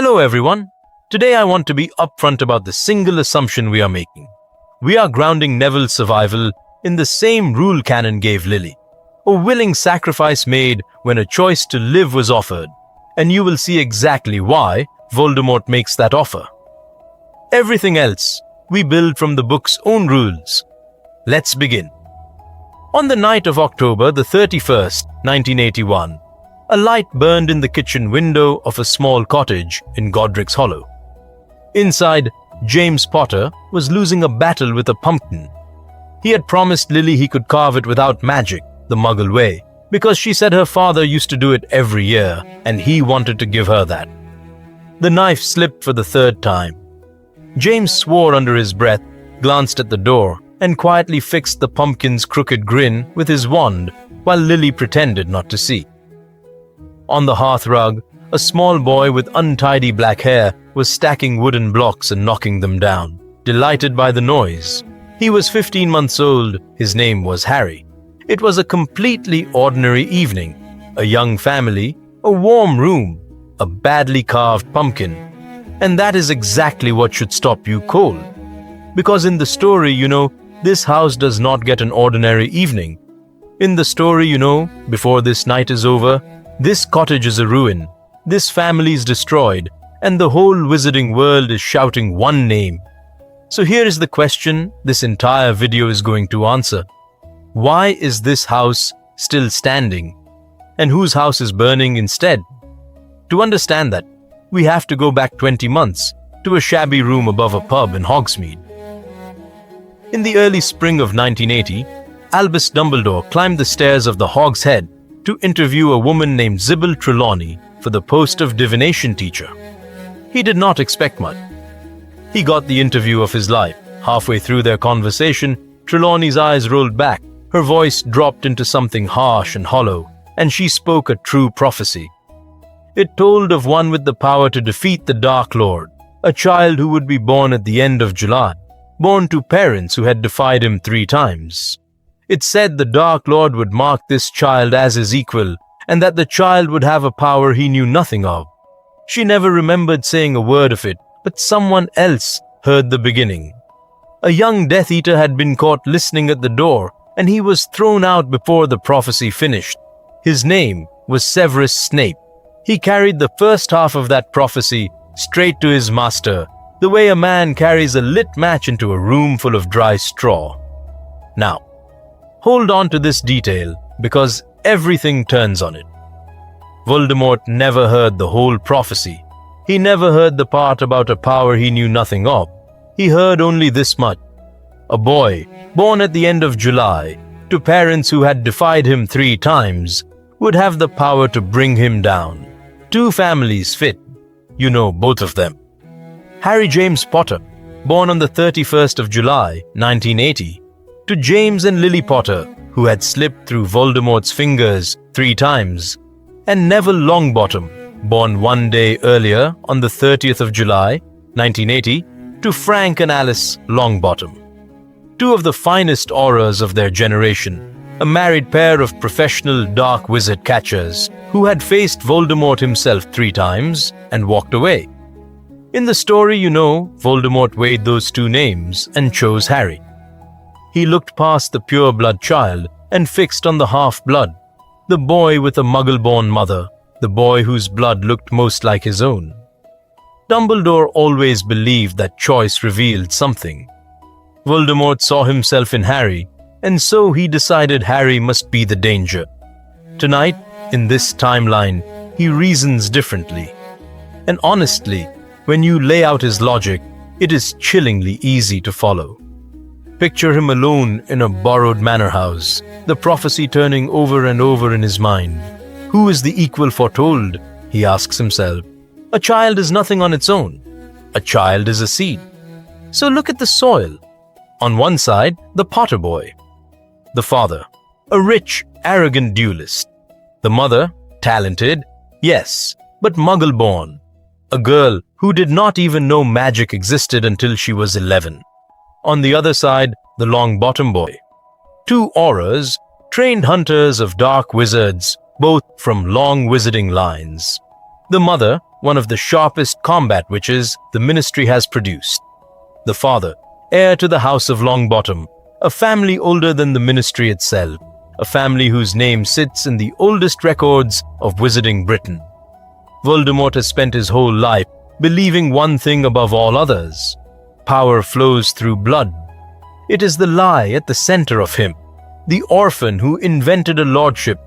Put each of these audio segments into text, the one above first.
Hello everyone. Today I want to be upfront about the single assumption we are making. We are grounding Neville's survival in the same rule canon gave Lily. A willing sacrifice made when a choice to live was offered, and you will see exactly why Voldemort makes that offer. Everything else we build from the book's own rules. Let's begin. On the night of October the 31st, 1981, a light burned in the kitchen window of a small cottage in Godric's Hollow. Inside, James Potter was losing a battle with a pumpkin. He had promised Lily he could carve it without magic, the Muggle way, because she said her father used to do it every year, and he wanted to give her that. The knife slipped for the third time. James swore under his breath, glanced at the door, and quietly fixed the pumpkin's crooked grin with his wand, while Lily pretended not to see. On the hearth rug, a small boy with untidy black hair was stacking wooden blocks and knocking them down, delighted by the noise. He was 15 months old. His name was Harry. It was a completely ordinary evening. A young family, a warm room, a badly carved pumpkin. And that is exactly what should stop you cold. Because in the story, this house does not get an ordinary evening. In the story, before this night is over, this cottage is a ruin, this family is destroyed, and the whole wizarding world is shouting one name. So here is the question this entire video is going to answer. Why is this house still standing? And whose house is burning instead? To understand that, we have to go back 20 months to a shabby room above a pub in Hogsmeade. In the early spring of 1980, Albus Dumbledore climbed the stairs of the Hog's Head to interview a woman named Sybil Trelawney for the post of divination teacher. He did not expect much. He got the interview of his life. Halfway through their conversation, Trelawney's eyes rolled back, her voice dropped into something harsh and hollow, and she spoke a true prophecy. It told of one with the power to defeat the Dark Lord, a child who would be born at the end of July, born to parents who had defied him 3 times. It said the Dark Lord would mark this child as his equal, and that the child would have a power he knew nothing of. She never remembered saying a word of it, but someone else heard the beginning. A young Death Eater had been caught listening at the door, and he was thrown out before the prophecy finished. His name was Severus Snape. He carried the first half of that prophecy straight to his master, the way a man carries a lit match into a room full of dry straw. Now, hold on to this detail, because everything turns on it. Voldemort never heard the whole prophecy. He never heard the part about a power he knew nothing of. He heard only this much. A boy, born at the end of July, to parents who had defied him 3 times, would have the power to bring him down. 2 families fit. Both of them. Harry James Potter, born on the 31st of July, 1980, to James and Lily Potter, who had slipped through Voldemort's fingers 3 times, and Neville Longbottom, born 1 day earlier on the 30th of July, 1980, to Frank and Alice Longbottom. 2 of the finest auras of their generation, a married pair of professional dark wizard catchers who had faced Voldemort himself 3 times and walked away. In the story, Voldemort weighed those 2 names and chose Harry. He looked past the pure-blood child and fixed on the half-blood, the boy with a Muggle-born mother, the boy whose blood looked most like his own. Dumbledore always believed that choice revealed something. Voldemort saw himself in Harry, and so he decided Harry must be the danger. Tonight, in this timeline, he reasons differently. And honestly, when you lay out his logic, it is chillingly easy to follow. Picture him alone in a borrowed manor house, the prophecy turning over and over in his mind. Who is the equal foretold? He asks himself. A child is nothing on its own. A child is a seed. So look at the soil. On one side, the Potter boy. The father, a rich, arrogant duelist. The mother, talented, yes, but Muggle-born. A girl who did not even know magic existed until she was 11. On the other side, the Longbottom boy. 2 auras, trained hunters of dark wizards, both from long wizarding lines. The mother, one of the sharpest combat witches the ministry has produced. The father, heir to the house of Longbottom, a family older than the ministry itself, a family whose name sits in the oldest records of wizarding Britain. Voldemort has spent his whole life believing one thing above all others: power flows through blood. It is the lie at the center of him, the orphan who invented a lordship,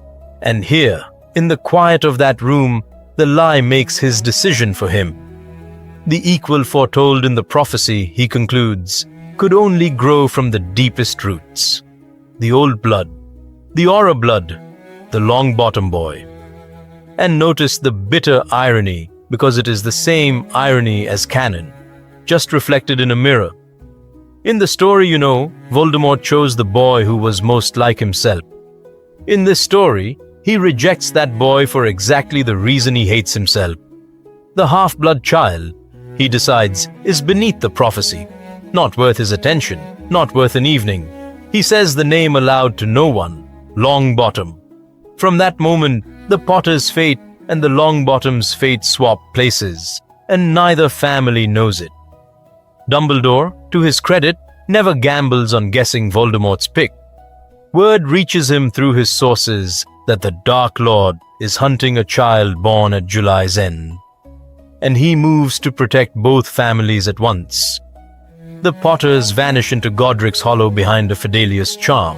and here, in the quiet of that room, the lie makes his decision for him. The equal foretold in the prophecy, he concludes, could only grow from the deepest roots. The old blood, the aura blood, the Longbottom boy. And notice the bitter irony, because it is the same irony as canon, just reflected in a mirror. In the story, Voldemort chose the boy who was most like himself. In this story, he rejects that boy for exactly the reason he hates himself. The half-blood child, he decides, is beneath the prophecy, not worth his attention, not worth an evening. He says the name aloud to no one, Longbottom. From that moment, the Potter's fate and the Longbottom's fate swap places, and neither family knows it. Dumbledore, to his credit, never gambles on guessing Voldemort's pick. Word reaches him through his sources that the Dark Lord is hunting a child born at July's end, and he moves to protect both families at once. The Potters vanish into Godric's Hollow behind a Fidelius charm,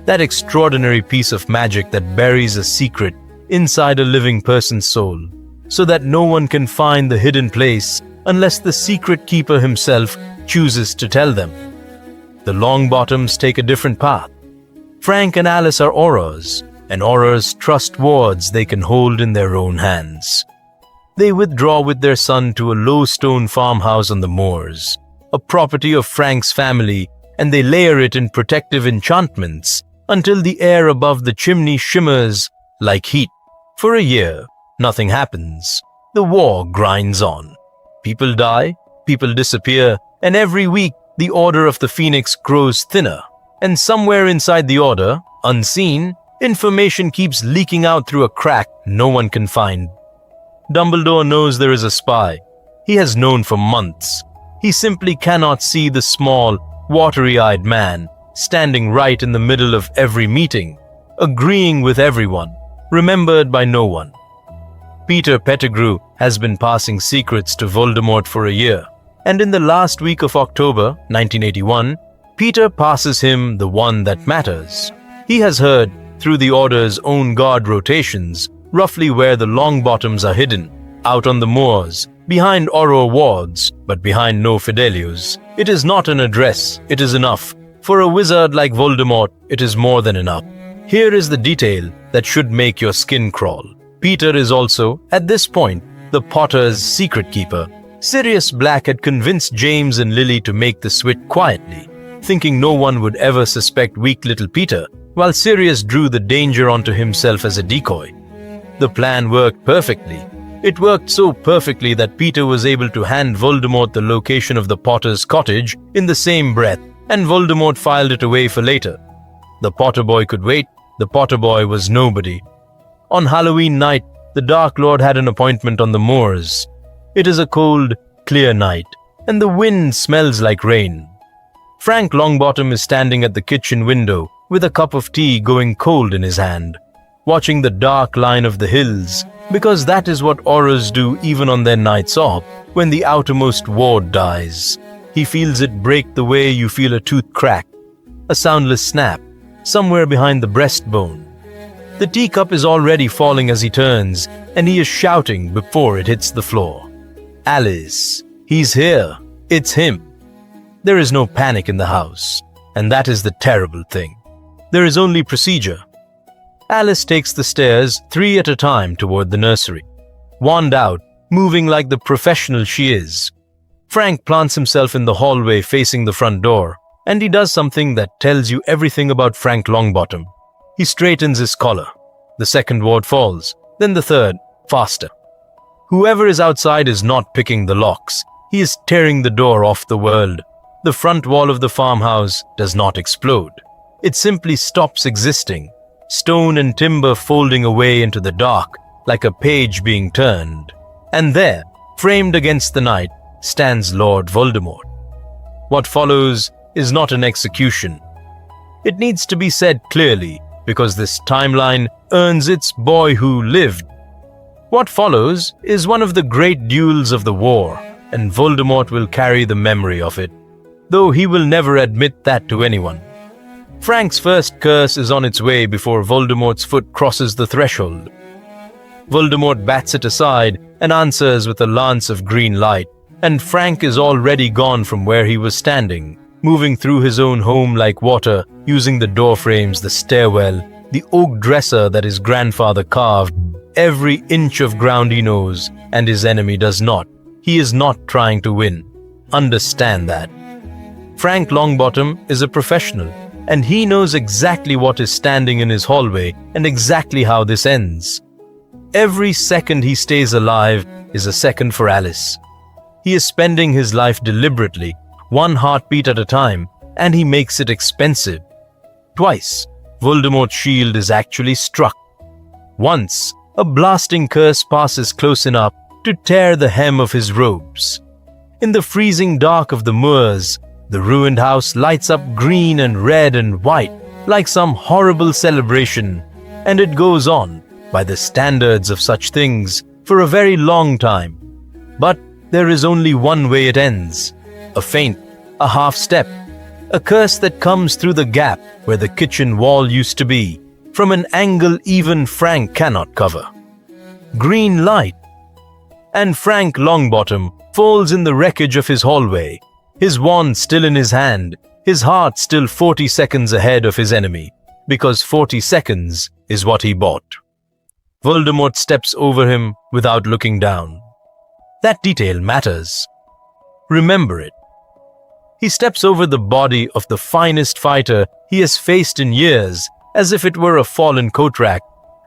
that extraordinary piece of magic that buries a secret inside a living person's soul, so that no one can find the hidden place unless the secret keeper himself chooses to tell them. The Longbottoms take a different path. Frank and Alice are Aurors, and Aurors trust wards they can hold in their own hands. They withdraw with their son to a low stone farmhouse on the moors, a property of Frank's family, and they layer it in protective enchantments until the air above the chimney shimmers like heat. For a year, nothing happens. The war grinds on. People die, people disappear, and every week the Order of the Phoenix grows thinner. And somewhere inside the Order, unseen, information keeps leaking out through a crack no one can find. Dumbledore knows there is a spy. He has known for months. He simply cannot see the small, watery-eyed man standing right in the middle of every meeting, agreeing with everyone, remembered by no one. Peter Pettigrew has been passing secrets to Voldemort for a year, and in the last week of October 1981, Peter passes him the one that matters. He has heard, through the Order's own guard rotations, roughly where the Longbottoms are hidden, out on the moors, behind Auror wards, but behind no Fidelius. It is not an address, it is enough. For a wizard like Voldemort, it is more than enough. Here is the detail that should make your skin crawl. Peter is also, at this point, the Potter's secret keeper. Sirius Black had convinced James and Lily to make the switch quietly, thinking no one would ever suspect weak little Peter, while Sirius drew the danger onto himself as a decoy. The plan worked perfectly. It worked so perfectly that Peter was able to hand Voldemort the location of the Potter's cottage in the same breath, and Voldemort filed it away for later. The Potter boy could wait. The Potter boy was nobody. On Halloween night, the Dark Lord had an appointment on the moors. It is a cold, clear night, and the wind smells like rain. Frank Longbottom is standing at the kitchen window with a cup of tea going cold in his hand, watching the dark line of the hills, because that is what Aurors do even on their nights off, when the outermost ward dies. He feels it break the way you feel a tooth crack, a soundless snap, somewhere behind the breastbone. The teacup is already falling as he turns, and he is shouting before it hits the floor. Alice, he's here. It's him. There is no panic in the house, and that is the terrible thing. There is only procedure. Alice takes the stairs 3 at a time toward the nursery, wand out, moving like the professional she is. Frank plants himself in the hallway facing the front door, and he does something that tells you everything about Frank Longbottom. He straightens his collar. The second ward falls, then the third, faster. Whoever is outside is not picking the locks. He is tearing the door off the world. The front wall of the farmhouse does not explode. It simply stops existing, stone and timber folding away into the dark like a page being turned. And there, framed against the night, stands Lord Voldemort. What follows is not an execution. It needs to be said clearly, because this timeline earns its boy who lived. What follows is one of the great duels of the war, and Voldemort will carry the memory of it, though he will never admit that to anyone. Frank's first curse is on its way before Voldemort's foot crosses the threshold. Voldemort bats it aside and answers with a lance of green light, and Frank is already gone from where he was standing, moving through his own home like water, using the door frames, the stairwell, the oak dresser that his grandfather carved, every inch of ground he knows, and his enemy does not. He is not trying to win. Understand that. Frank Longbottom is a professional, and he knows exactly what is standing in his hallway and exactly how this ends. Every second he stays alive is a second for Alice. He is spending his life deliberately, one heartbeat at a time, and he makes it expensive. Twice, Voldemort's shield is actually struck. Once, a blasting curse passes close enough to tear the hem of his robes. In the freezing dark of the moors, the ruined house lights up green and red and white like some horrible celebration, and it goes on, by the standards of such things, for a very long time. But there is only one way it ends. A feint, a half step, a curse that comes through the gap where the kitchen wall used to be, from an angle even Frank cannot cover. Green light. And Frank Longbottom falls in the wreckage of his hallway, his wand still in his hand, his heart still 40 seconds ahead of his enemy, because 40 seconds is what he bought. Voldemort steps over him without looking down. That detail matters. Remember it. He steps over the body of the finest fighter he has faced in years, as if it were a fallen coat rack,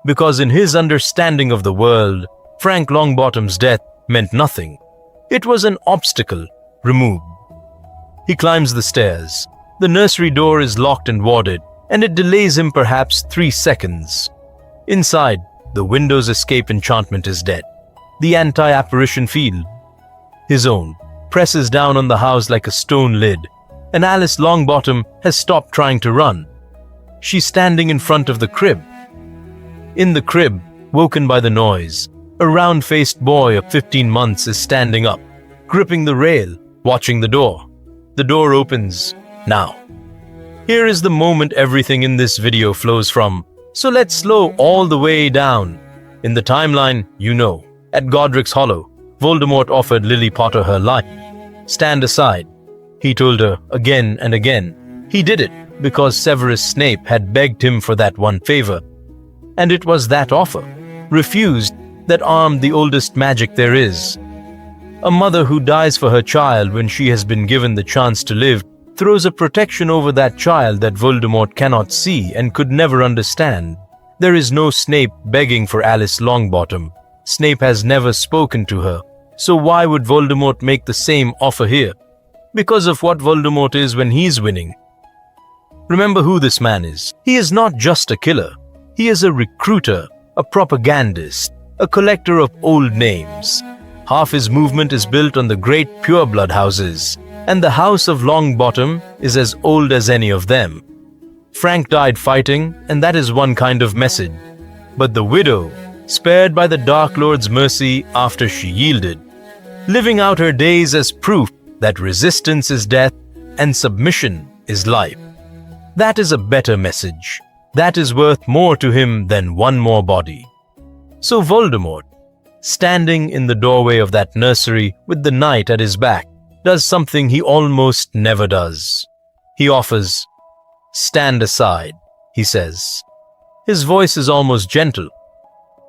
because in his understanding of the world, Frank Longbottom's death meant nothing. It was an obstacle, removed. He climbs the stairs. The nursery door is locked and warded, and it delays him perhaps 3 seconds. Inside, the Window's Escape enchantment is dead. The anti-apparition field, his own, presses down on the house like a stone lid, and Alice Longbottom has stopped trying to run. She's standing in front of the crib. In the crib, woken by the noise, a round-faced boy of 15 months is standing up, gripping the rail, watching the door. The door opens now. Here is the moment everything in this video flows from, so let's slow all the way down. In the timeline, you know, at Godric's Hollow, Voldemort offered Lily Potter her life. Stand aside, he told her again and again. He did it because Severus Snape had begged him for that one favor. And it was that offer, refused, that armed the oldest magic there is. A mother who dies for her child when she has been given the chance to live throws a protection over that child that Voldemort cannot see and could never understand. There is no Snape begging for Alice Longbottom. Snape has never spoken to her, so why would Voldemort make the same offer here? Because of what Voldemort is when he's winning. Remember who this man is. He is not just a killer. He is a recruiter, a propagandist, a collector of old names. Half his movement is built on the great pureblood houses, and the House of Longbottom is as old as any of them. Frank died fighting, and that is one kind of message. But the widow, spared by the Dark Lord's mercy after she yielded, living out her days as proof that resistance is death and submission is life. That is a better message. That is worth more to him than one more body. So Voldemort, standing in the doorway of that nursery with the night at his back, does something he almost never does. He offers, "Stand aside," he says. His voice is almost gentle.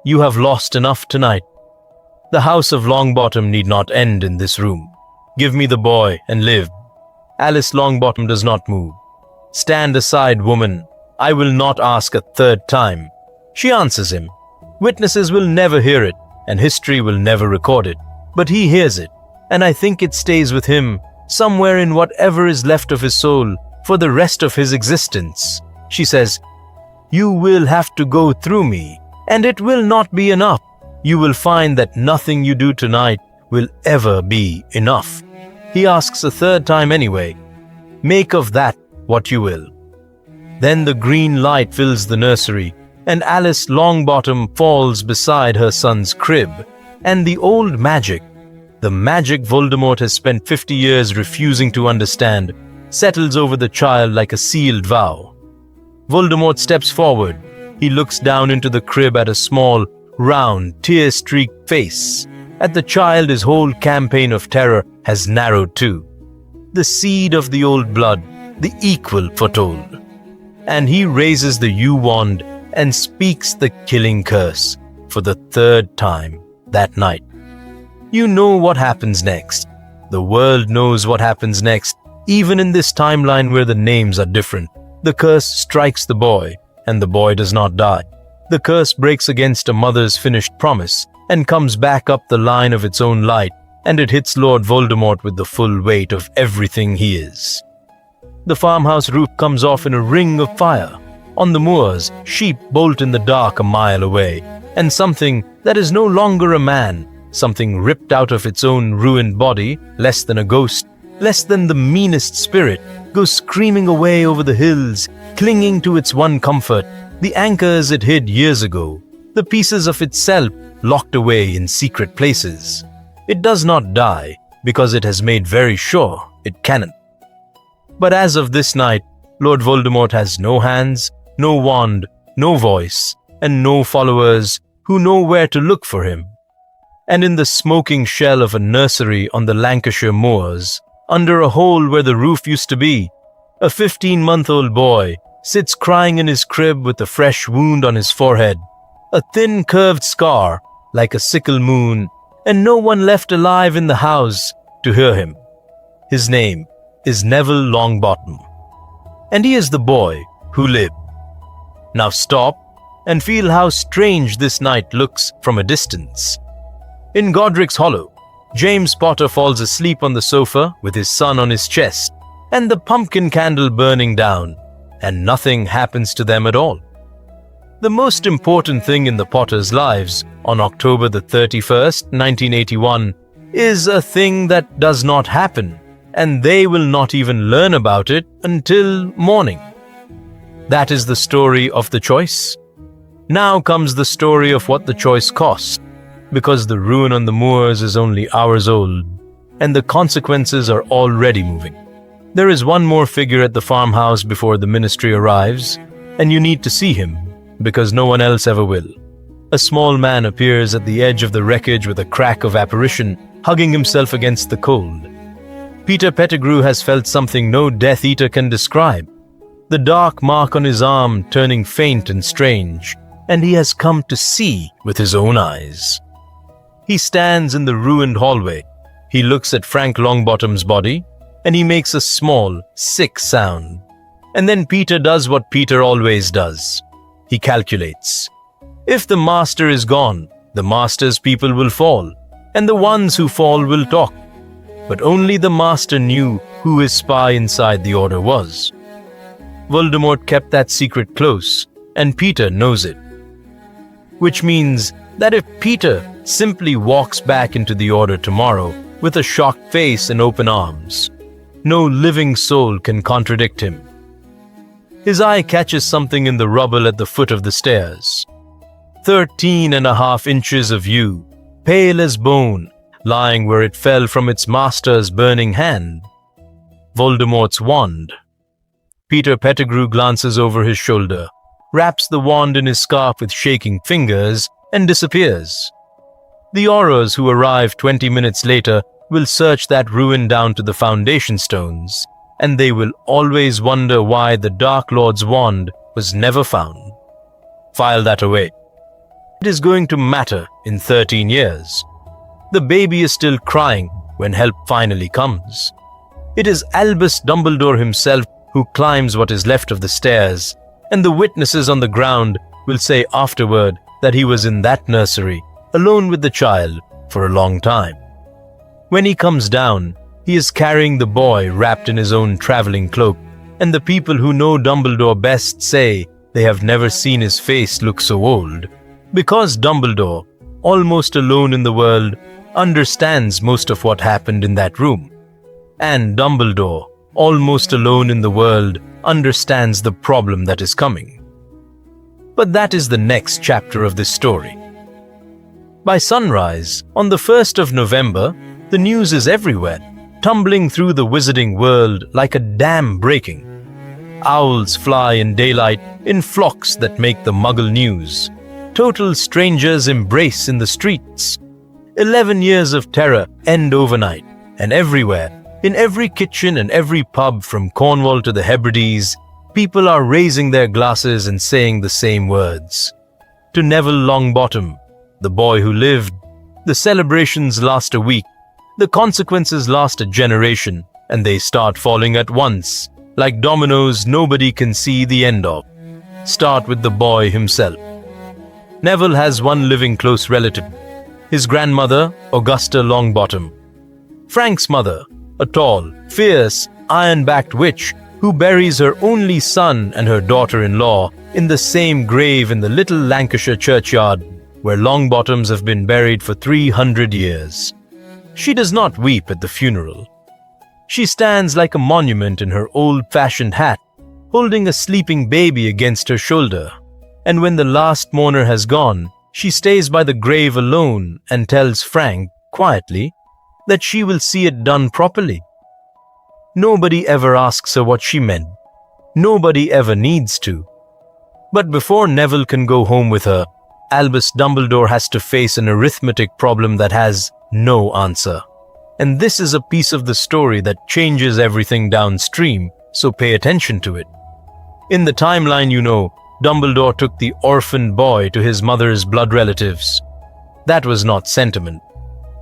"You have lost enough tonight. The House of Longbottom need not end in this room. Give me the boy and live." Alice Longbottom does not move. "Stand aside, woman. I will not ask a third time." She answers him. Witnesses will never hear it, and history will never record it. But he hears it, and I think it stays with him, somewhere in whatever is left of his soul, for the rest of his existence. She says, "You will have to go through me, and it will not be enough. you will find that nothing you do tonight will ever be enough. He asks a third time anyway. Make of that what you will. Then the green light fills the nursery, and Alice Longbottom falls beside her son's crib, and the old magic, the magic Voldemort has spent 50 years refusing to understand, settles over the child like a sealed vow. Voldemort steps forward. He looks down into the crib at a small, round, tear-streaked face. At the child his whole campaign of terror has narrowed to. The seed of the old blood, the equal foretold. And he raises the yew wand and speaks the killing curse for the third time that night. You know what happens next. The world knows what happens next, even in this timeline where the names are different. The curse strikes the boy, and the boy does not die. The curse breaks against a mother's finished promise and comes back up the line of its own light, and it hits Lord Voldemort with the full weight of everything he is. The farmhouse roof comes off in a ring of fire. On the moors, sheep bolt in the dark a mile away, and something that is no longer a man, something ripped out of its own ruined body, less than a ghost, less than the meanest spirit, goes screaming away over the hills, clinging to its one comfort, the anchors it hid years ago, the pieces of itself locked away in secret places. It does not die, because it has made very sure it cannot. But as of this night, Lord Voldemort has no hands, no wand, no voice, and no followers who know where to look for him. And in the smoking shell of a nursery on the Lancashire moors, under a hole where the roof used to be, a 15-month-old boy sits crying in his crib with a fresh wound on his forehead, a thin curved scar like a sickle moon, and no one left alive in the house to hear him. His name is Neville Longbottom, and he is the boy who lived. Now stop and feel how strange this night looks from a distance. In Godric's Hollow, James Potter falls asleep on the sofa with his son on his chest and the pumpkin candle burning down, and nothing happens to them at all. The most important thing in the Potters' lives on October the 31st, 1981, is a thing that does not happen, and they will not even learn about it until morning. That is the story of the choice. Now comes the story of what the choice cost, because the ruin on the moors is only hours old, and the consequences are already moving. There is one more figure at the farmhouse before the ministry arrives, and you need to see him, because no one else ever will. A small man appears at the edge of the wreckage with a crack of apparition, hugging himself against the cold. Peter Pettigrew has felt something no Death Eater can describe. The dark mark on his arm turning faint and strange, and he has come to see with his own eyes. He stands in the ruined hallway. He looks at Frank Longbottom's body, and he makes a small, sick sound. And then Peter does what Peter always does. He calculates. If the master is gone, the master's people will fall, and the ones who fall will talk. But only the master knew who his spy inside the order was. Voldemort kept that secret close, and Peter knows it. Which means that if Peter simply walks back into the order tomorrow with a shocked face and open arms, no living soul can contradict him. His eye catches something in the rubble at the foot of the stairs. 13.5 inches of yew, pale as bone, lying where it fell from its master's burning hand. Voldemort's wand. Peter Pettigrew glances over his shoulder, wraps the wand in his scarf with shaking fingers, and disappears. The Aurors who arrive 20 minutes later will search that ruin down to the foundation stones, and they will always wonder why the Dark Lord's wand was never found. File that away. It is going to matter in 13 years. The baby is still crying when help finally comes. It is Albus Dumbledore himself who climbs what is left of the stairs, and the witnesses on the ground will say afterward that he was in that nursery, alone with the child, for a long time. When he comes down, he is carrying the boy wrapped in his own traveling cloak, and the people who know Dumbledore best say they have never seen his face look so old, because Dumbledore, almost alone in the world, understands most of what happened in that room. And Dumbledore, almost alone in the world, understands the problem that is coming. But that is the next chapter of this story. By sunrise, on the 1st of November, the news is everywhere, tumbling through the wizarding world like a dam breaking. Owls fly in daylight in flocks that make the Muggle news. Total strangers embrace in the streets. 11 years of terror end overnight, and everywhere, in every kitchen and every pub from Cornwall to the Hebrides, people are raising their glasses and saying the same words. To Neville Longbottom, the boy who lived, the celebrations last a week, the consequences last a generation, and they start falling at once, like dominoes nobody can see the end of. Start with the boy himself. Neville has one living close relative, his grandmother, Augusta Longbottom. Frank's mother, a tall, fierce, iron-backed witch who buries her only son and her daughter-in-law in the same grave in the little Lancashire churchyard where Longbottoms have been buried for 300 years. She does not weep at the funeral. She stands like a monument in her old-fashioned hat, holding a sleeping baby against her shoulder. And when the last mourner has gone, she stays by the grave alone and tells Frank, quietly, that she will see it done properly. Nobody ever asks her what she meant. Nobody ever needs to. But before Neville can go home with her, Albus Dumbledore has to face an arithmetic problem that has no answer. And this is a piece of the story that changes everything downstream, so pay attention to it. In the timeline, Dumbledore took the orphaned boy to his mother's blood relatives. That was not sentiment.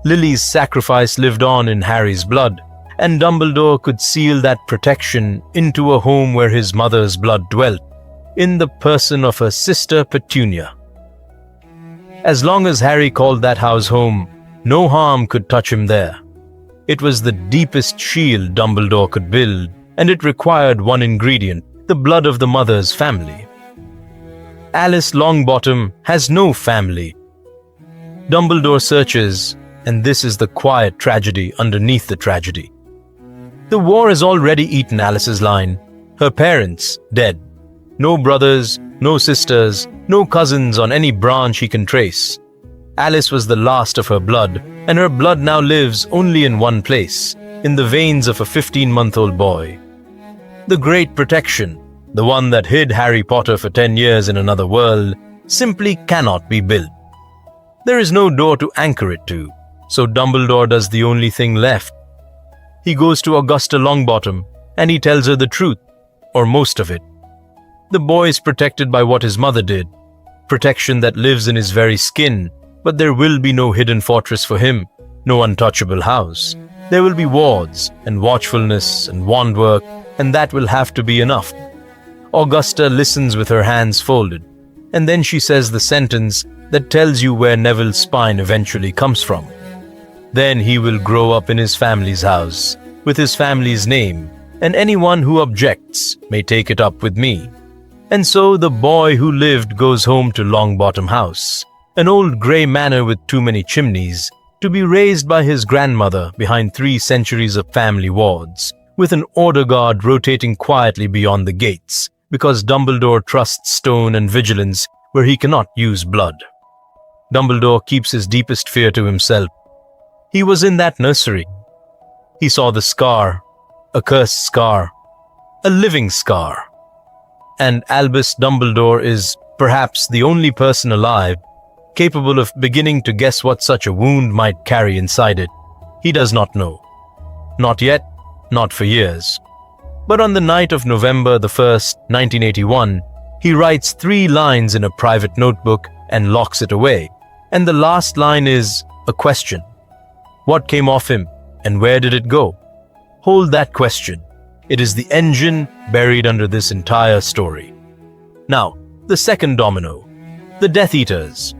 Lily's sacrifice lived on in Harry's blood, and Dumbledore could seal that protection into a home where his mother's blood dwelt, in the person of her sister Petunia. As long as Harry called that house home, no harm could touch him there. It was the deepest shield Dumbledore could build, and it required one ingredient, the blood of the mother's family. Alice Longbottom has no family. Dumbledore searches, and this is the quiet tragedy underneath the tragedy. The war has already eaten Alice's line. Her parents, dead. No brothers, no sisters, no cousins on any branch he can trace. Alice was the last of her blood, and her blood now lives only in one place, in the veins of a 15-month-old boy. The Great Protection, the one that hid Harry Potter for 10 years in another world, simply cannot be built. There is no door to anchor it to, so Dumbledore does the only thing left. He goes to Augusta Longbottom, and he tells her the truth, or most of it. The boy is protected by what his mother did, protection that lives in his very skin, but there will be no hidden fortress for him, no untouchable house. There will be wards, and watchfulness, and wand work, and that will have to be enough. Augusta listens with her hands folded, and then she says the sentence that tells you where Neville's spine eventually comes from. Then he will grow up in his family's house, with his family's name, and anyone who objects may take it up with me. And so the boy who lived goes home to Longbottom House, an old grey manor with too many chimneys, to be raised by his grandmother behind 3 centuries of family wards, with an order guard rotating quietly beyond the gates, because Dumbledore trusts stone and vigilance where he cannot use blood. Dumbledore keeps his deepest fear to himself. He was in that nursery. He saw the scar, a cursed scar, a living scar. And Albus Dumbledore is perhaps the only person alive capable of beginning to guess what such a wound might carry inside it. He does not know. Not yet, not for years. But on the night of November the 1st, 1981, he writes 3 lines in a private notebook and locks it away. And the last line is a question. What came off him, and where did it go? Hold that question. It is the engine buried under this entire story. Now, the second domino. The Death Eaters.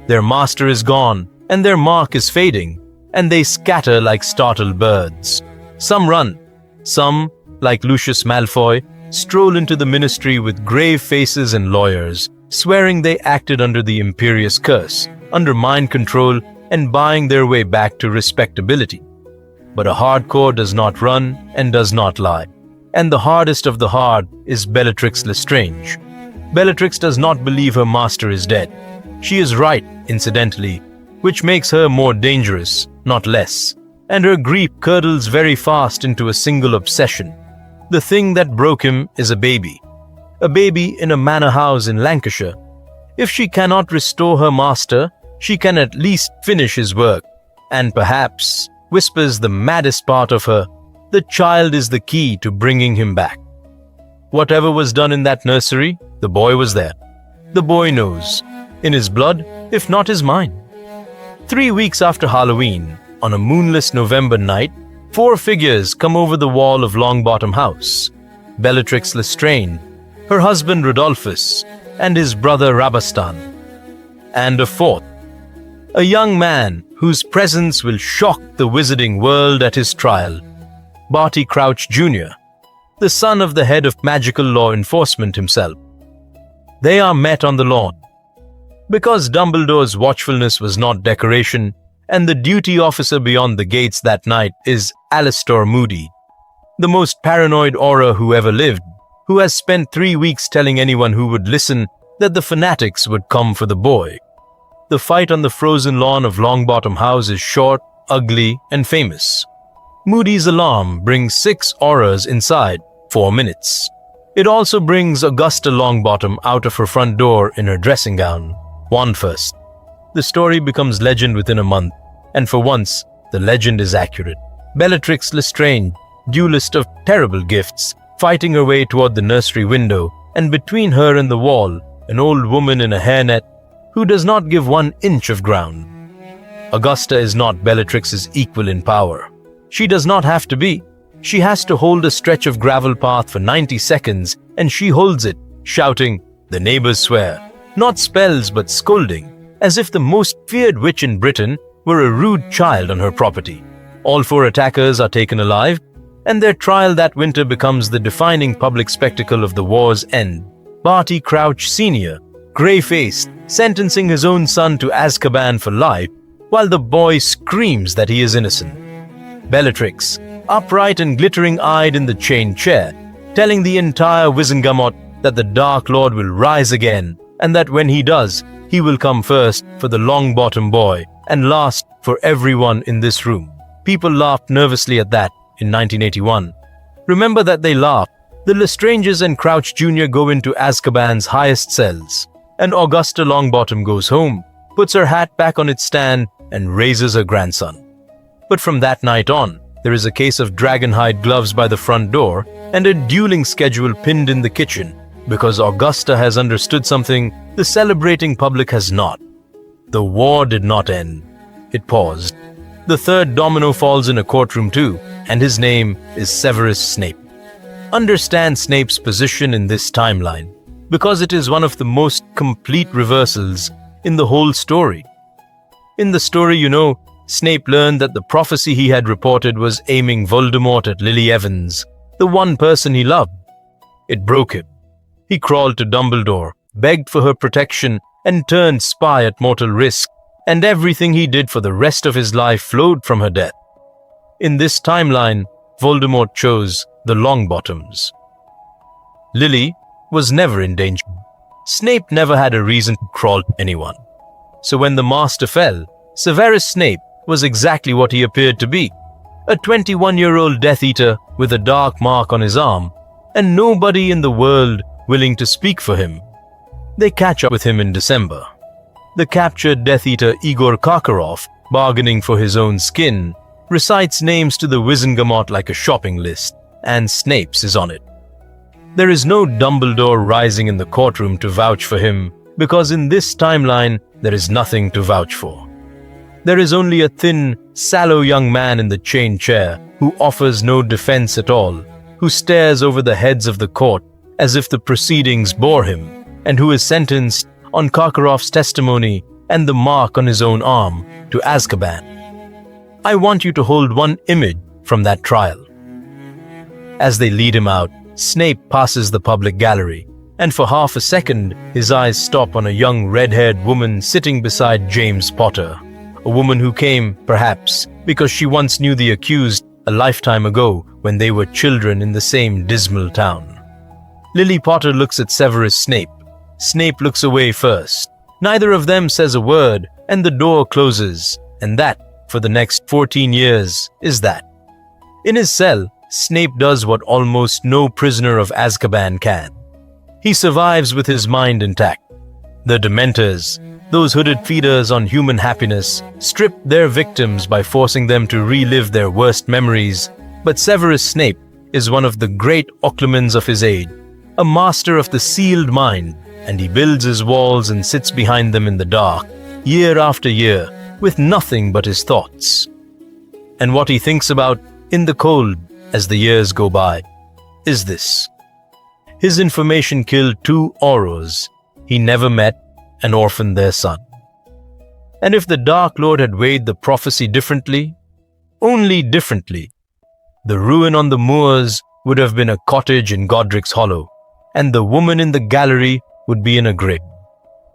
Their master is gone, and their mark is fading, and they scatter like startled birds. Some run. Some, like Lucius Malfoy, stroll into the ministry with grave faces and lawyers, swearing they acted under the imperious curse, under mind control and buying their way back to respectability. But a hardcore does not run and does not lie. And the hardest of the hard is Bellatrix Lestrange. Bellatrix does not believe her master is dead. She is right, incidentally, which makes her more dangerous, not less. And her grief curdles very fast into a single obsession. The thing that broke him is a baby. A baby in a manor house in Lancashire. If she cannot restore her master, she can at least finish his work. And perhaps, whispers the maddest part of her, the child is the key to bringing him back. Whatever was done in that nursery, the boy was there. The boy knows. In his blood, if not his mind. 3 weeks after Halloween, on a moonless November night, 4 figures come over the wall of Longbottom House. Bellatrix Lestrange, her husband Rodolphus, and his brother Rabastan. And a fourth, a young man whose presence will shock the wizarding world at his trial, Barty Crouch Jr., the son of the head of magical law enforcement himself. They are met on the lawn. Because Dumbledore's watchfulness was not decoration, and the duty officer beyond the gates that night is Alastor Moody, the most paranoid Auror who ever lived, who has spent 3 weeks telling anyone who would listen that the fanatics would come for the boy. The fight on the frozen lawn of Longbottom House is short, ugly, and famous. Moody's alarm brings 6 Aurors inside, 4 minutes. It also brings Augusta Longbottom out of her front door in her dressing gown, 1 first. The story becomes legend within a month, and for once, the legend is accurate. Bellatrix Lestrange, duelist of terrible gifts, fighting her way toward the nursery window, and between her and the wall, an old woman in a hairnet who does not give 1 inch of ground. Augusta is not Bellatrix's equal in power. She does not have to be. She has to hold a stretch of gravel path for 90 seconds, and she holds it, shouting, "The neighbors swear," not spells but scolding, as if the most feared witch in Britain were a rude child on her property. All 4 attackers are taken alive, and their trial that winter becomes the defining public spectacle of the war's end. Barty Crouch Sr., grey-faced, sentencing his own son to Azkaban for life, while the boy screams that he is innocent. Bellatrix, upright and glittering-eyed in the chained chair, telling the entire Wizengamot that the Dark Lord will rise again, and that when he does, he will come first for the Longbottom boy, and last for everyone in this room. People laughed nervously at that in 1981. Remember that they laughed. The Lestranges and Crouch Jr. go into Azkaban's highest cells, and Augusta Longbottom goes home, puts her hat back on its stand, and raises her grandson. But from that night on, there is a case of dragonhide gloves by the front door and a dueling schedule pinned in the kitchen, because Augusta has understood something the celebrating public has not. The war did not end. It paused. The third domino falls in a courtroom too, and his name is Severus Snape. Understand Snape's position in this timeline, because it is one of the most complete reversals in the whole story. In the story, Snape learned that the prophecy he had reported was aiming Voldemort at Lily Evans, the one person he loved. It broke him. He crawled to Dumbledore, begged for her protection, and turned spy at mortal risk, and everything he did for the rest of his life flowed from her death. In this timeline, Voldemort chose the Longbottoms. Lily was never in danger. Snape never had a reason to crawl to anyone. So when the Master fell, Severus Snape was exactly what he appeared to be, a 21-year-old Death Eater with a dark mark on his arm, and nobody in the world willing to speak for him. They catch up with him in December. The captured Death Eater Igor Karkaroff, bargaining for his own skin, recites names to the Wizengamot like a shopping list, and Snape's is on it. There is no Dumbledore rising in the courtroom to vouch for him, because in this timeline there is nothing to vouch for. There is only a thin, sallow young man in the chained chair who offers no defense at all, who stares over the heads of the court as if the proceedings bore him, and who is sentenced on Karkaroff's testimony and the mark on his own arm to Azkaban. I want you to hold one image from that trial. As they lead him out, Snape passes the public gallery, and for half a second, his eyes stop on a young red-haired woman sitting beside James Potter. A woman who came, perhaps, because she once knew the accused a lifetime ago when they were children in the same dismal town. Lily Potter looks at Severus Snape. Snape looks away first. Neither of them says a word, and the door closes, and that, for the next 14 years, is that. In his cell, Snape does what almost no prisoner of Azkaban can. He survives with his mind intact. The Dementors, those hooded feeders on human happiness, strip their victims by forcing them to relive their worst memories, but Severus Snape is one of the great Occlumens of his age, a master of the sealed mind, and he builds his walls and sits behind them in the dark, year after year, with nothing but his thoughts. And what he thinks about, in the cold, as the years go by, is this. His information killed 2 Auros. He never met and orphaned their son. And if the Dark Lord had weighed the prophecy differently, only differently, the ruin on the moors would have been a cottage in Godric's Hollow, and the woman in the gallery would be in a grave.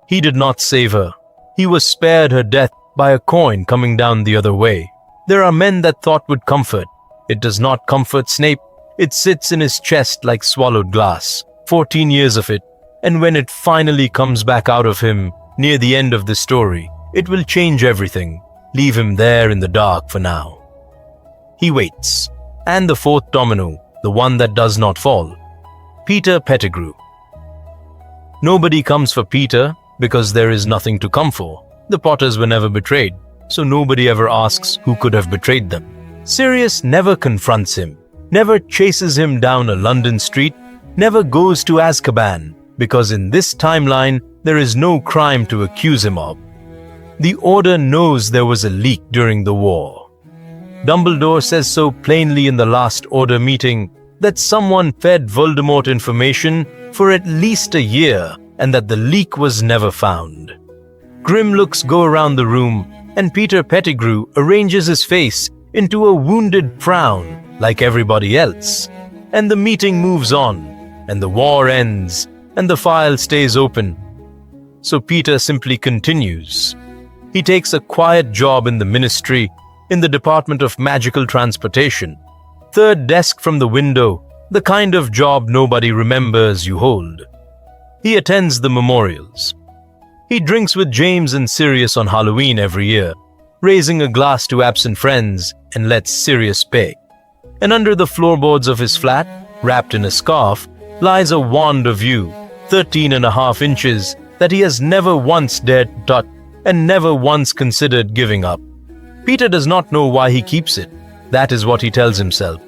He did not save her. He was spared her death by a coin coming down the other way. There are men that thought would comfort. It does not comfort Snape. It sits in his chest like swallowed glass, 14 years of it, and when it finally comes back out of him near the end of the story, it will change everything, leave him there in the dark for now. He waits, and the 4th domino, the one that does not fall, Peter Pettigrew. Nobody comes for Peter because there is nothing to come for. The Potters were never betrayed, so nobody ever asks who could have betrayed them. Sirius never confronts him, never chases him down a London street, never goes to Azkaban, because in this timeline there is no crime to accuse him of. The Order knows there was a leak during the war. Dumbledore says so plainly in the last Order meeting that someone fed Voldemort information for at least a year and that the leak was never found. Grim looks go around the room and Peter Pettigrew arranges his face into a wounded frown like everybody else. And the meeting moves on, and the war ends, and the file stays open. So Peter simply continues. He takes a quiet job in the ministry, in the Department of Magical Transportation. 3rd desk from the window, the kind of job nobody remembers you hold. He attends the memorials. He drinks with James and Sirius on Halloween every year, raising a glass to absent friends and lets Sirius pay. And under the floorboards of his flat, wrapped in a scarf, lies a wand of yew, 13.5 inches, that he has never once dared to touch and never once considered giving up. Peter does not know why he keeps it. That is what he tells himself.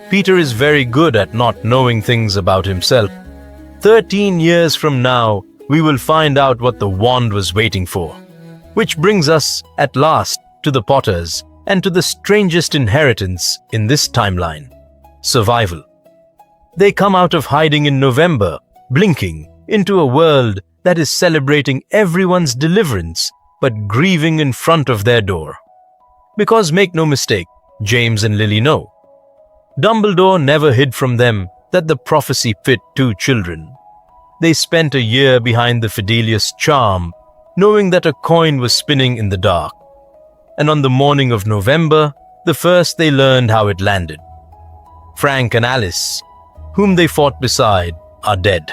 Peter is very good at not knowing things about himself. 13 years from now, we will find out what the wand was waiting for. Which brings us, at last, to the Potters and to the strangest inheritance in this timeline: survival. They come out of hiding in November, blinking, into a world that is celebrating everyone's deliverance, but grieving in front of their door. Because make no mistake, James and Lily know. Dumbledore never hid from them that the prophecy fit 2 children. They spent a year behind the Fidelius charm, knowing that a coin was spinning in the dark. And on the morning of November, the first they learned how it landed. Frank and Alice, whom they fought beside, are dead.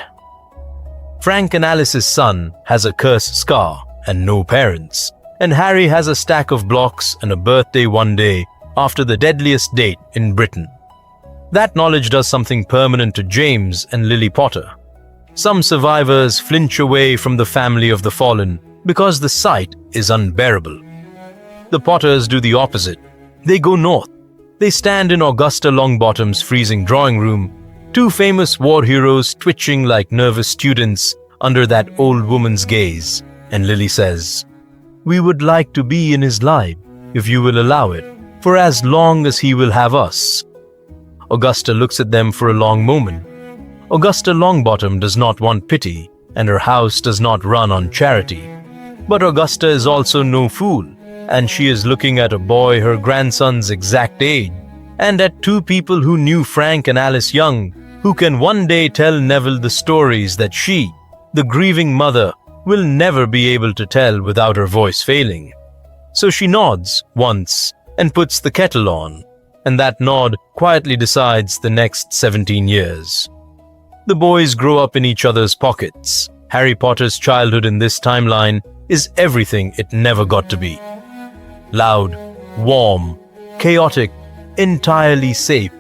Frank and Alice's son has a cursed scar and no parents, and Harry has a stack of blocks and a birthday one day after the deadliest date in Britain. That knowledge does something permanent to James and Lily Potter. Some survivors flinch away from the family of the fallen because the sight is unbearable. The Potters do the opposite. They go north. They stand in Augusta Longbottom's freezing drawing room, 2 famous war heroes twitching like nervous students under that old woman's gaze, and Lily says, "We would like to be in his life, if you will allow it, for as long as he will have us." Augusta looks at them for a long moment. Augusta Longbottom does not want pity, and her house does not run on charity. But Augusta is also no fool, and she is looking at a boy her grandson's exact age, and at 2 people who knew Frank and Alice young, who can one day tell Neville the stories that she, the grieving mother, will never be able to tell without her voice failing. So she nods once and puts the kettle on, and that nod quietly decides the next 17 years. The boys grow up in each other's pockets. Harry Potter's childhood in this timeline is everything it never got to be. Loud, warm, chaotic, entirely safe.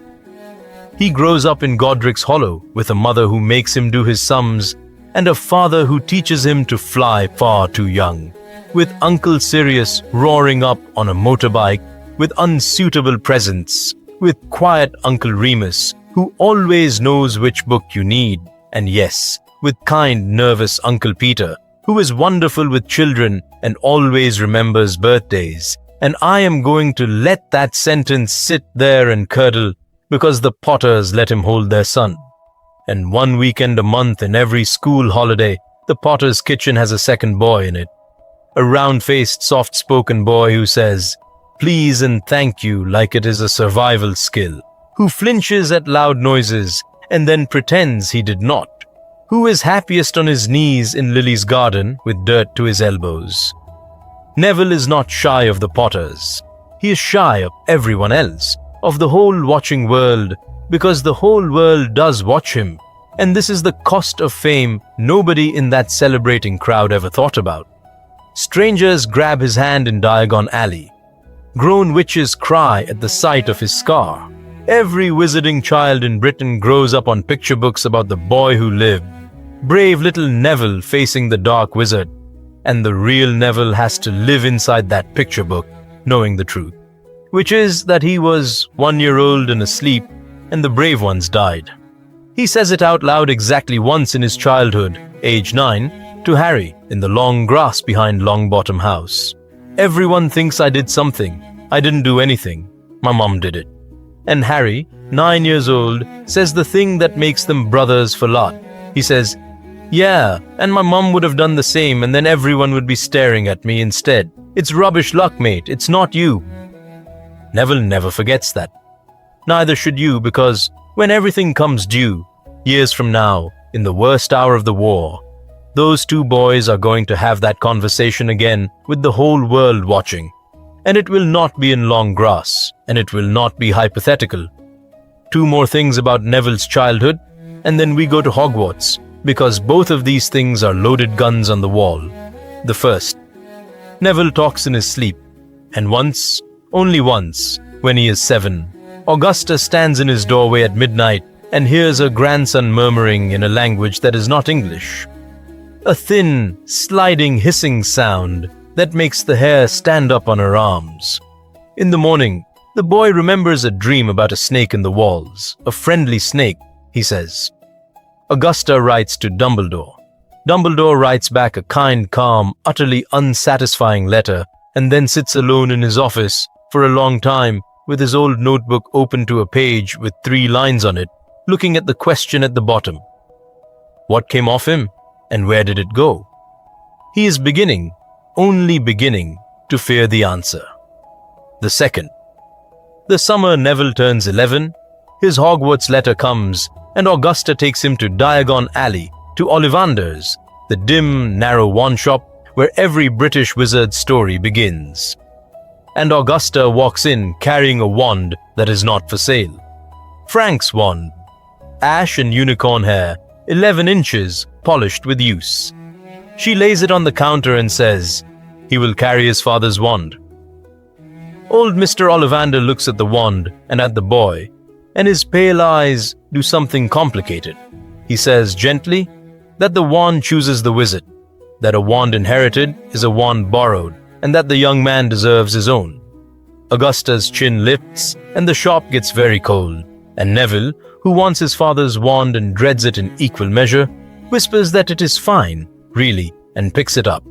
He grows up in Godric's Hollow with a mother who makes him do his sums and a father who teaches him to fly far too young, with Uncle Sirius roaring up on a motorbike, with unsuitable presents, with quiet Uncle Remus, who always knows which book you need, and yes, with kind, nervous Uncle Peter, who is wonderful with children and always remembers birthdays. And I am going to let that sentence sit there and curdle because the Potters let him hold their son. And one weekend a month in every school holiday, the Potter's kitchen has a second boy in it. A round-faced, soft-spoken boy who says, "Please and thank you," like it is a survival skill, who flinches at loud noises and then pretends he did not, who is happiest on his knees in Lily's garden with dirt to his elbows. Neville is not shy of the Potters. He is shy of everyone else, of the whole watching world, because the whole world does watch him, and this is the cost of fame nobody in that celebrating crowd ever thought about. Strangers grab his hand in Diagon Alley. Grown witches cry at the sight of his scar. Every wizarding child in Britain grows up on picture books about the boy who lived. Brave little Neville facing the dark wizard. And the real Neville has to live inside that picture book, knowing the truth, which is that he was 1 year old and asleep, and the brave ones died. He says it out loud exactly once in his childhood, age 9, to Harry in the long grass behind Longbottom house. "Everyone thinks I did something. I didn't do anything. My mom did it." And Harry, 9 years old, says the thing that makes them brothers for lot. He says, "Yeah, and my mom would have done the same, and then everyone would be staring at me instead. It's rubbish luck, mate. It's not you." Neville never forgets that. Neither should you, because when everything comes due, years from now, in the worst hour of the war, those two boys are going to have that conversation again with the whole world watching. And it will not be in long grass, and it will not be hypothetical. 2 more things about Neville's childhood, and then we go to Hogwarts, because both of these things are loaded guns on the wall. The first, Neville talks in his sleep, and once, only once, when he is 7, Augusta stands in his doorway at midnight and hears her grandson murmuring in a language that is not English. A thin, sliding, hissing sound that makes the hair stand up on her arms. In the morning, the boy remembers a dream about a snake in the walls, a friendly snake, he says. Augusta writes to Dumbledore. Dumbledore writes back a kind, calm, utterly unsatisfying letter and then sits alone in his office for a long time with his old notebook open to a page with 3 lines on it, looking at the question at the bottom. What came off him, and where did it go? He is beginning, only beginning, to fear the answer. The second. The summer Neville turns 11, his Hogwarts letter comes, and Augusta takes him to Diagon Alley, to Ollivander's, the dim, narrow wand shop where every British wizard's story begins. And Augusta walks in carrying a wand that is not for sale. Frank's wand. Ash and unicorn hair, 11 inches, polished with use. She lays it on the counter and says, he will carry his father's wand. Old Mr. Ollivander looks at the wand and at the boy, and his pale eyes do something complicated. He says gently that the wand chooses the wizard, that a wand inherited is a wand borrowed, and that the young man deserves his own. Augusta's chin lifts, and the shop gets very cold, and Neville, who wants his father's wand and dreads it in equal measure, whispers that it is fine, really, and picks it up.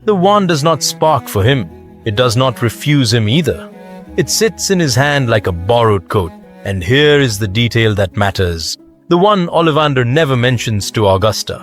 The wand does not spark for him. It does not refuse him either. It sits in his hand like a borrowed coat, and here is the detail that matters, the one Ollivander never mentions to Augusta.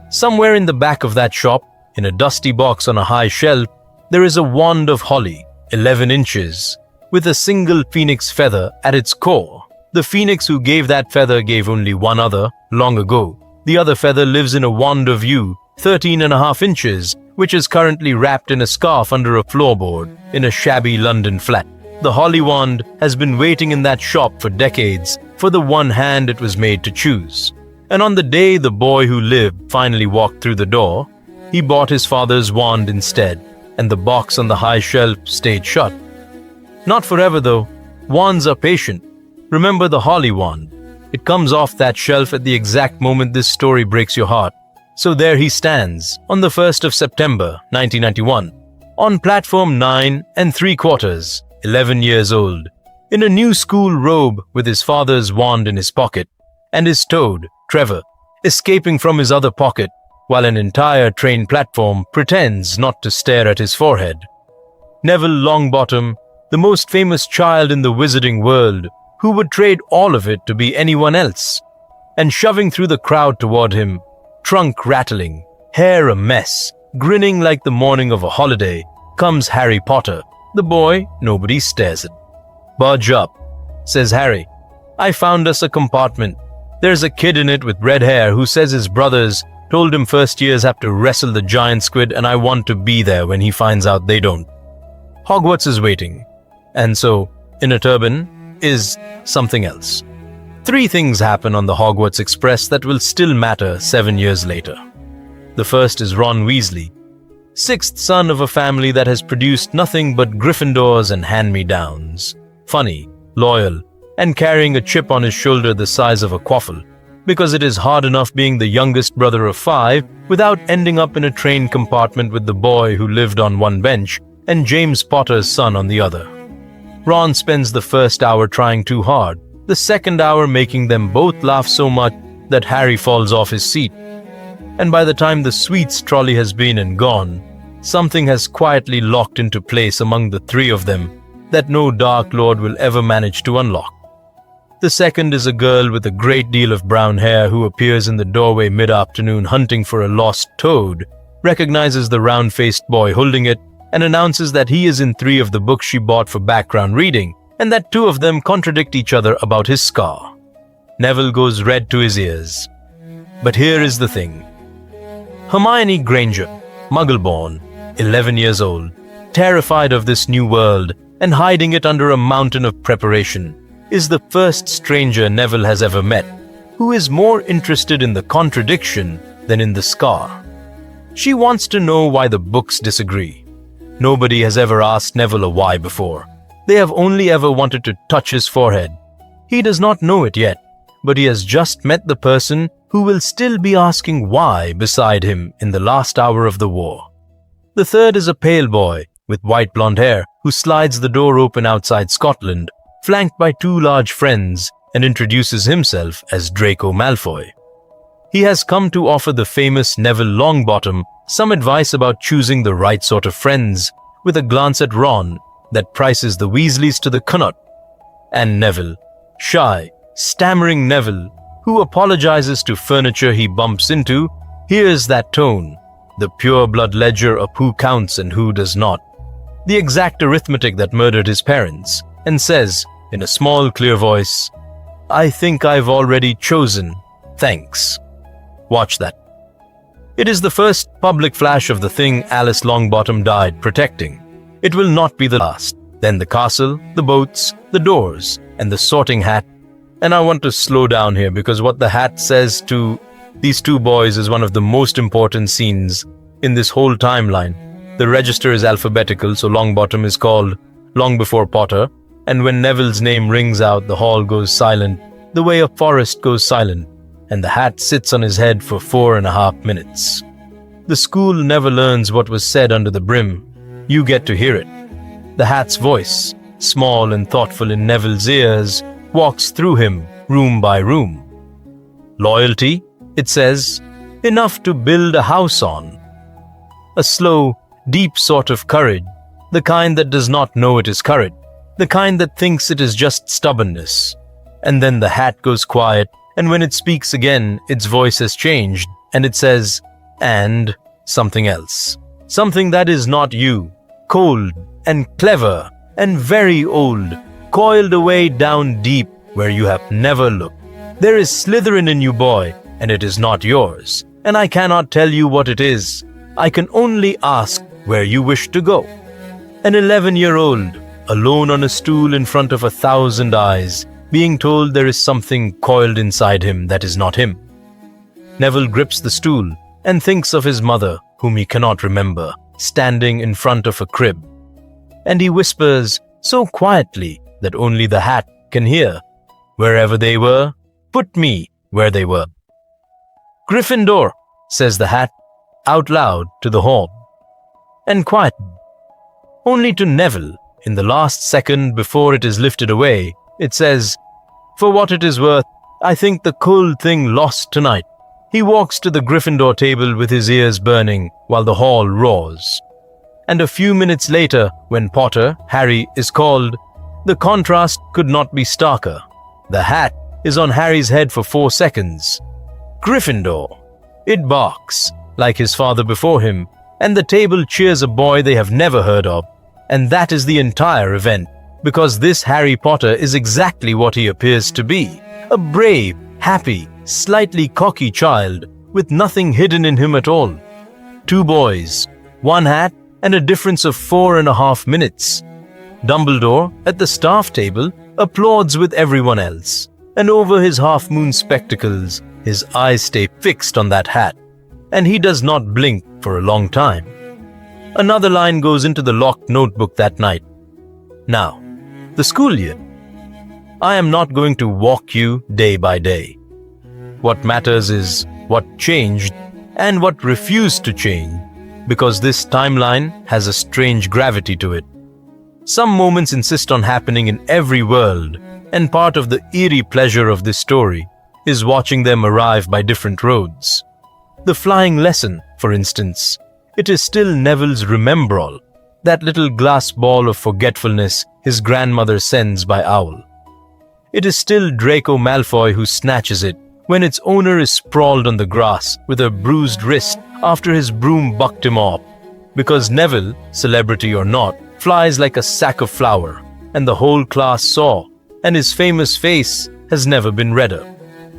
Somewhere in the back of that shop, in a dusty box on a high shelf, there is a wand of holly, 11 inches, with a single phoenix feather at its core. The The phoenix who gave that feather gave only one other, long ago. The other feather lives in a wand of yew, 13.5 inches, which is currently wrapped in a scarf under a floorboard in a shabby London flat. The holly wand has been waiting in that shop for decades for the one hand it was made to choose. And on the day the boy who lived finally walked through the door, he bought his father's wand instead, and the box on the high shelf stayed shut. Not forever though. Wands are patient. Remember the holly wand. It comes off that shelf at the exact moment this story breaks your heart. So there he stands, on the 1st of September, 1991, on platform 9 3/4, 11 years old, in a new school robe with his father's wand in his pocket, and his toad, Trevor, escaping from his other pocket, while an entire train platform pretends not to stare at his forehead. Neville Longbottom, the most famous child in the wizarding world, who would trade all of it to be anyone else. And shoving through the crowd toward him, trunk rattling, hair a mess, grinning like the morning of a holiday, comes Harry Potter, the boy nobody stares at. "Budge up," says Harry. "I found us a compartment. There's a kid in it with red hair who says his brothers told him first years have to wrestle the giant squid, and I want to be there when he finds out they don't." Hogwarts is waiting. And so, in a turban, is something else. 3 things happen on the Hogwarts Express that will still matter 7 years later. The first is Ron Weasley, 6th son of a family that has produced nothing but Gryffindors and hand-me-downs. Funny, loyal, and carrying a chip on his shoulder the size of a quaffle, because it is hard enough being the youngest brother of 5 without ending up in a train compartment with the boy who lived on one bench and James Potter's son on the other. Ron spends the first hour trying too hard, the second hour making them both laugh so much that Harry falls off his seat. And by the time the sweets trolley has been and gone, something has quietly locked into place among the 3 of them that no Dark Lord will ever manage to unlock. The second is a girl with a great deal of brown hair who appears in the doorway mid-afternoon hunting for a lost toad, recognizes the round-faced boy holding it, and announces that he is in 3 of the books she bought for background reading, and that 2 of them contradict each other about his scar. Neville goes red to his ears. But here is the thing. Hermione Granger, Muggle-born, 11 years old, terrified of this new world and hiding it under a mountain of preparation, is the first stranger Neville has ever met, who is more interested in the contradiction than in the scar. She wants to know why the books disagree. Nobody has ever asked Neville a why before. They have only ever wanted to touch his forehead. He does not know it yet, but he has just met the person who will still be asking why beside him in the last hour of the war. The third is a pale boy with white blonde hair who slides the door open outside Scotland, flanked by 2 large friends, and introduces himself as Draco Malfoy. He has come to offer the famous Neville Longbottom some advice about choosing the right sort of friends, with a glance at Ron that prices the Weasleys to the Connaught. And Neville, shy, stammering Neville, who apologizes to furniture he bumps into, hears that tone, the pure-blood ledger of who counts and who does not, the exact arithmetic that murdered his parents, and says, in a small, clear voice, "I think I've already chosen. Thanks." Watch that. It is the first public flash of the thing Alice Longbottom died protecting. It will not be the last. Then the castle, the boats, the doors, and the sorting hat. And I want to slow down here because what the hat says to these 2 boys is one of the most important scenes in this whole timeline. The register is alphabetical, so Longbottom is called long before Potter, and when Neville's name rings out, the hall goes silent, the way a forest goes silent, and the hat sits on his head for 4.5 minutes. The school never learns what was said under the brim. You get to hear it. The hat's voice, small and thoughtful in Neville's ears, walks through him, room by room. Loyalty, it says, enough to build a house on. A slow, deep sort of courage, the kind that does not know it is courage, the kind that thinks it is just stubbornness. And then the hat goes quiet, and when it speaks again, its voice has changed, and it says, and something else. Something that is not you, cold and clever and very old, coiled away down deep where you have never looked. There is Slytherin in you, boy, and it is not yours. And I cannot tell you what it is. I can only ask where you wish to go. An 11-year-old, alone on a stool in front of 1,000 eyes, being told there is something coiled inside him that is not him. Neville grips the stool and thinks of his mother, whom he cannot remember, standing in front of a crib. And he whispers so quietly that only the hat can hear, "Wherever they were, put me where they were." "Gryffindor," says the hat, out loud to the hall. And quietened. Only to Neville, in the last second before it is lifted away, it says, "For what it is worth, I think the cold thing lost tonight." He walks to the Gryffindor table with his ears burning while the hall roars. And a few minutes later, when Potter, Harry, is called, the contrast could not be starker. The hat is on Harry's head for 4 seconds. Gryffindor. It barks, like his father before him, and the table cheers a boy they have never heard of. And that is the entire event, because this Harry Potter is exactly what he appears to be. A brave, happy, slightly cocky child with nothing hidden in him at all. 2 boys, 1 hat, and a difference of 4.5 minutes. Dumbledore, at the staff table, applauds with everyone else, and over his half-moon spectacles, his eyes stay fixed on that hat, and he does not blink for a long time. Another line goes into the locked notebook that night. Now, the school year. I am not going to walk you day by day. What matters is what changed and what refused to change, because this timeline has a strange gravity to it. Some moments insist on happening in every world, and part of the eerie pleasure of this story is watching them arrive by different roads. The flying lesson, for instance, it is still Neville's remembrall, that little glass ball of forgetfulness his grandmother sends by owl. It is still Draco Malfoy who snatches it when its owner is sprawled on the grass with a bruised wrist after his broom bucked him off, because Neville, celebrity or not, flies like a sack of flour, and the whole class saw, and his famous face has never been redder.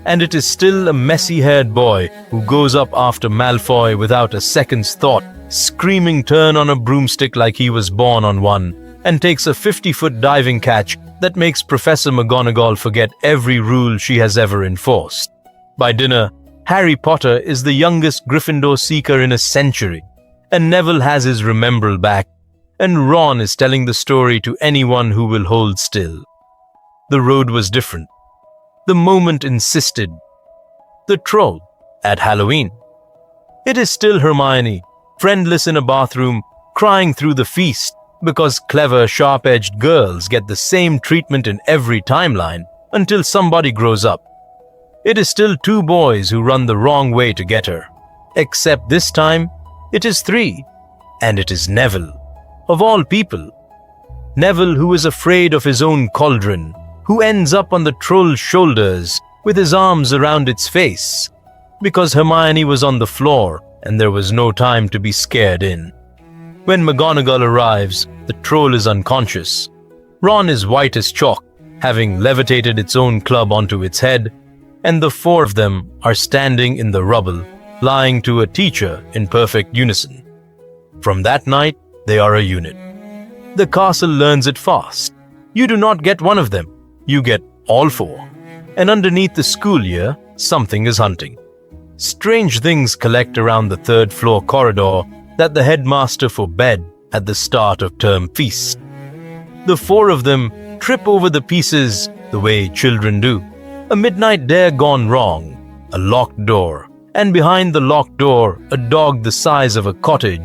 And it is still a messy-haired boy who goes up after Malfoy without a second's thought, screaming turn on a broomstick like he was born on one, and takes a 50-foot diving catch that makes Professor McGonagall forget every rule she has ever enforced. By dinner, Harry Potter is the youngest Gryffindor seeker in a century, and Neville has his remembrall back, and Ron is telling the story to anyone who will hold still. The road was different. The moment insisted. The troll at Halloween. It is still Hermione, friendless in a bathroom, crying through the feast, because clever, sharp-edged girls get the same treatment in every timeline until somebody grows up. It is still 2 boys who run the wrong way to get her. Except this time, it is 3, and it is Neville. Of all people. Neville, who is afraid of his own cauldron, who ends up on the troll's shoulders with his arms around its face, because Hermione was on the floor and there was no time to be scared in. When McGonagall arrives, the troll is unconscious. Ron is white as chalk, having levitated its own club onto its head, and the 4 of them are standing in the rubble, lying to a teacher in perfect unison. From that night, they are a unit. The castle learns it fast. You do not get one of them, you get all 4. And underneath the school year, something is hunting. Strange things collect around the 3rd floor corridor that the headmaster forbade at the start of term feast. The 4 of them trip over the pieces the way children do. A midnight dare gone wrong, a locked door, and behind the locked door a dog the size of a cottage,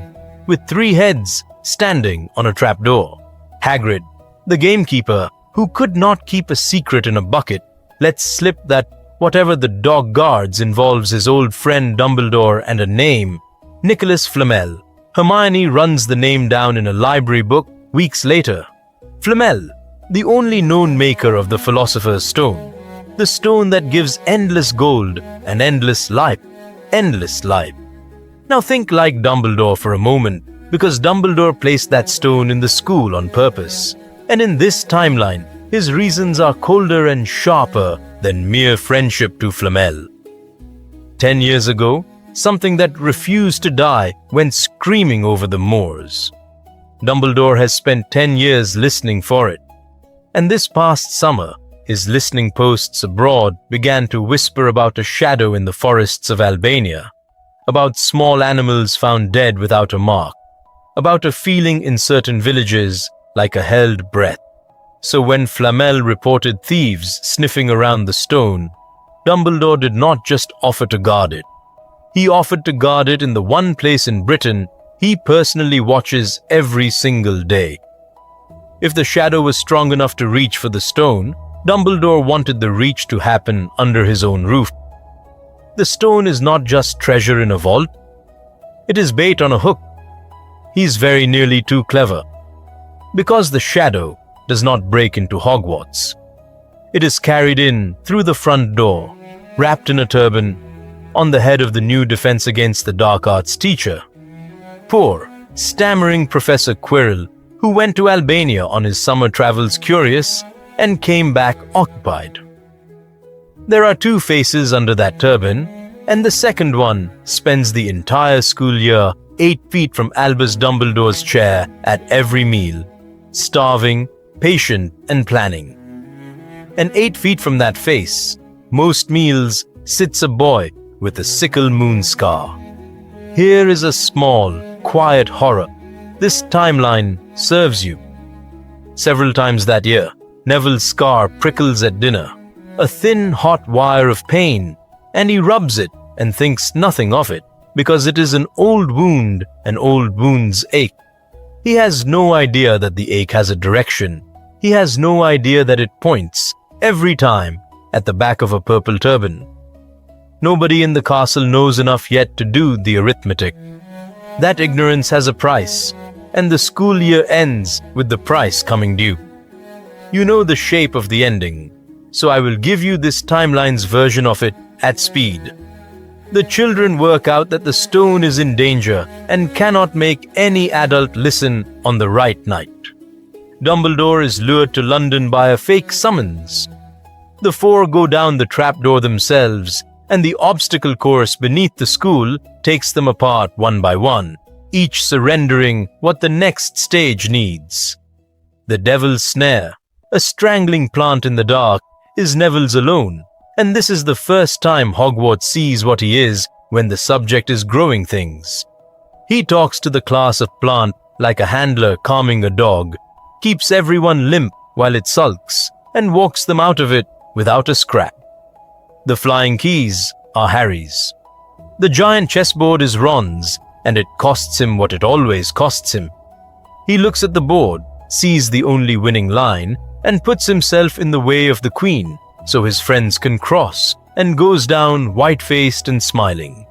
with 3 heads standing on a trapdoor. Hagrid, the gamekeeper, who could not keep a secret in a bucket, lets slip that whatever the dog guards involves his old friend Dumbledore and a name, Nicholas Flamel. Hermione runs the name down in a library book weeks later. Flamel, the only known maker of the Philosopher's Stone, the stone that gives endless gold and endless life. Endless life. Now think like Dumbledore for a moment, because Dumbledore placed that stone in the school on purpose. And in this timeline, his reasons are colder and sharper than mere friendship to Flamel. 10 years ago, something that refused to die went screaming over the moors. Dumbledore has spent 10 years listening for it. And this past summer, his listening posts abroad began to whisper about a shadow in the forests of Albania, about small animals found dead without a mark, about a feeling in certain villages like a held breath. So when Flamel reported thieves sniffing around the stone, Dumbledore did not just offer to guard it. He offered to guard it in the one place in Britain he personally watches every single day. If the shadow was strong enough to reach for the stone, Dumbledore wanted the reach to happen under his own roof. The stone is not just treasure in a vault. It is bait on a hook. He's very nearly too clever. Because the shadow does not break into Hogwarts. It is carried in through the front door, wrapped in a turban, on the head of the new Defense Against the Dark Arts teacher. Poor, stammering Professor Quirrell, who went to Albania on his summer travels curious and came back occupied. There are two faces under that turban, and the second one spends the entire school year 8 feet from Albus Dumbledore's chair at every meal, starving, patient, and planning. And 8 feet from that face, most meals, sits a boy with a sickle moon scar. Here is a small, quiet horror. This timeline serves you. Several times that year, Neville's scar prickles at dinner, a thin, hot wire of pain, and he rubs it and thinks nothing of it, because it is an old wound and old wounds ache. He has no idea that the ache has a direction. He has no idea that it points, every time, at the back of a purple turban. Nobody in the castle knows enough yet to do the arithmetic. That ignorance has a price, and the school year ends with the price coming due. You know the shape of the ending, so I will give you this timeline's version of it at speed. The children work out that the stone is in danger and cannot make any adult listen on the right night. Dumbledore is lured to London by a fake summons. The four go down the trapdoor themselves, and the obstacle course beneath the school takes them apart one by one, each surrendering what the next stage needs. The Devil's Snare, a strangling plant in the dark, is Neville's alone, and this is the first time Hogwarts sees what he is when the subject is growing things. He talks to the class of plant like a handler calming a dog, keeps everyone limp while it sulks, and walks them out of it without a scrap. The flying keys are Harry's. The giant chessboard is Ron's, and it costs him what it always costs him. He looks at the board, sees the only winning line, and puts himself in the way of the queen, so his friends can cross, and goes down white-faced and smiling.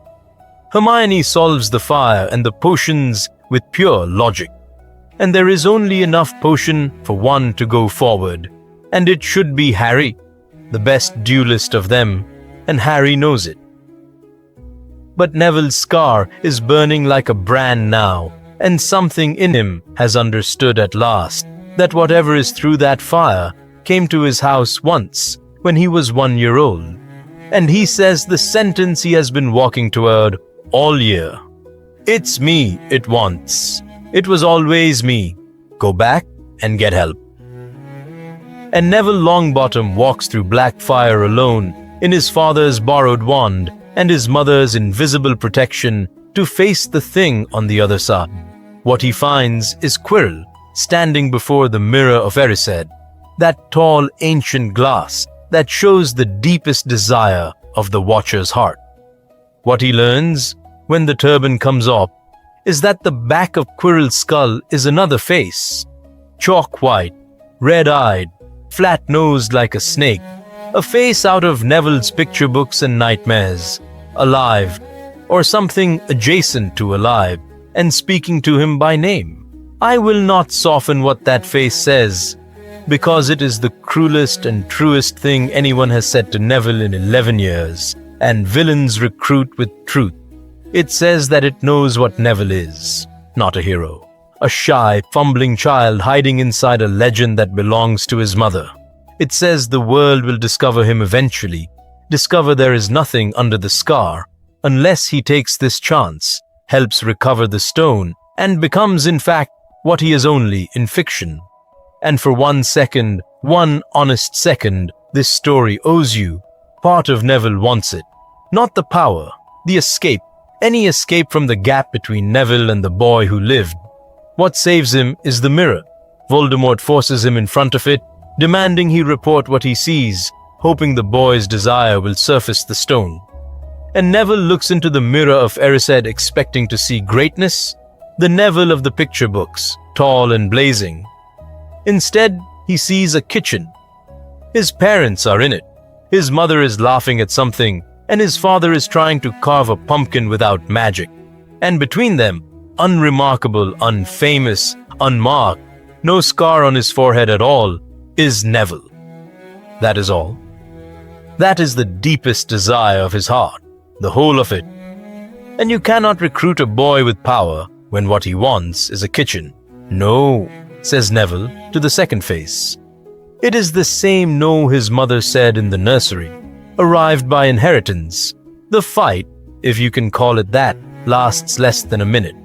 Hermione solves the fire and the potions with pure logic, and there is only enough potion for one to go forward, and it should be Harry, the best duelist of them, and Harry knows it. But Neville's scar is burning like a brand now, and something in him has understood at last that whatever is through that fire came to his house once when he was 1 year old, and he says the sentence he has been walking toward all year. It's me it wants. It was always me. Go back and get help. And Neville Longbottom walks through black fire alone in his father's borrowed wand and his mother's invisible protection to face the thing on the other side. What he finds is Quirrell standing before the mirror of Erised, that tall ancient glass that shows the deepest desire of the Watcher's heart. What he learns, when the turban comes off, is that the back of Quirrell's skull is another face, chalk white, red-eyed, flat-nosed like a snake, a face out of Neville's picture books and nightmares, alive, or something adjacent to alive, and speaking to him by name. I will not soften what that face says, because it is the cruelest and truest thing anyone has said to Neville in 11 years, and villains recruit with truth. It says that it knows what Neville is, not a hero, a shy, fumbling child hiding inside a legend that belongs to his mother. It says the world will discover him eventually, discover there is nothing under the scar, unless he takes this chance, helps recover the stone, and becomes in fact what he is only in fiction. And for 1 second, one honest second, this story owes you. Part of Neville wants it. Not the power, the escape, any escape from the gap between Neville and the boy who lived. What saves him is the mirror. Voldemort forces him in front of it, demanding he report what he sees, hoping the boy's desire will surface the stone. And Neville looks into the mirror of Erised expecting to see greatness, the Neville of the picture books, tall and blazing. Instead, he sees a kitchen. His parents are in it. His mother is laughing at something, and his father is trying to carve a pumpkin without magic. And between them, unremarkable, unfamous, unmarked, no scar on his forehead at all, is Neville. That is all. That is the deepest desire of his heart, the whole of it. And you cannot recruit a boy with power when what he wants is a kitchen. No, says Neville to the second face. It is the same no his mother said in the nursery, arrived by inheritance. The fight, if you can call it that, lasts less than a minute.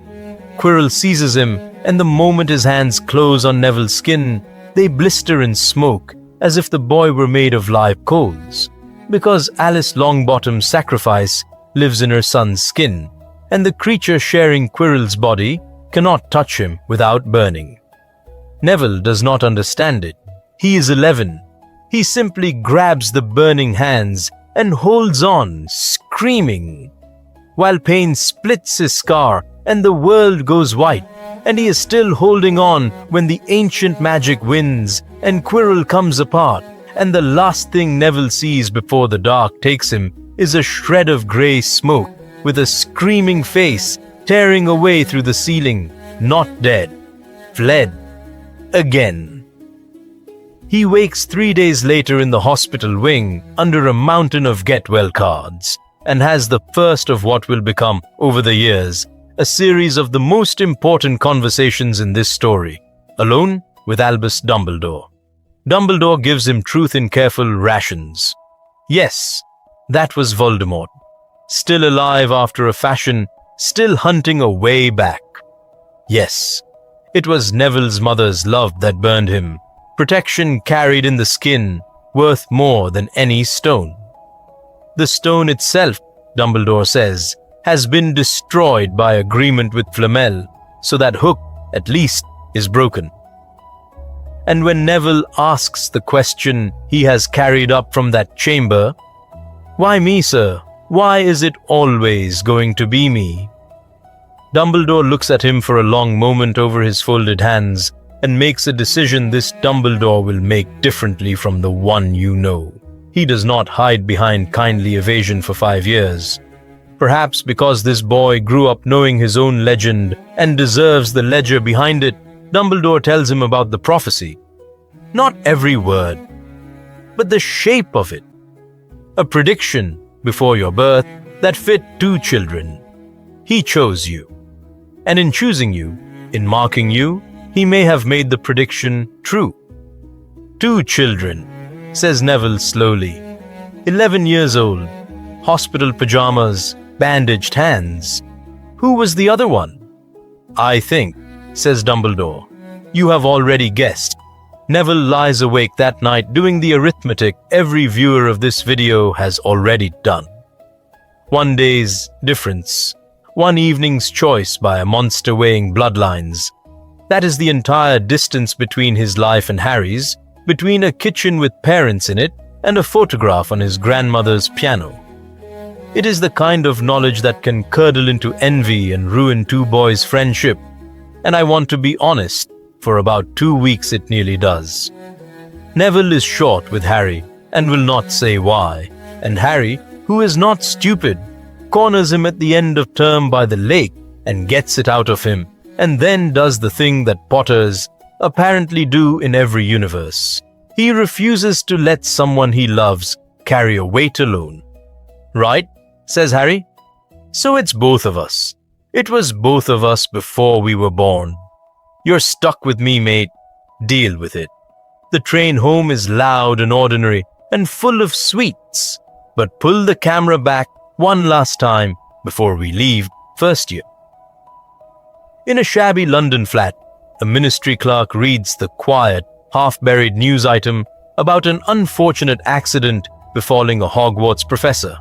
Quirrell seizes him, and the moment his hands close on Neville's skin, they blister and smoke as if the boy were made of live coals. Because Alice Longbottom's sacrifice lives in her son's skin, and the creature sharing Quirrell's body cannot touch him without burning. Neville does not understand it. He is 11. He simply grabs the burning hands and holds on, screaming, while pain splits his scar and the world goes white, and he is still holding on when the ancient magic wins and Quirrell comes apart, and the last thing Neville sees before the dark takes him is a shred of grey smoke with a screaming face tearing away through the ceiling, not dead, fled, again. He wakes 3 days later in the hospital wing under a mountain of get-well cards, and has the first of what will become, over the years, a series of the most important conversations in this story, alone with Albus Dumbledore. Dumbledore gives him truth in careful rations. Yes, that was Voldemort, still alive after a fashion, still hunting a way back. Yes, it was Neville's mother's love that burned him, protection carried in the skin, worth more than any stone. The stone itself, Dumbledore says, has been destroyed by agreement with Flamel, so that hook, at least, is broken. And when Neville asks the question he has carried up from that chamber, "Why me, sir? Why is it always going to be me?" Dumbledore looks at him for a long moment over his folded hands and makes a decision this Dumbledore will make differently from the one you know. He does not hide behind kindly evasion for 5 years. Perhaps because this boy grew up knowing his own legend and deserves the ledger behind it, Dumbledore tells him about the prophecy. Not every word, but the shape of it. A prediction before your birth that fit 2 children. He chose you. And in choosing you, in marking you, he may have made the prediction true. 2 children, says Neville slowly. 11 years old, hospital pajamas, bandaged hands. Who was the other one? I think, says Dumbledore, you have already guessed. Neville lies awake that night doing the arithmetic every viewer of this video has already done. 1 day's difference, 1 evening's choice by a monster weighing bloodlines. That is the entire distance between his life and Harry's, between a kitchen with parents in it and a photograph on his grandmother's piano. It is the kind of knowledge that can curdle into envy and ruin 2 boys' friendship. And I want to be honest, for about 2 weeks it nearly does. Neville is short with Harry and will not say why, and Harry, who is not stupid, corners him at the end of term by the lake and gets it out of him, and then does the thing that Potters apparently do in every universe. He refuses to let someone he loves carry a weight alone. Right? Says Harry. So it's both of us. It was both of us before we were born. You're stuck with me, mate. Deal with it. The train home is loud and ordinary and full of sweets, but pull the camera back one last time before we leave first year. In a shabby London flat, a ministry clerk reads the quiet, half-buried news item about an unfortunate accident befalling a Hogwarts professor,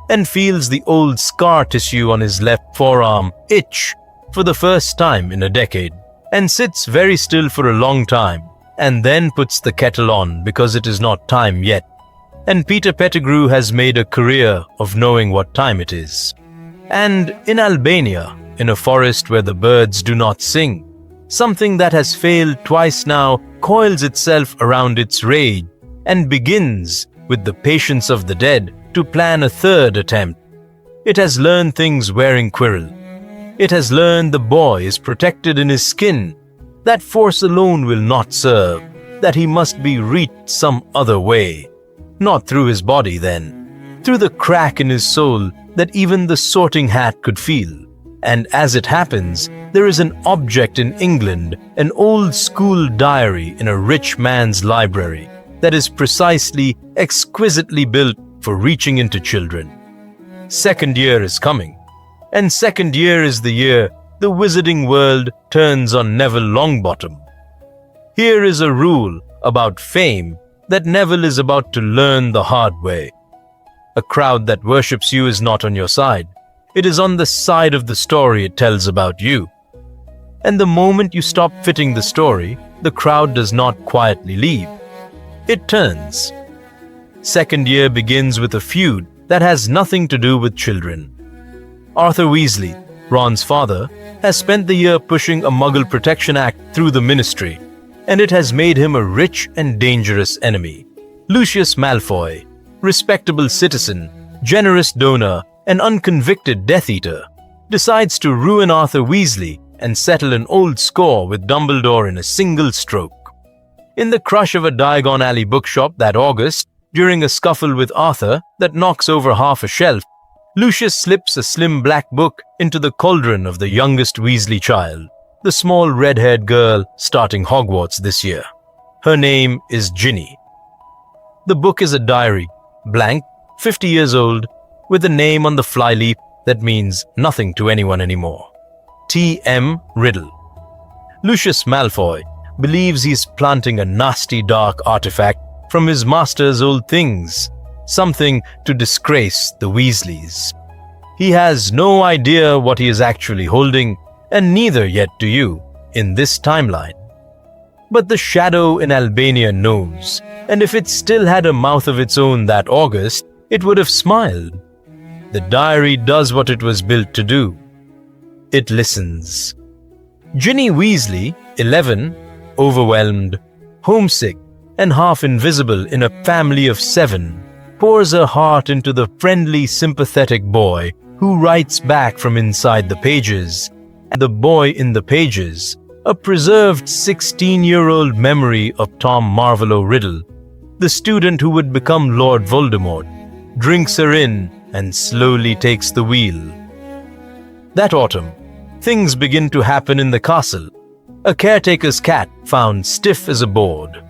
and feels the old scar tissue on his left forearm itch for the first time in a decade, and sits very still for a long time, and then puts the kettle on because it is not time yet. And Peter Pettigrew has made a career of knowing what time it is. And in Albania, in a forest where the birds do not sing, something that has failed twice now coils itself around its rage and begins, with the patience of the dead, to plan a third attempt. It has learned things wearing Quirrell. It has learned the boy is protected in his skin. That force alone will not serve, that he must be reached some other way. Not through his body then, through the crack in his soul that even the sorting hat could feel. And as it happens, there is an object in England, an old school diary in a rich man's library, that is precisely, exquisitely built for reaching into children. Second year is coming, and second year is the year the wizarding world turns on Neville Longbottom. Here is a rule about fame that Neville is about to learn the hard way. A crowd that worships you is not on your side. It is on the side of the story it tells about you. And the moment you stop fitting the story, the crowd does not quietly leave. It turns. Second year begins with a feud that has nothing to do with children. Arthur Weasley, Ron's father, has spent the year pushing a Muggle Protection Act through the Ministry, and it has made him a rich and dangerous enemy. Lucius Malfoy, respectable citizen, generous donor, and unconvicted Death Eater, decides to ruin Arthur Weasley and settle an old score with Dumbledore in a single stroke. In the crush of a Diagon Alley bookshop that August, during a scuffle with Arthur that knocks over half a shelf, Lucius slips a slim black book into the cauldron of the youngest Weasley child, the small red-haired girl starting Hogwarts this year. Her name is Ginny. The book is a diary, blank, 50 years old, with a name on the flyleaf that means nothing to anyone anymore. T.M. Riddle. Lucius Malfoy believes he's planting a nasty dark artifact from his master's old things, something to disgrace the Weasleys. He has no idea what he is actually holding, and neither yet do you, in this timeline. But the shadow in Albania knows, and if it still had a mouth of its own that August, it would have smiled. The diary does what it was built to do. It listens. Ginny Weasley, 11, overwhelmed, homesick, and half invisible in a family of 7, pours her heart into the friendly, sympathetic boy who writes back from inside the pages. And the boy in the pages, a preserved 16-year-old memory of Tom Marvolo Riddle, the student who would become Lord Voldemort, drinks her in and slowly takes the wheel. That autumn, things begin to happen in the castle. A caretaker's cat found stiff as a board.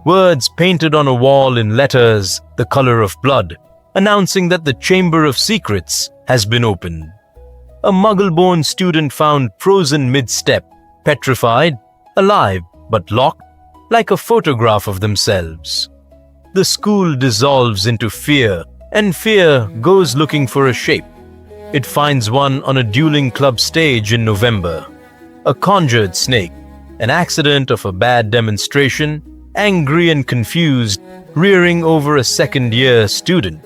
Words painted on a wall in letters the color of blood, announcing that the Chamber of Secrets has been opened. A Muggle-born student found frozen mid-step, petrified, alive but locked, like a photograph of themselves. The school dissolves into fear, and fear goes looking for a shape. It finds one on a dueling club stage in November. A conjured snake, an accident of a bad demonstration, angry and confused, rearing over a second-year student.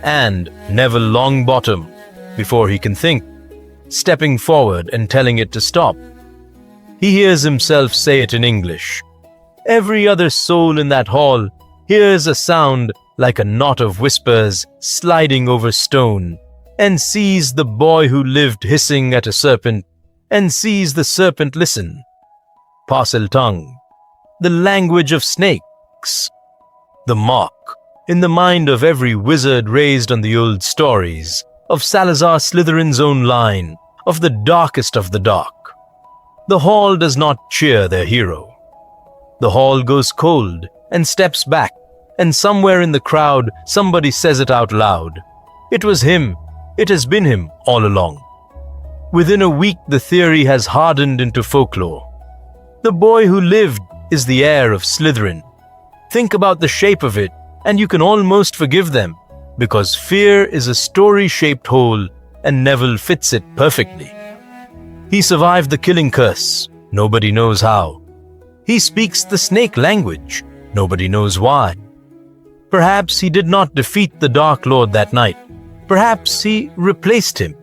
And Neville Longbottom, before he can think, stepping forward and telling it to stop. He hears himself say it in English. Every other soul in that hall hears a sound like a knot of whispers sliding over stone, and sees the boy who lived hissing at a serpent, and sees the serpent listen. Parcel tongue, the language of snakes. The mark, in the mind of every wizard raised on the old stories, of Salazar Slytherin's own line, of the darkest of the dark. The hall does not cheer their hero. The hall goes cold and steps back, and somewhere in the crowd, somebody says it out loud. It was him. It has been him all along. Within a week, the theory has hardened into folklore. The boy who lived is the heir of Slytherin. Think about the shape of it, and you can almost forgive them, because fear is a story-shaped hole, and Neville fits it perfectly. He survived the killing curse. Nobody knows how. He speaks the snake language. Nobody knows why. Perhaps he did not defeat the Dark Lord that night. Perhaps he replaced him.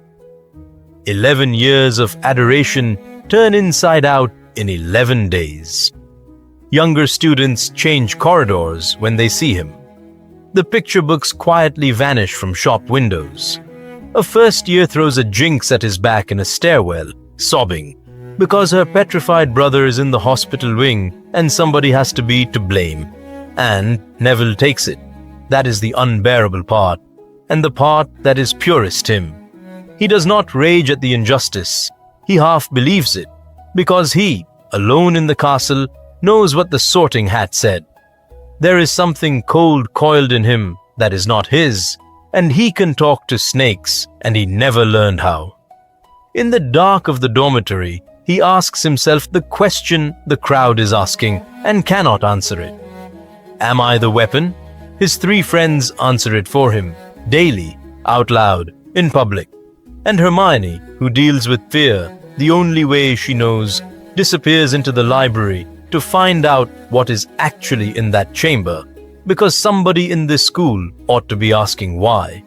11 years of adoration turn inside out in 11 days. Younger students change corridors when they see him. The picture books quietly vanish from shop windows. A first year throws a jinx at his back in a stairwell, sobbing, because her petrified brother is in the hospital wing and somebody has to be to blame. And Neville takes it. That is the unbearable part, and the part that is purest him. He does not rage at the injustice. He half believes it, because he, alone in the castle, knows what the sorting hat said. There is something cold coiled in him that is not his, and he can talk to snakes, and he never learned how. In the dark of the dormitory, he asks himself the question the crowd is asking and cannot answer it. Am I the weapon? His 3 friends answer it for him, daily, out loud, in public. And Hermione, who deals with fear the only way she knows, disappears into the library to find out what is actually in that chamber, because somebody in this school ought to be asking why.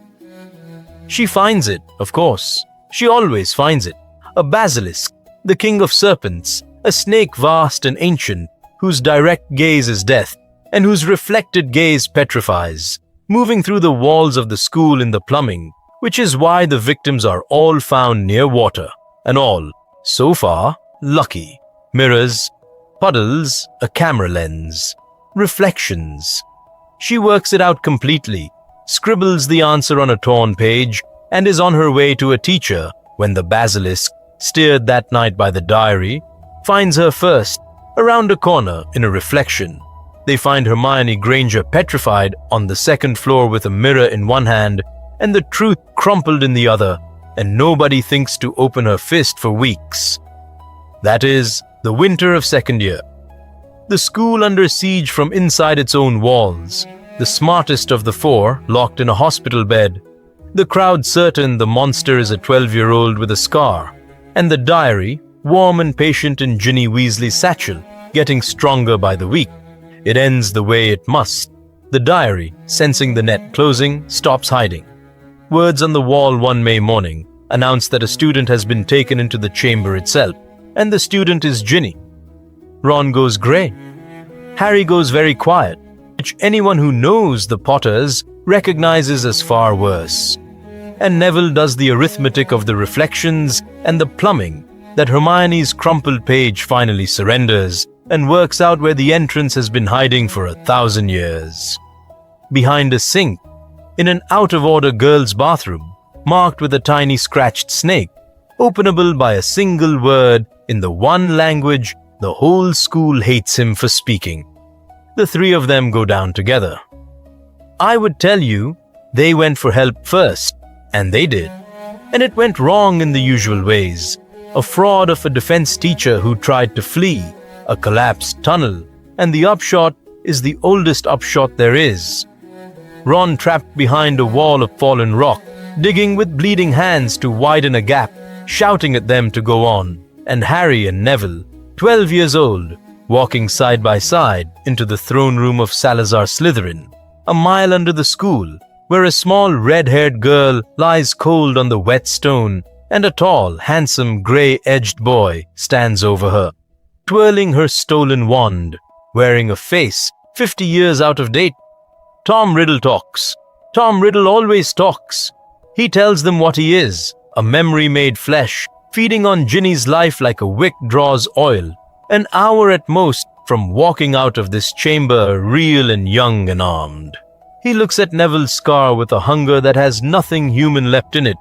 She finds it, of course. She always finds it. A basilisk, the king of serpents, a snake vast and ancient, whose direct gaze is death, and whose reflected gaze petrifies, moving through the walls of the school in the plumbing, which is why the victims are all found near water, and all, so far, lucky. Mirrors, puddles, a camera lens, reflections. She works it out completely, scribbles the answer on a torn page, and is on her way to a teacher when the basilisk, steered that night by the diary, finds her first, around a corner in a reflection. They find Hermione Granger petrified on the 2nd floor with a mirror in one hand and the truth crumpled in the other, and nobody thinks to open her fist for weeks. That is, the winter of 2nd year. The school under siege from inside its own walls, the smartest of the 4 locked in a hospital bed, the crowd certain the monster is a 12-year-old with a scar, and the diary, warm and patient in Ginny Weasley's satchel, getting stronger by the week. It ends the way it must. The diary, sensing the net closing, stops hiding. Words on the wall one May morning announce that a student has been taken into the chamber itself, and the student is Ginny. Ron goes grey. Harry goes very quiet, which anyone who knows the Potters recognizes as far worse. And Neville does the arithmetic of the reflections and the plumbing that Hermione's crumpled page finally surrenders, and works out where the entrance has been hiding for 1,000 years. Behind a sink, in an out-of-order girl's bathroom, marked with a tiny scratched snake, openable by a single word in the one language the whole school hates him for speaking. The 3 of them go down together. I would tell you, they went for help first, and they did. And it went wrong in the usual ways. A fraud of a defense teacher who tried to flee, a collapsed tunnel, and the upshot is the oldest upshot there is. Ron trapped behind a wall of fallen rock, digging with bleeding hands to widen a gap, shouting at them to go on, and Harry and Neville, 12 years old, walking side by side into the throne room of Salazar Slytherin, a mile under the school, where a small red-haired girl lies cold on the wet stone, and a tall, handsome, grey-edged boy stands over her, twirling her stolen wand, wearing a face 50 years out of date. Tom Riddle talks. Tom Riddle always talks. He tells them what he is, a memory made flesh, feeding on Ginny's life like a wick draws oil, an hour at most from walking out of this chamber real and young and armed. He looks at Neville's scar with a hunger that has nothing human left in it,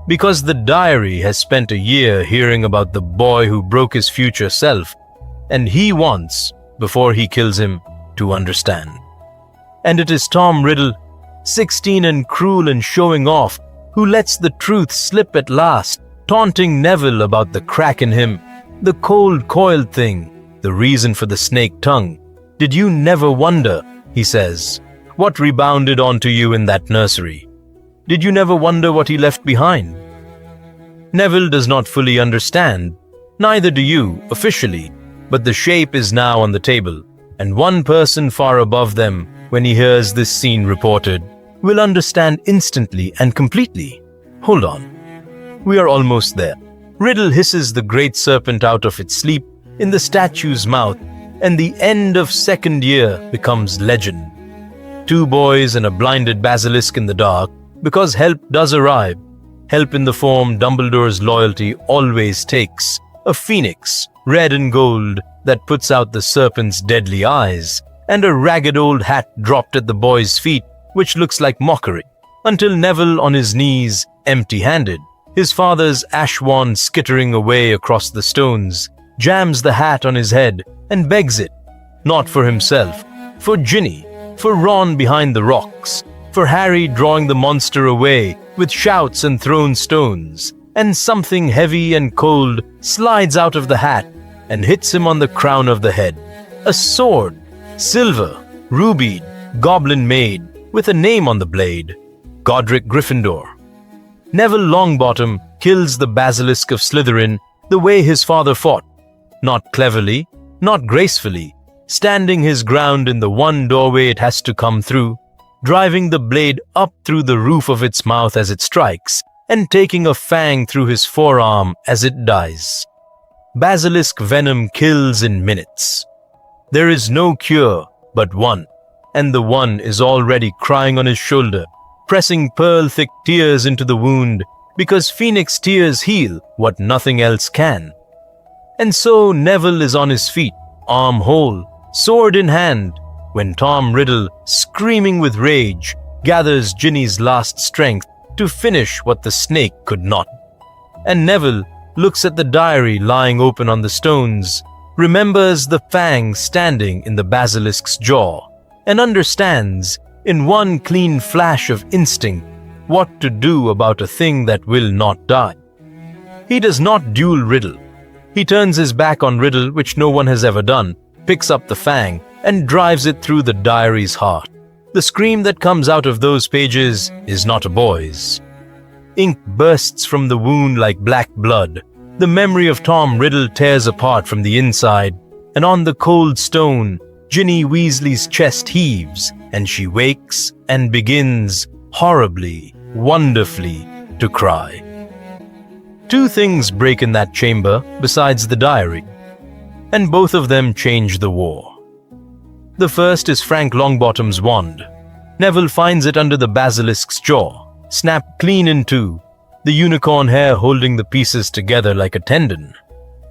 because the diary has spent a year hearing about the boy who broke his future self, and he wants, before he kills him to understand. And it is Tom Riddle, 16 and cruel and showing off, who lets the truth slip at last, taunting Neville about the crack in him, the cold coiled thing, the reason for the snake tongue. Did you never wonder, he says, what rebounded onto you in that nursery? Did you never wonder what he left behind? Neville does not fully understand, neither do you, officially, but the shape is now on the table, and one person far above them, when he hears this scene reported, will understand instantly and completely. Hold on. We are almost there. Riddle hisses the great serpent out of its sleep in the statue's mouth, and the end of second year becomes legend. 2 boys and a blinded basilisk in the dark, because help does arrive. Help in the form Dumbledore's loyalty always takes. A phoenix, red and gold, that puts out the serpent's deadly eyes, and a ragged old hat dropped at the boy's feet, which looks like mockery, until Neville on his knees, empty-handed, his father's ash wand skittering away across the stones, jams the hat on his head and begs it, not for himself, for Ginny, for Ron behind the rocks, for Harry drawing the monster away with shouts and thrown stones, and something heavy and cold slides out of the hat and hits him on the crown of the head. A sword, silver, rubied, goblin-made, with a name on the blade, Godric Gryffindor. Neville Longbottom kills the basilisk of Slytherin the way his father fought, not cleverly, not gracefully, standing his ground in the one doorway it has to come through, driving the blade up through the roof of its mouth as it strikes, and taking a fang through his forearm as it dies. Basilisk venom kills in minutes. There is no cure but one, and the one is already crying on his shoulder, pressing pearl-thick tears into the wound, because phoenix tears heal what nothing else can. And so Neville is on his feet, arm whole, sword in hand, when Tom Riddle, screaming with rage, gathers Ginny's last strength to finish what the snake could not. And Neville looks at the diary lying open on the stones, remembers the fang standing in the basilisk's jaw, and understands, in one clean flash of instinct, what to do about a thing that will not die. He does not duel Riddle. He turns his back on Riddle, which no one has ever done, picks up the fang, and drives it through the diary's heart. The scream that comes out of those pages is not a boy's. Ink bursts from the wound like black blood. The memory of Tom Riddle tears apart from the inside, and on the cold stone, Ginny Weasley's chest heaves, and she wakes and begins, horribly, wonderfully, to cry. 2 things break in that chamber besides the diary, and both of them change the war. The first is Frank Longbottom's wand. Neville finds it under the basilisk's jaw, snapped clean in 2, the unicorn hair holding the pieces together like a tendon.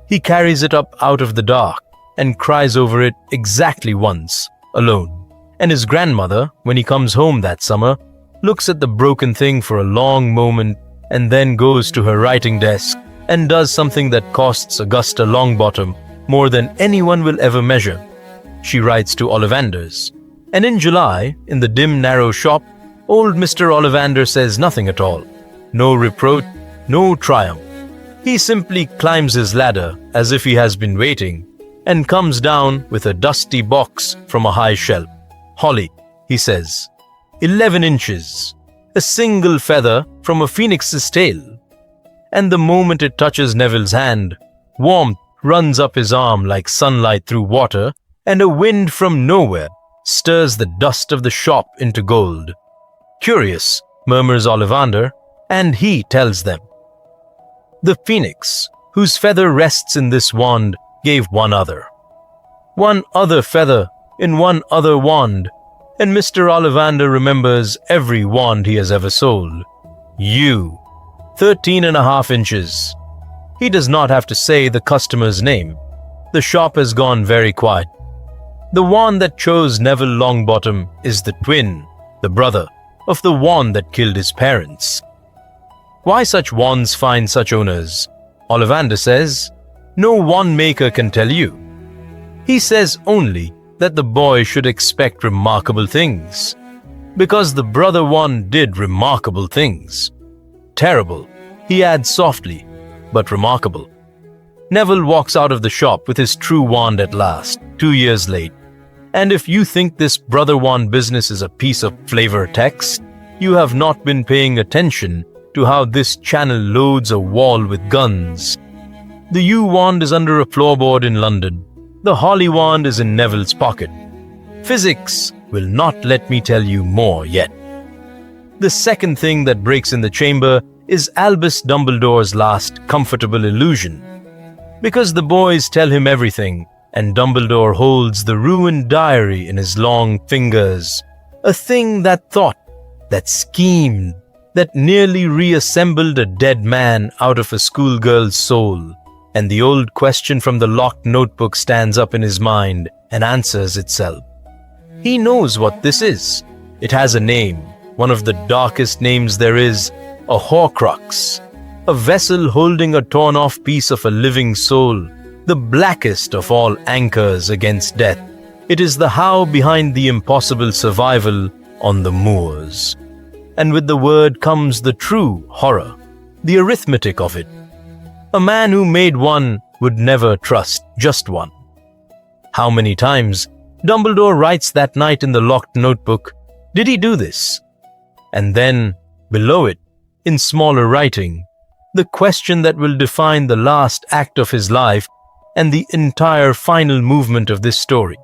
He carries it up out of the dark and cries over it exactly once, alone. And his grandmother, when he comes home that summer, looks at the broken thing for a long moment and then goes to her writing desk and does something that costs Augusta Longbottom more than anyone will ever measure. She writes to Ollivanders. And in July, in the dim, narrow shop, old Mr. Ollivander says nothing at all. No reproach, no triumph. He simply climbs his ladder as if he has been waiting, and comes down with a dusty box from a high shelf. Holly, he says. 11 inches. A single feather from a phoenix's tail. And the moment it touches Neville's hand, warmth runs up his arm like sunlight through water, and a wind from nowhere stirs the dust of the shop into gold. Curious, murmurs Ollivander, and he tells them. The phoenix, whose feather rests in this wand, gave one other feather in one other wand, and Mr. Ollivander remembers every wand he has ever sold. You, 13.5 inches. He does not have to say the customer's name. The shop has gone very quiet. The wand that chose Neville Longbottom is the twin, the brother, of the wand that killed his parents. Why such wands find such owners? Ollivander says, no wand maker can tell you. He says only that the boy should expect remarkable things. Because the brother one did remarkable things. Terrible, he adds softly, but remarkable. Neville walks out of the shop with his true wand at last, 2 years late. And if you think this brother wand business is a piece of flavor text, you have not been paying attention to how this channel loads a wall with guns. The U wand is under a floorboard in London. The Holly wand is in Neville's pocket. Physics will not let me tell you more yet. The second thing that breaks in the chamber is Albus Dumbledore's last comfortable illusion. Because the boys tell him everything, and Dumbledore holds the ruined diary in his long fingers. A thing that thought, that schemed, that nearly reassembled a dead man out of a schoolgirl's soul. And the old question from the locked notebook stands up in his mind and answers itself. He knows what this is. It has a name, one of the darkest names there is, a Horcrux, a vessel holding a torn-off piece of a living soul, the blackest of all anchors against death. It is the how behind the impossible survival on the moors. And with the word comes the true horror, the arithmetic of it. A man who made one would never trust just one. How many times Dumbledore writes that night in the locked notebook, did he do this? And then, below it, in smaller writing, the question that will define the last act of his life and the entire final movement of this story.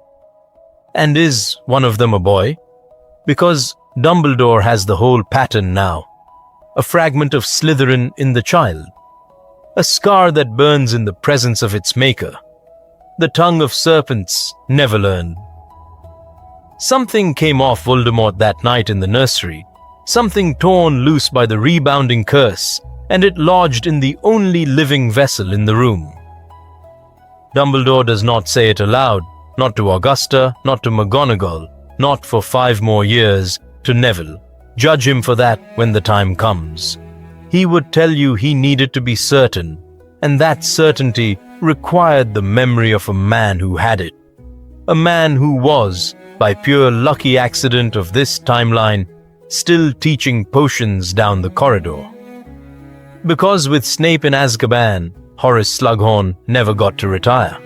And is one of them a boy? Because Dumbledore has the whole pattern now. A fragment of Slytherin in the child. A scar that burns in the presence of its maker. The tongue of serpents never learned. Something came off Voldemort that night in the nursery. Something torn loose by the rebounding curse, and it lodged in the only living vessel in the room. Dumbledore does not say it aloud, not to Augusta, not to McGonagall, not for 5 more years, to Neville. Judge him for that when the time comes. He would tell you he needed to be certain, and that certainty required the memory of a man who had it. A man who was, by pure lucky accident of this timeline, still teaching potions down the corridor. Because with Snape in Azkaban, Horace Slughorn never got to retire.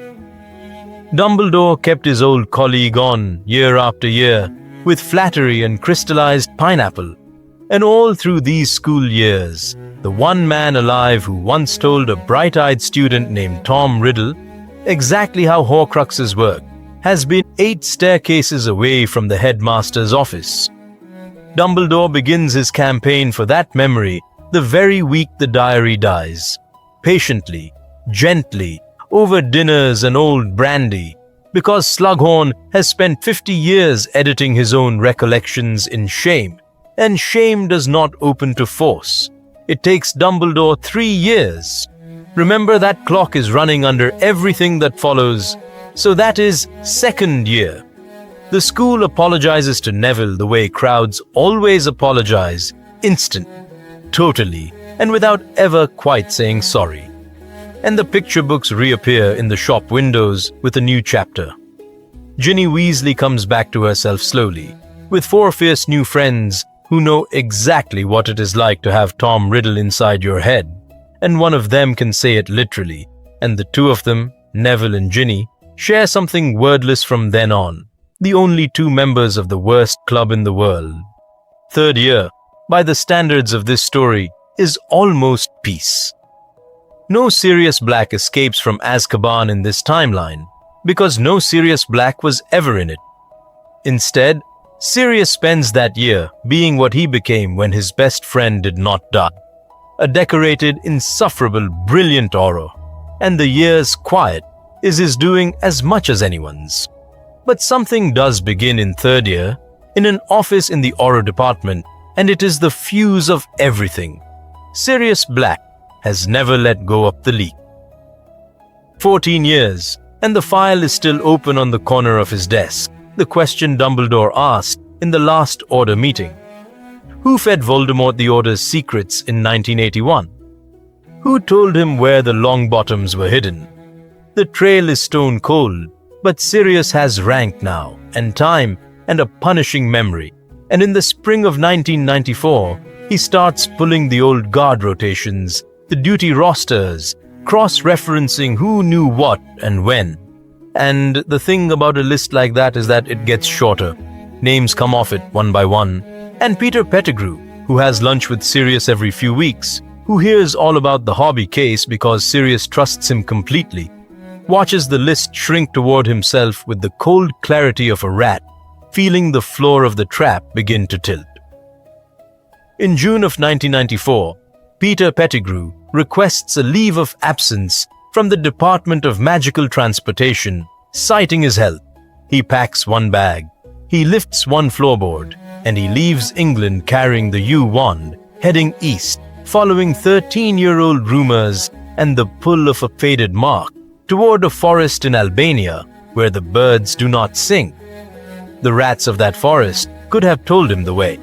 Dumbledore kept his old colleague on year after year with flattery and crystallized pineapple. And all through these school years, the one man alive who once told a bright-eyed student named Tom Riddle exactly how Horcruxes work has been 8 staircases away from the headmaster's office. Dumbledore begins his campaign for that memory the very week the diary dies, patiently, gently, over dinners and old brandy, because Slughorn has spent 50 years editing his own recollections in shame. And shame does not open to force. It takes Dumbledore 3 years. Remember, that clock is running under everything that follows, so that is 2nd year. The school apologizes to Neville the way crowds always apologize, instant, totally, and without ever quite saying sorry. And the picture books reappear in the shop windows with a new chapter. Ginny Weasley comes back to herself slowly, with 4 fierce new friends who know exactly what it is like to have Tom Riddle inside your head, and one of them can say it literally, and the 2 of them, Neville and Ginny, share something wordless from then on, the only 2 members of the worst club in the world. 3rd year, by the standards of this story, is almost peace. No Sirius Black escapes from Azkaban in this timeline, because no Sirius Black was ever in it. Instead, Sirius spends that year being what he became when his best friend did not die. A decorated, insufferable, brilliant Auror. And the year's quiet is his doing as much as anyone's. But something does begin in 3rd year, in an office in the Auror department, and it is the fuse of everything. Sirius Black has never let go of the leak. 14 years, and the file is still open on the corner of his desk. The question Dumbledore asked in the last Order meeting. Who fed Voldemort the Order's secrets in 1981? Who told him where the Longbottoms were hidden? The trail is stone cold, But Sirius has rank now, and time, and a punishing memory. And in the spring of 1994, he starts pulling the old guard rotations, the duty rosters, cross-referencing who knew what and when. And the thing about a list like that is that it gets shorter. Names come off it one by one. And Peter Pettigrew, who has lunch with Sirius every few weeks, who hears all about the hobby case because Sirius trusts him completely, watches the list shrink toward himself with the cold clarity of a rat, feeling the floor of the trap begin to tilt. In June of 1994, Peter Pettigrew requests a leave of absence from the Department of Magical Transportation, citing his health. He packs one bag, he lifts one floorboard, and he leaves England carrying the U-wand, heading east, following 13-year-old rumors and the pull of a faded mark toward a forest in Albania where the birds do not sing. The rats of that forest could have told him the way.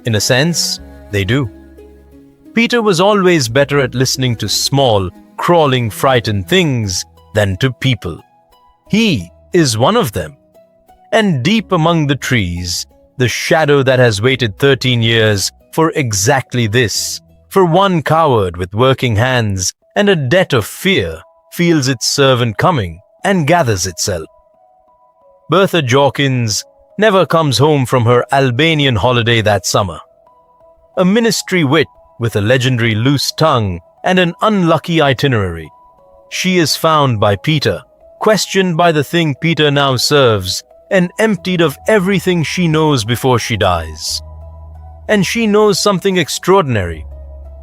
In a sense, they do. Peter was always better at listening to small, crawling, frightened things than to people. He is one of them. And deep among the trees, the shadow that has waited 13 years for exactly this, for one coward with working hands and a debt of fear, feels its servant coming and gathers itself. Bertha Jorkins never comes home from her Albanian holiday that summer. A ministry wit with a legendary loose tongue and an unlucky itinerary. She is found by Peter, questioned by the thing Peter now serves, and emptied of everything she knows before she dies. And she knows something extraordinary.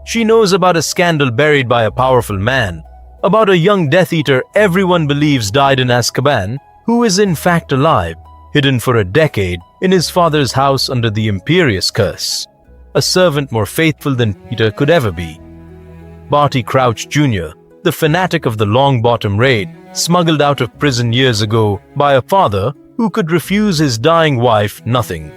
She knows about a scandal buried by a powerful man, about a young Death Eater everyone believes died in Azkaban, who is in fact alive, hidden for a decade in his father's house under the Imperious Curse. A servant more faithful than Peter could ever be. Barty Crouch Jr., the fanatic of the Longbottom raid, smuggled out of prison years ago by a father who could refuse his dying wife nothing.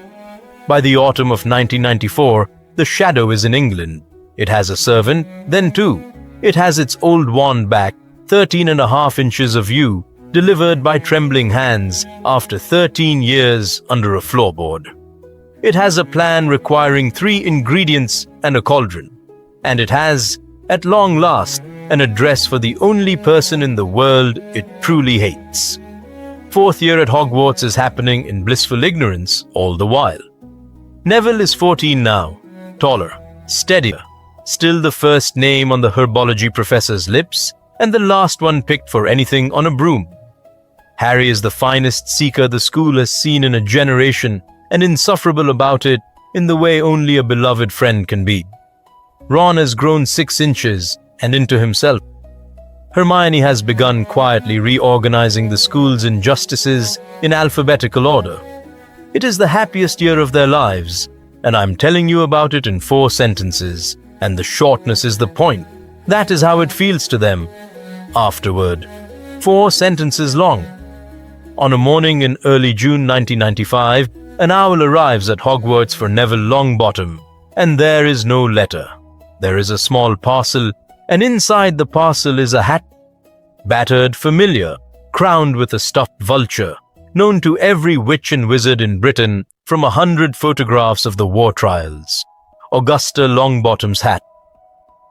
By the autumn of 1994, the Shadow is in England. It has a servant, then two. It has its old wand back, 13.5 inches of view, delivered by trembling hands after 13 years under a floorboard. It has a plan requiring 3 ingredients and a cauldron. And it has, at long last, an address for the only person in the world it truly hates. 4th year at Hogwarts is happening in blissful ignorance all the while. Neville is 14 now, taller, steadier, still the first name on the herbology professor's lips, and the last one picked for anything on a broom. Harry is the finest seeker the school has seen in a generation, and insufferable about it in the way only a beloved friend can be. Ron has grown 6 inches and into himself. Hermione has begun quietly reorganizing the school's injustices in alphabetical order. It is the happiest year of their lives, and I'm telling you about it in 4 sentences, and the shortness is the point. That is how it feels to them. Afterward. 4 sentences long. On a morning in early June 1995, an owl arrives at Hogwarts for Neville Longbottom, and there is no letter. There is a small parcel, and inside the parcel is a hat, battered, familiar, crowned with a stuffed vulture, known to every witch and wizard in Britain from 100 photographs of the war trials. Augusta Longbottom's hat.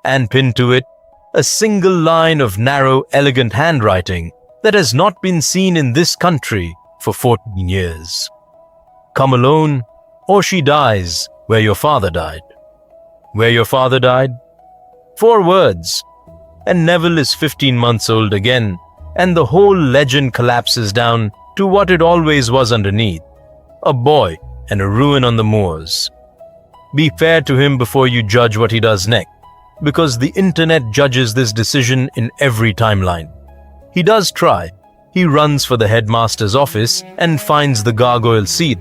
And pinned to it, a single line of narrow, elegant handwriting that has not been seen in this country for 14 years. Come alone, or she dies where your father died. Where your father died? 4 words. And Neville is 15 months old again, and the whole legend collapses down to what it always was underneath. A boy and a ruin on the moors. Be fair to him before you judge what he does next, because the internet judges this decision in every timeline. He does try. He runs for the headmaster's office and finds the gargoyle seat.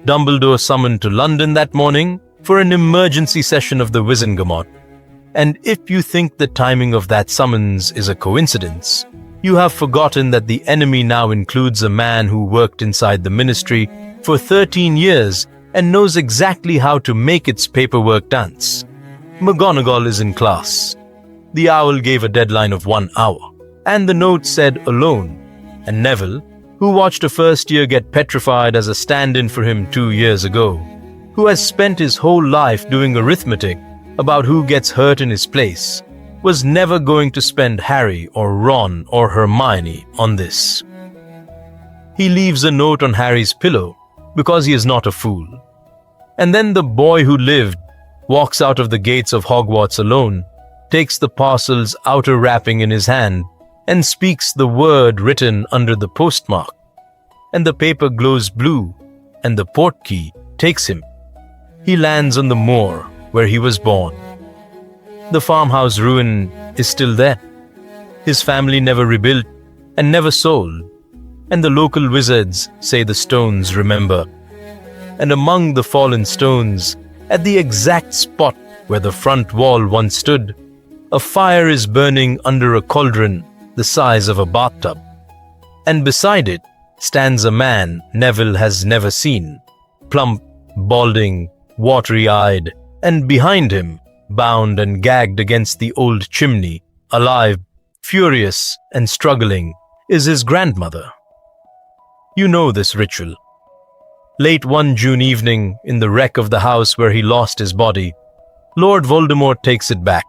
Dumbledore summoned to London that morning for an emergency session of the Wizengamot. And if you think the timing of that summons is a coincidence, you have forgotten that the enemy now includes a man who worked inside the ministry for 13 years and knows exactly how to make its paperwork dance. McGonagall is in class. The owl gave a deadline of 1 hour, and the note said alone, and Neville, who watched a first year get petrified as a stand-in for him 2 years ago, who has spent his whole life doing arithmetic about who gets hurt in his place, was never going to spend Harry or Ron or Hermione on this. He leaves a note on Harry's pillow because he is not a fool. And then the boy who lived walks out of the gates of Hogwarts alone, takes the parcel's outer wrapping in his hand, and speaks the word written under the postmark. And the paper glows blue, and the portkey takes him. He lands on the moor where he was born. The farmhouse ruin is still there. His family never rebuilt and never sold, and the local wizards say the stones remember. And among the fallen stones, at the exact spot where the front wall once stood, a fire is burning under a cauldron the size of a bathtub. And beside it stands a man Neville has never seen, plump, balding, watery-eyed, and behind him, bound and gagged against the old chimney, alive, furious, and struggling, is his grandmother. You know this ritual. Late one June evening, in the wreck of the house where he lost his body, Lord Voldemort takes it back,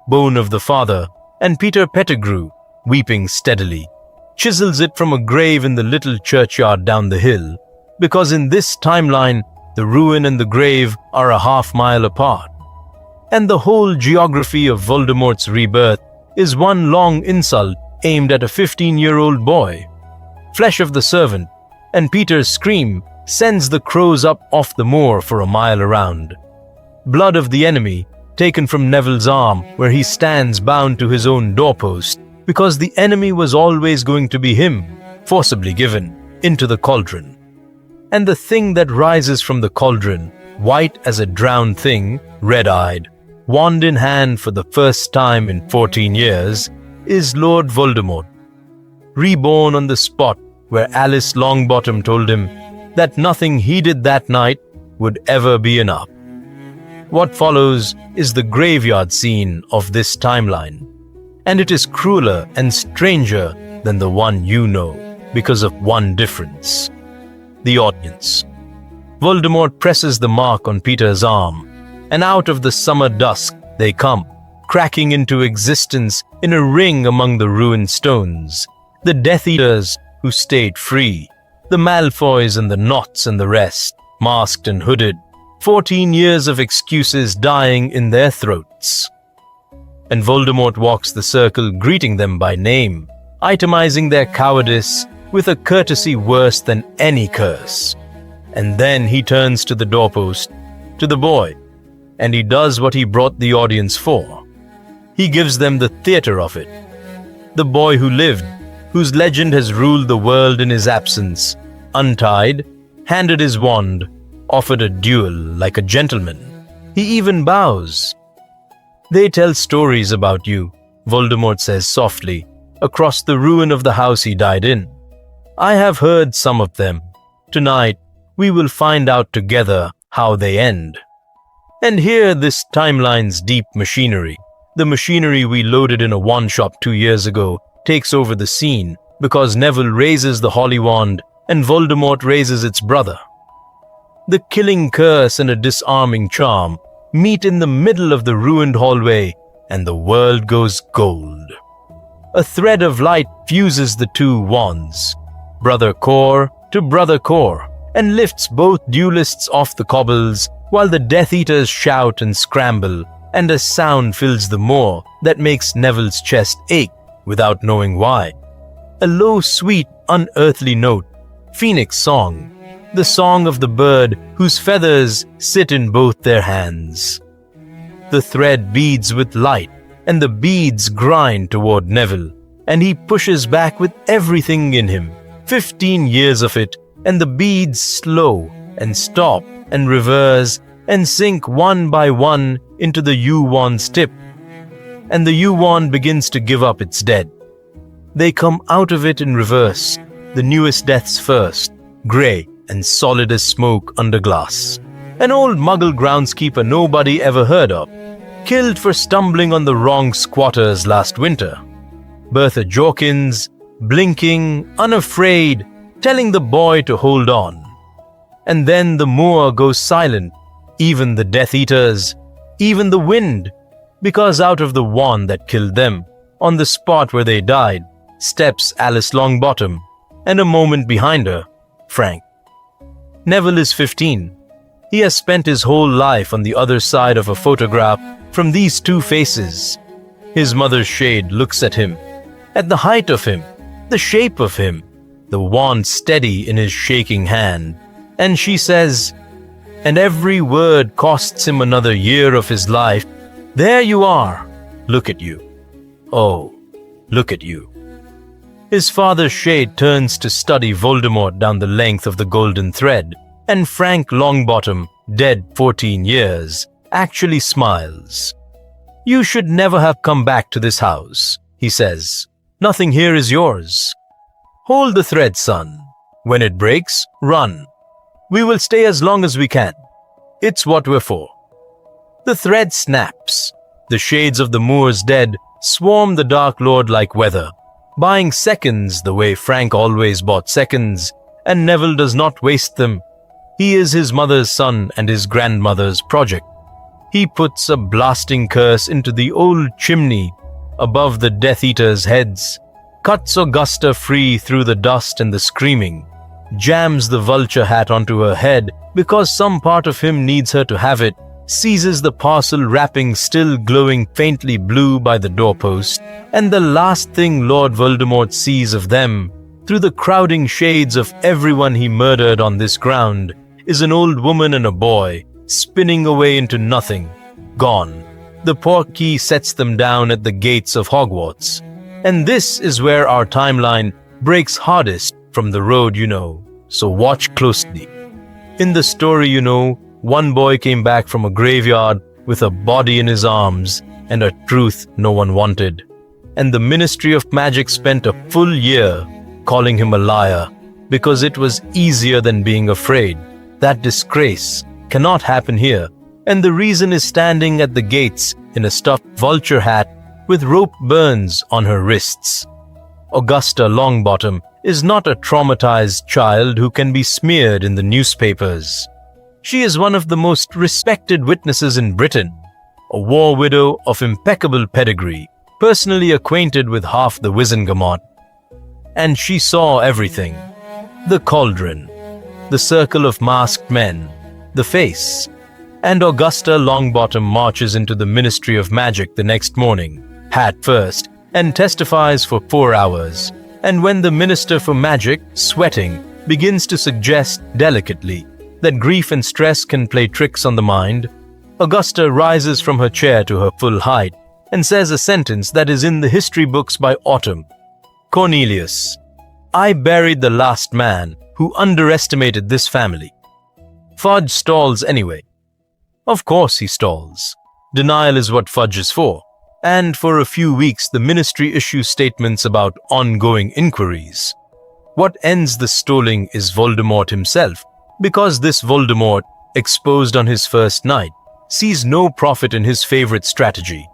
bone of the father, and Peter Pettigrew, weeping steadily, chisels it from a grave in the little churchyard down the hill, because in this timeline, the ruin and the grave are a half-mile apart. And the whole geography of Voldemort's rebirth is one long insult aimed at a 15-year-old boy. Flesh of the servant, and Peter's scream sends the crows up off the moor for a mile around. Blood of the enemy, taken from Neville's arm where he stands bound to his own doorpost, because the enemy was always going to be him, forcibly given, into the cauldron. And the thing that rises from the cauldron, white as a drowned thing, red-eyed, wand in hand for the first time in 14 years, is Lord Voldemort, reborn on the spot where Alice Longbottom told him that nothing he did that night would ever be enough. What follows is the graveyard scene of this timeline, and it is crueler and stranger than the one you know because of one difference: the audience. Voldemort presses the mark on Peter's arm, and out of the summer dusk they come, cracking into existence in a ring among the ruined stones, the Death Eaters who stayed free, the Malfoys and the Knots and the rest, masked and hooded, 14 years of excuses dying in their throats. And Voldemort walks the circle greeting them by name, itemizing their cowardice with a courtesy worse than any curse. And then he turns to the doorpost, to the boy, and he does what he brought the audience for. He gives them the theater of it. The boy who lived, whose legend has ruled the world in his absence, untied, handed his wand, offered a duel like a gentleman. He even bows. They tell stories about you, Voldemort says softly, across the ruin of the house he died in. I have heard some of them. Tonight, we will find out together how they end. And here this timeline's deep machinery, the machinery we loaded in a wand shop 2 years ago, takes over the scene because Neville raises the holy wand and Voldemort raises its brother. The killing curse and a disarming charm meet in the middle of the ruined hallway, and the world goes gold. A thread of light fuses the two wands, brother core to brother core, and lifts both duelists off the cobbles while the Death Eaters shout and scramble, and a sound fills the moor that makes Neville's chest ache without knowing why. A low, sweet, unearthly note, phoenix song, the song of the bird whose feathers sit in both their hands. The thread beads with light, and the beads grind toward Neville, and he pushes back with everything in him, 15 years of it, and the beads slow and stop and reverse and sink one by one into the U-wand's tip, and the U-wand begins to give up its dead. They come out of it in reverse, the newest deaths first, grey and solid as smoke under glass. An old muggle groundskeeper nobody ever heard of, killed for stumbling on the wrong squatters last winter. Bertha Jorkins, blinking, unafraid, telling the boy to hold on. And then the moor goes silent, even the Death Eaters, even the wind, because out of the wand that killed them, on the spot where they died, steps Alice Longbottom, and a moment behind her, Frank. Neville is 15. He has spent his whole life on the other side of a photograph from these two faces. His mother's shade looks at him, at the height of him, the shape of him, the wand steady in his shaking hand, and she says, and every word costs him another year of his life, there you are, look at you. Oh, look at you. His father's shade turns to study Voldemort down the length of the golden thread, and Frank Longbottom, dead 14 years, actually smiles. You should never have come back to this house, he says. Nothing here is yours. Hold the thread, son. When it breaks, run. We will stay as long as we can. It's what we're for. The thread snaps. The shades of the moors dead swarm the Dark Lord like weather, buying seconds the way Frank always bought seconds, and Neville does not waste them. He is his mother's son and his grandmother's project. He puts a blasting curse into the old chimney above the Death Eaters' heads, cuts Augusta free through the dust and the screaming, jams the vulture hat onto her head because some part of him needs her to have it, seizes the parcel wrapping still glowing faintly blue by the doorpost, and the last thing Lord Voldemort sees of them, through the crowding shades of everyone he murdered on this ground, is an old woman and a boy, spinning away into nothing, gone. The portkey sets them down at the gates of Hogwarts. And this is where our timeline breaks hardest from the road, so watch closely. In the story, one boy came back from a graveyard with a body in his arms and a truth no one wanted. And the Ministry of Magic spent a full year calling him a liar because it was easier than being afraid. That disgrace cannot happen here, and the reason is standing at the gates in a stuffed vulture hat with rope burns on her wrists. Augusta Longbottom is not a traumatized child who can be smeared in the newspapers. She is one of the most respected witnesses in Britain, a war widow of impeccable pedigree, personally acquainted with half the Wizengamot. And she saw everything. The cauldron, the circle of masked men, the face. And Augusta Longbottom marches into the Ministry of Magic the next morning, hat first, and testifies for 4 hours. And when the Minister for Magic, sweating, begins to suggest delicately that grief and stress can play tricks on the mind, Augusta rises from her chair to her full height and says a sentence that is in the history books by Autumn. Cornelius, I buried the last man who underestimated this family. Fudge stalls anyway. Of course he stalls. Denial is what Fudge is for. And for a few weeks the ministry issues statements about ongoing inquiries. What ends the stalling is Voldemort himself, because this Voldemort, exposed on his first night, sees no profit in his favorite strategy,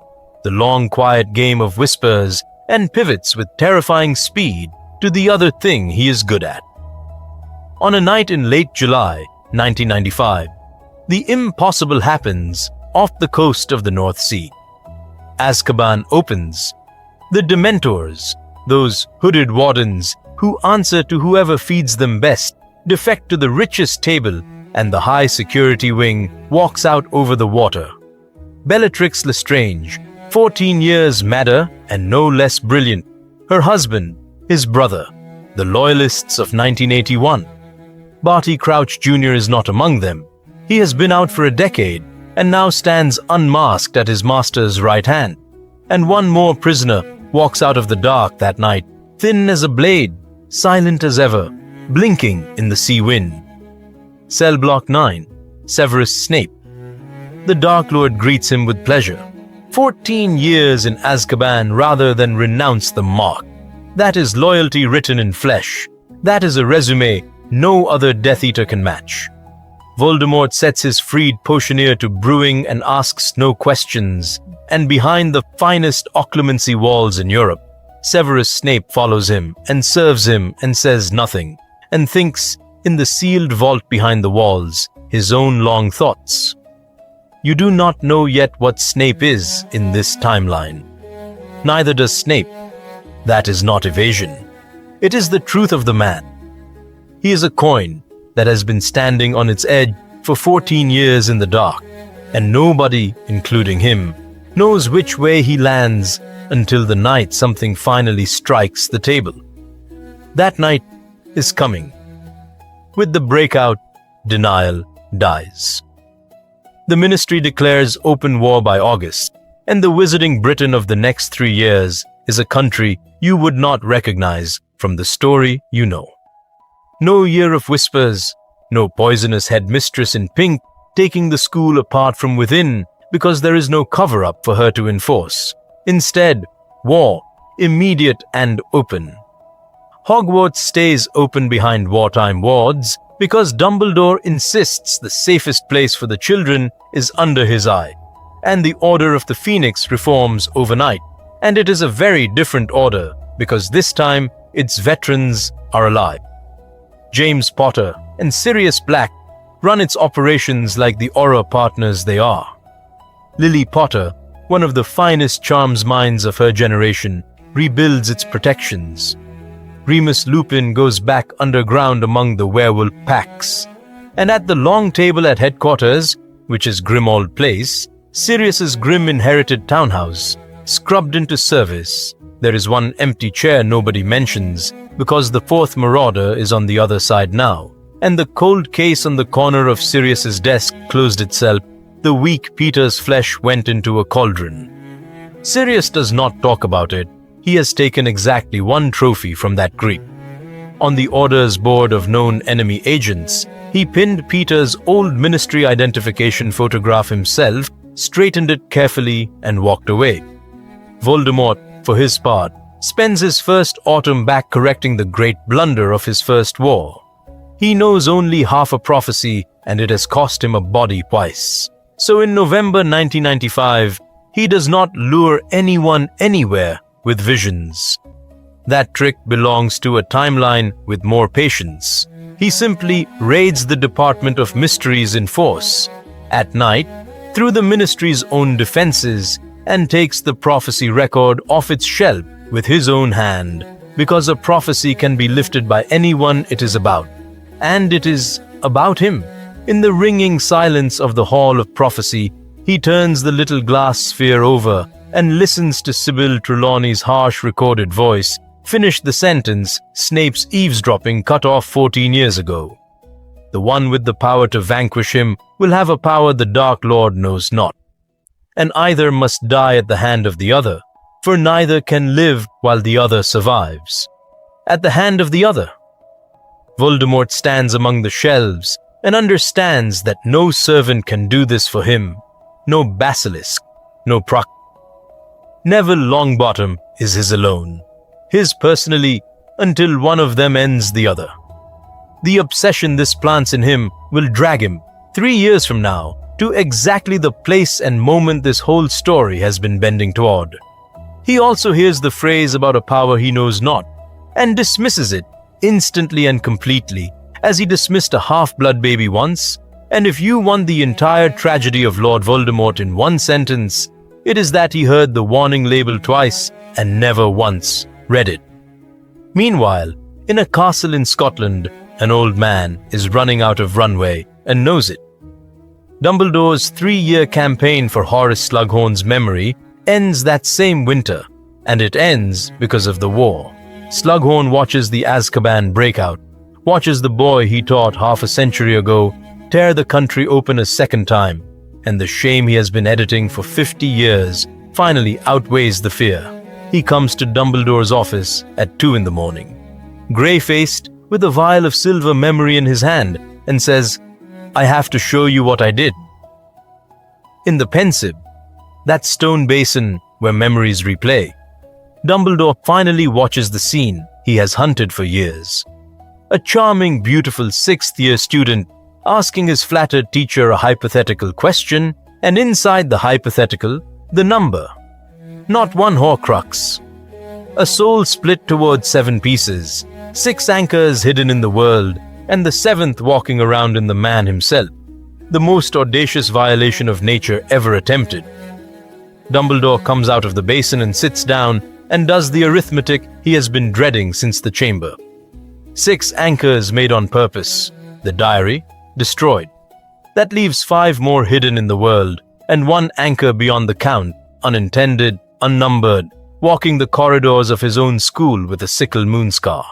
the long quiet game of whispers, and pivots with terrifying speed to the other thing he is good at. On a night in late July 1995, the impossible happens off the coast of the North Sea. Azkaban opens. The Dementors, those hooded wardens who answer to whoever feeds them best, defect to the richest table, and the high security wing walks out over the water. Bellatrix Lestrange, 14 years madder and no less brilliant. Her husband, his brother, the Loyalists of 1981. Barty Crouch Jr. is not among them. He has been out for a decade and now stands unmasked at his master's right hand. And one more prisoner walks out of the dark that night, thin as a blade, silent as ever, blinking in the sea wind. Cell Block 9, Severus Snape. The Dark Lord greets him with pleasure. 14 years in Azkaban rather than renounce the mark. That is loyalty written in flesh. That is a resume no other Death Eater can match. Voldemort sets his freed potioneer to brewing and asks no questions, and behind the finest occlumency walls in Europe, Severus Snape follows him and serves him and says nothing, and thinks, in the sealed vault behind the walls, his own long thoughts. You do not know yet what Snape is in this timeline. Neither does Snape. That is not evasion. It is the truth of the man. He is a coin that has been standing on its edge for 14 years in the dark, and nobody, including him, knows which way he lands until the night something finally strikes the table. That night is coming. With the breakout, denial dies. The Ministry declares open war by August, and the Wizarding Britain of the next 3 years is a country you would not recognize from the story you know. No Year of Whispers, no poisonous headmistress in pink taking the school apart from within because there is no cover-up for her to enforce. Instead, war, immediate and open. Hogwarts stays open behind wartime wards because Dumbledore insists the safest place for the children is under his eye, and the Order of the Phoenix reforms overnight, and it is a very different order because this time its veterans are alive. James Potter and Sirius Black run its operations like the Auror partners they are. Lily Potter, one of the finest charms minds of her generation, rebuilds its protections. Remus Lupin goes back underground among the werewolf packs. And at the long table at headquarters, which is Grimmauld Place, Sirius's grim inherited townhouse, scrubbed into service, there is one empty chair nobody mentions because the fourth marauder is on the other side now, and the cold case on the corner of Sirius's desk closed itself the week Peter's flesh went into a cauldron. Sirius does not talk about it. He has taken exactly one trophy from that grip. On the Order's board of known enemy agents, he pinned Peter's old Ministry identification photograph himself, straightened it carefully, and walked away. Voldemort, for his part, spends his first autumn back correcting the great blunder of his first war. He knows only half a prophecy, and it has cost him a body twice. So in November 1995, he does not lure anyone anywhere with visions. That trick belongs to a timeline with more patience. He simply raids the Department of Mysteries in force, at night, through the Ministry's own defenses, and takes the prophecy record off its shelf with his own hand, because a prophecy can be lifted by anyone it is about. And it is about him. In the ringing silence of the Hall of Prophecy, he turns the little glass sphere over and listens to Sybil Trelawney's harsh recorded voice finish the sentence Snape's eavesdropping cut off 14 years ago. The one with the power to vanquish him will have a power the Dark Lord knows not. And either must die at the hand of the other, for neither can live while the other survives. At the hand of the other. Voldemort stands among the shelves and understands that no servant can do this for him, no basilisk, no proc. Neville Longbottom is his alone, his personally, until one of them ends the other. The obsession this plants in him will drag him, 3 years from now, to exactly the place and moment this whole story has been bending toward. He also hears the phrase about a power he knows not, and dismisses it instantly and completely, as he dismissed a half-blood baby once. And if you want the entire tragedy of Lord Voldemort in one sentence, it is that he heard the warning label twice and never once read it. Meanwhile, in a castle in Scotland, an old man is running out of runway and knows it. Dumbledore's 3-year campaign for Horace Slughorn's memory ends that same winter, and it ends because of the war. Slughorn watches the Azkaban breakout, watches the boy he taught half a century ago tear the country open a second time, and the shame he has been editing for 50 years finally outweighs the fear. He comes to Dumbledore's office at 2 a.m, grey-faced, with a vial of silver memory in his hand, and says, "I have to show you what I did." In the pensive, that stone basin where memories replay, Dumbledore finally watches the scene he has hunted for years. A charming, beautiful 6th-year student asking his flattered teacher a hypothetical question, and inside the hypothetical, the number. Not one Horcrux. A soul split towards 7 pieces, 6 anchors hidden in the world, and the 7th walking around in the man himself. The most audacious violation of nature ever attempted. Dumbledore comes out of the basin and sits down and does the arithmetic he has been dreading since the chamber. 6 anchors made on purpose. The diary, destroyed. That leaves 5 more hidden in the world, and 1 anchor beyond the count, unintended, unnumbered, walking the corridors of his own school with a sickle moonscar.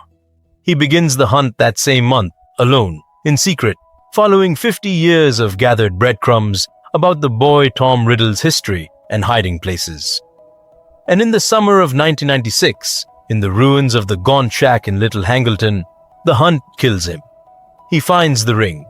He begins the hunt that same month, alone, in secret, following 50 years of gathered breadcrumbs about the boy Tom Riddle's history and hiding places. And in the summer of 1996, in the ruins of the Gaunt Shack in Little Hangleton, the hunt kills him. He finds the ring.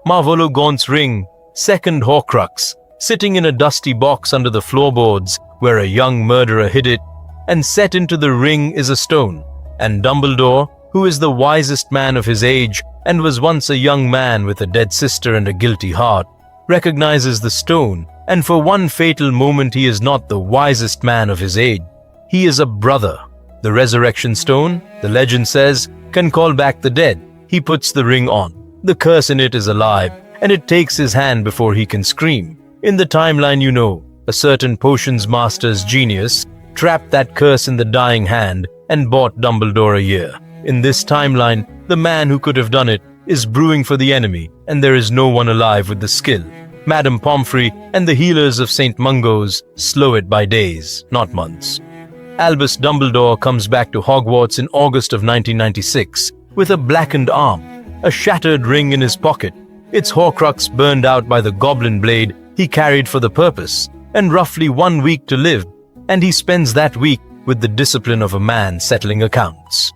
Marvolo Gaunt's ring, 2nd Horcrux, sitting in a dusty box under the floorboards where a young murderer hid it, and set into the ring is a stone, and Dumbledore, who is the wisest man of his age and was once a young man with a dead sister and a guilty heart, recognizes the stone, and for one fatal moment he is not the wisest man of his age. He is a brother. The resurrection stone, the legend says, can call back the dead. He puts the ring on. The curse in it is alive, and it takes his hand before he can scream. In the timeline you know, a certain potions master's genius trapped that curse in the dying hand and bought Dumbledore a year. In this timeline, the man who could have done it is brewing for the enemy, and there is no one alive with the skill. Madame Pomfrey and the healers of St. Mungo's slow it by days, not months. Albus Dumbledore comes back to Hogwarts in August of 1996 with a blackened arm, a shattered ring in his pocket, its Horcrux burned out by the goblin blade he carried for the purpose, and roughly 1 week to live, and he spends that week with the discipline of a man settling accounts.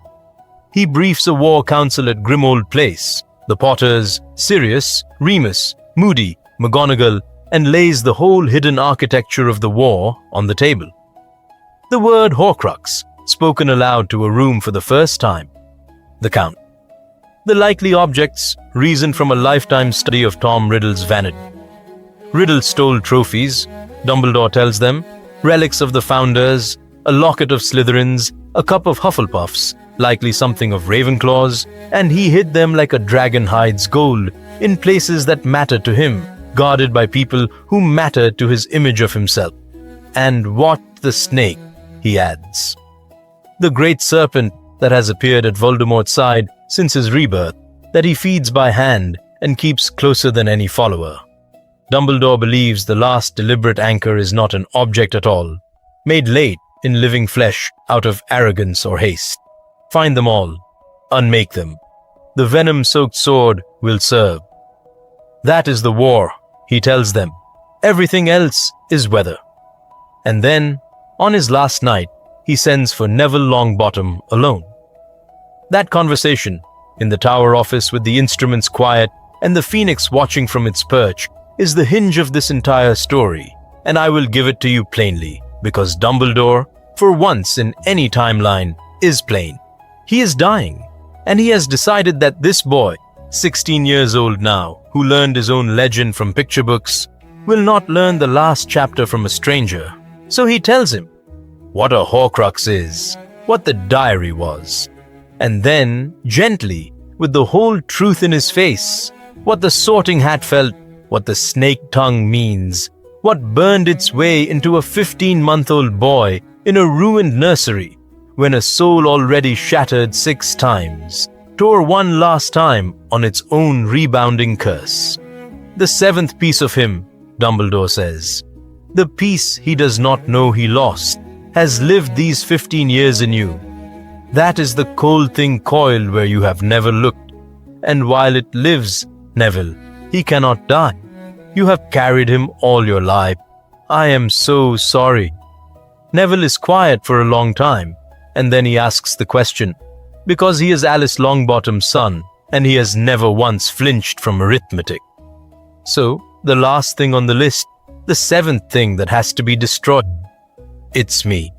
He briefs a war council at Grimmauld Place, the Potters, Sirius, Remus, Moody, McGonagall, and lays the whole hidden architecture of the war on the table. The word Horcrux, spoken aloud to a room for the first time. The Count. The likely objects, reasoned from a lifetime study of Tom Riddle's vanity. Riddle stole trophies, Dumbledore tells them, relics of the Founders, a locket of Slytherins, a cup of Hufflepuffs, likely something of Ravenclaws, and he hid them like a dragon hides gold, in places that mattered to him, guarded by people who mattered to his image of himself. And what the snake, he adds. The great serpent that has appeared at Voldemort's side since his rebirth, that he feeds by hand and keeps closer than any follower. Dumbledore believes the last deliberate anchor is not an object at all, made late in living flesh out of arrogance or haste. Find them all, unmake them. The venom-soaked sword will serve. That is the war, he tells them. Everything else is weather. And then, on his last night, he sends for Neville Longbottom alone. That conversation, in the tower office with the instruments quiet and the phoenix watching from its perch, is the hinge of this entire story, and I will give it to you plainly, because Dumbledore, for once in any timeline, is plain. He is dying, and he has decided that this boy, 16 years old now, who learned his own legend from picture books, will not learn the last chapter from a stranger. So he tells him what a Horcrux is, what the diary was, and then, gently, with the whole truth in his face, what the Sorting Hat felt, what the snake tongue means, what burned its way into a 15-month-old boy in a ruined nursery, when a soul already shattered 6 times, tore one last time on its own rebounding curse. The 7th piece of him, Dumbledore says, the piece he does not know he lost, has lived these 15 years in you. That is the cold thing coiled where you have never looked. And while it lives, Neville, he cannot die. You have carried him all your life. I am so sorry. Neville is quiet for a long time, and then he asks the question, because he is Alice Longbottom's son, and he has never once flinched from arithmetic. So, the last thing on the list, the 7th thing that has to be destroyed. It's me.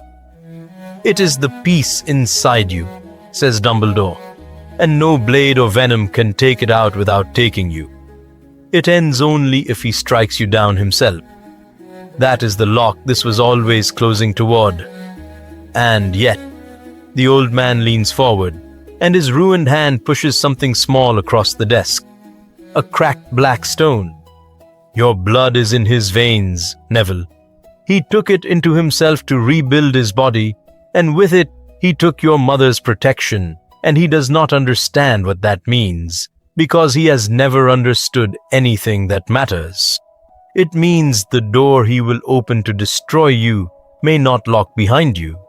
It is the piece inside you, says Dumbledore, and no blade or venom can take it out without taking you. It ends only if he strikes you down himself. That is the lock this was always closing toward. And yet, the old man leans forward, and his ruined hand pushes something small across the desk. A cracked black stone. Your blood is in his veins, Neville. He took it into himself to rebuild his body, and with it, he took your mother's protection, and he does not understand what that means, because he has never understood anything that matters. It means the door he will open to destroy you may not lock behind you.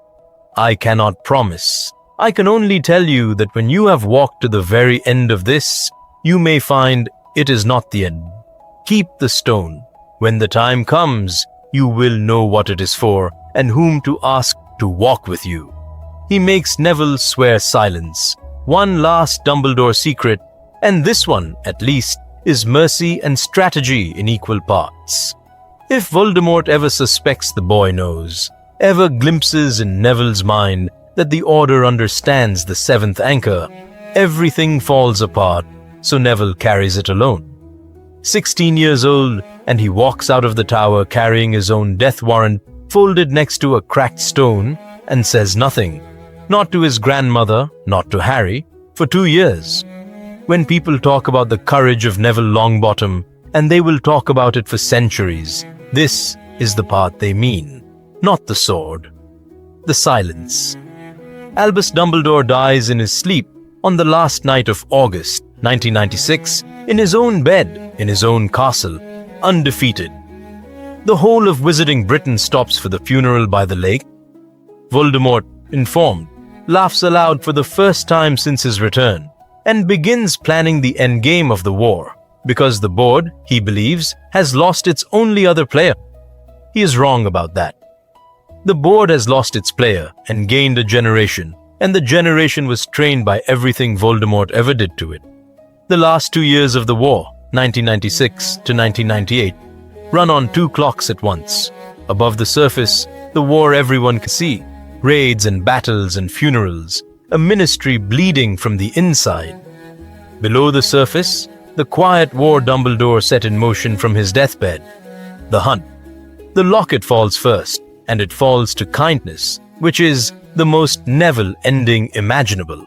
I cannot promise. I can only tell you that when you have walked to the very end of this, you may find it is not the end. Keep the stone. When the time comes, you will know what it is for and whom to ask to walk with you. He makes Neville swear silence. One last Dumbledore secret, and this one, at least, is mercy and strategy in equal parts. If Voldemort ever suspects the boy knows, ever glimpses in Neville's mind that the Order understands the seventh anchor, everything falls apart, so Neville carries it alone. 16 years old, and he walks out of the tower carrying his own death warrant folded next to a cracked stone and says nothing. Not to his grandmother, not to Harry, for 2 years. When people talk about the courage of Neville Longbottom, and they will talk about it for centuries, this is the part they mean, not the sword. The silence. Albus Dumbledore dies in his sleep on the last night of August 1996, in his own bed, in his own castle, undefeated. The whole of Wizarding Britain stops for the funeral by the lake. Voldemort, informed, laughs aloud for the first time since his return, and begins planning the endgame of the war, because the board, he believes, has lost its only other player. He is wrong about that. The board has lost its player and gained a generation, and the generation was trained by everything Voldemort ever did to it. The last 2 years of the war, 1996 to 1998, run on 2 clocks at once. Above the surface, the war everyone can see, raids and battles and funerals, a ministry bleeding from the inside. Below the surface, the quiet war Dumbledore set in motion from his deathbed. The hunt. The locket falls first, and it falls to kindness, which is the most Neville ending imaginable.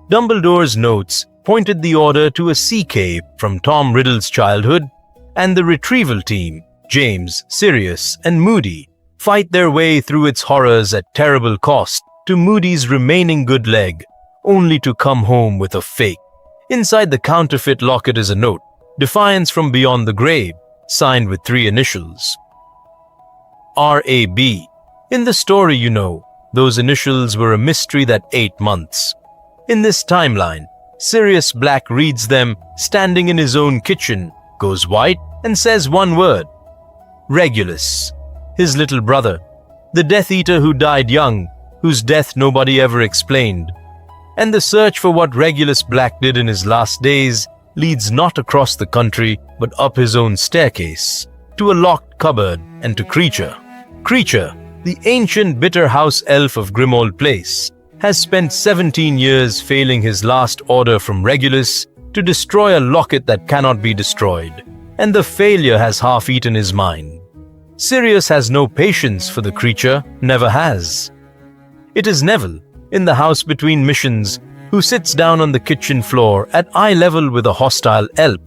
Dumbledore's notes pointed the Order to a sea cave from Tom Riddle's childhood, and the retrieval team, James, Sirius, and Moody, fight their way through its horrors at terrible cost to Moody's remaining good leg, only to come home with a fake. Inside the counterfeit locket is a note, Defiance from Beyond the Grave, signed with 3 initials. R.A.B. In the story, those initials were a mystery that 8 months. In this timeline, Sirius Black reads them standing in his own kitchen, goes white, and says one word. Regulus. His little brother. The Death Eater who died young, whose death nobody ever explained. And the search for what Regulus Black did in his last days leads not across the country, but up his own staircase, to a locked cupboard, and to Kreacher. Kreacher, the ancient bitter house elf of Grimmauld Place, has spent 17 years failing his last order from Regulus to destroy a locket that cannot be destroyed, and the failure has half-eaten his mind. Sirius has no patience for the creature, never has. It is Neville, in the house between missions, who sits down on the kitchen floor at eye level with a hostile elf.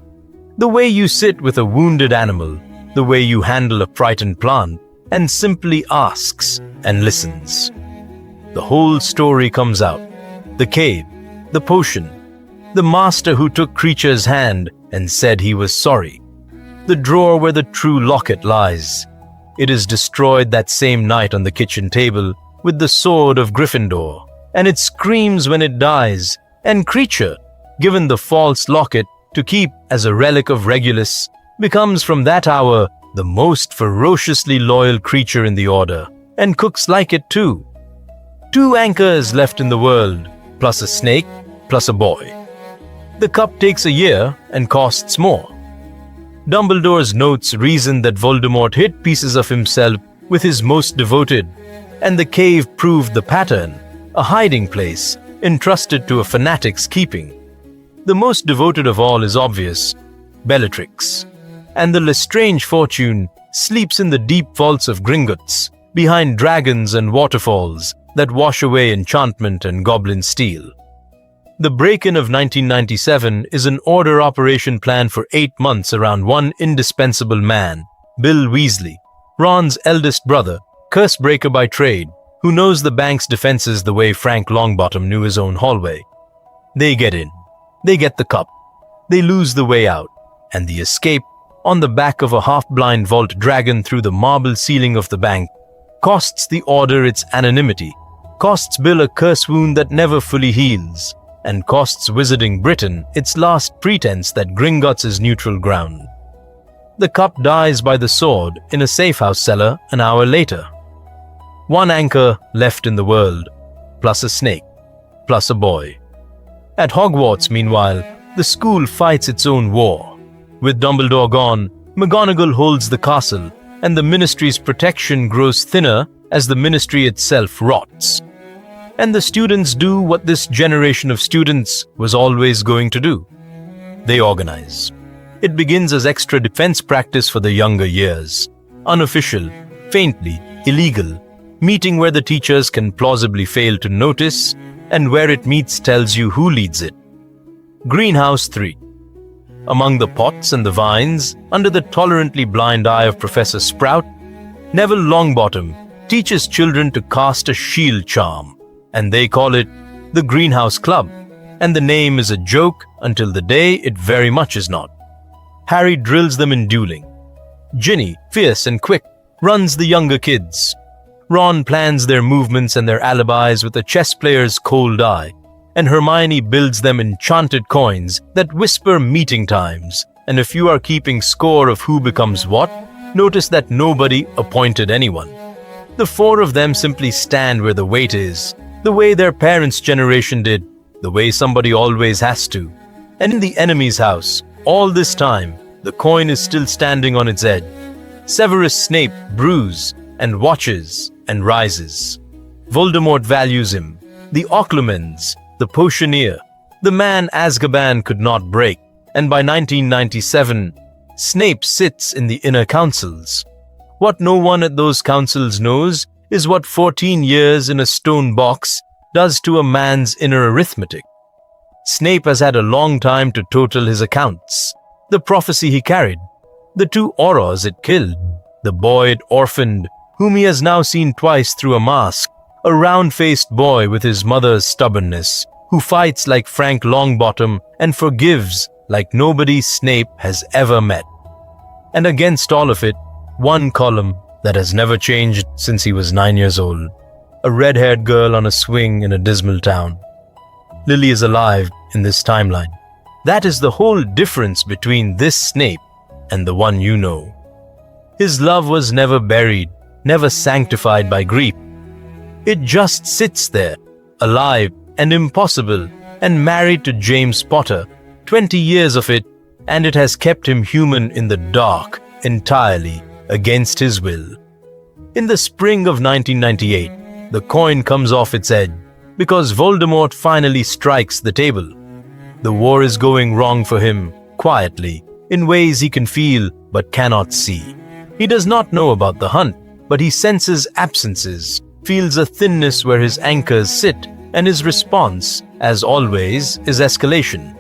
The way you sit with a wounded animal, the way you handle a frightened plant, and simply asks and listens. The whole story comes out. The cave, the potion, the master who took Kreacher's hand and said he was sorry, the drawer where the true locket lies. It is destroyed that same night on the kitchen table with the sword of Gryffindor, and it screams when it dies, and Kreacher, given the false locket to keep as a relic of Regulus, becomes from that hour the most ferociously loyal creature in the Order, and cooks like it too. 2 anchors left in the world, plus a snake, plus a boy. The cup takes a year and costs more. Dumbledore's notes reasoned that Voldemort hid pieces of himself with his most devoted, and the cave proved the pattern, a hiding place entrusted to a fanatic's keeping. The most devoted of all is obvious, Bellatrix, and the Lestrange fortune sleeps in the deep vaults of Gringotts, behind dragons and waterfalls that wash away enchantment and goblin steel. The break-in of 1997 is an order operation planned for 8 months around one indispensable man, Bill Weasley, Ron's eldest brother, curse breaker by trade, who knows the bank's defenses the way Frank Longbottom knew his own hallway. They get in. They get the cup. They lose the way out, and the escape, on the back of a half-blind vault dragon through the marble ceiling of the bank, costs the order its anonymity, costs Bill a curse wound that never fully heals, and costs Wizarding Britain its last pretense that Gringotts is neutral ground. The cup dies by the sword in a safehouse cellar an hour later. One anchor left in the world, plus a snake, plus a boy. At Hogwarts, meanwhile, the school fights its own war. With Dumbledore gone, McGonagall holds the castle, and the Ministry's protection grows thinner as the Ministry itself rots. And the students do what this generation of students was always going to do. They organize. It begins as extra defense practice for the younger years. Unofficial, faintly, illegal, meeting where the teachers can plausibly fail to notice, and where it meets tells you who leads it. Greenhouse 3. Among the pots and the vines, under the tolerantly blind eye of Professor Sprout, Neville Longbottom teaches children to cast a shield charm, and they call it the Greenhouse Club, and the name is a joke until the day it very much is not. Harry drills them in dueling. Ginny, fierce and quick, runs the younger kids. Ron plans their movements and their alibis with a chess player's cold eye, and Hermione builds them enchanted coins that whisper meeting times, and if you are keeping score of who becomes what, notice that nobody appointed anyone. The 4 of them simply stand where the weight is, the way their parents' generation did, the way somebody always has to. And in the enemy's house, all this time, the coin is still standing on its edge. Severus Snape brews and watches and rises. Voldemort values him. The Occlumens, the Potioneer, the man Azkaban could not break, and by 1997, Snape sits in the inner councils. What no one at those councils knows is what 14 years in a stone box does to a man's inner arithmetic. Snape has had a long time to total his accounts. The prophecy he carried, the 2 Aurors it killed, the boy it orphaned, whom he has now seen twice through a mask, a round-faced boy with his mother's stubbornness, who fights like Frank Longbottom and forgives like nobody Snape has ever met. And against all of it, one column that has never changed since he was 9 years old, a red-haired girl on a swing in a dismal town. Lily is alive in this timeline. That is the whole difference between this Snape and the one you know. His love was never buried, never sanctified by grief. It just sits there, alive and impossible, and married to James Potter, 20 years of it, and it has kept him human in the dark, entirely, against his will. In the spring of 1998, the coin comes off its edge, because Voldemort finally strikes the table. The war is going wrong for him, quietly, in ways he can feel but cannot see. He does not know about the hunt, but he senses absences, feels a thinness where his anchors sit, and his response, as always, is escalation.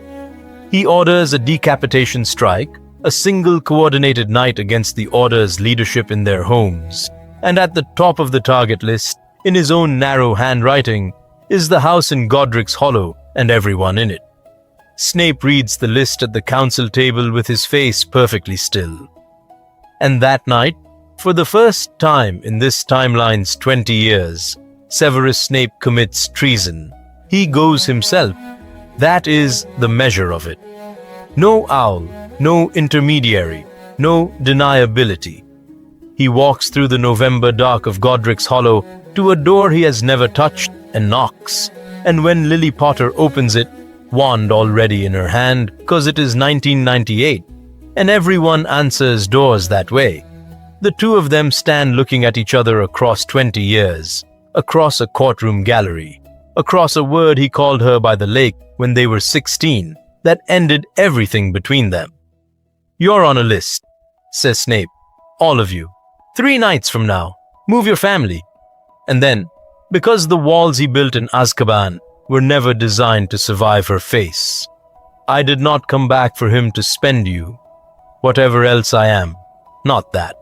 He orders a decapitation strike, a single coordinated night against the Order's leadership in their homes, and at the top of the target list, in his own narrow handwriting, is the house in Godric's Hollow and everyone in it. Snape reads the list at the council table with his face perfectly still. And that night, for the first time in this timeline's 20 years, Severus Snape commits treason. He goes himself. That is the measure of it. No owl, no intermediary, no deniability. He walks through the November dark of Godric's Hollow to a door he has never touched and knocks. And when Lily Potter opens it, wand already in her hand, because it is 1998, and everyone answers doors that way. The 2 of them stand looking at each other across 20 years, across a courtroom gallery, across a word he called her by the lake when they were 16, that ended everything between them. "You're on a list," says Snape. "All of you. 3 nights from now. Move your family." And then, because the walls he built in Azkaban were never designed to survive her face. I did not come back for him to spend you. Whatever else I am, not that.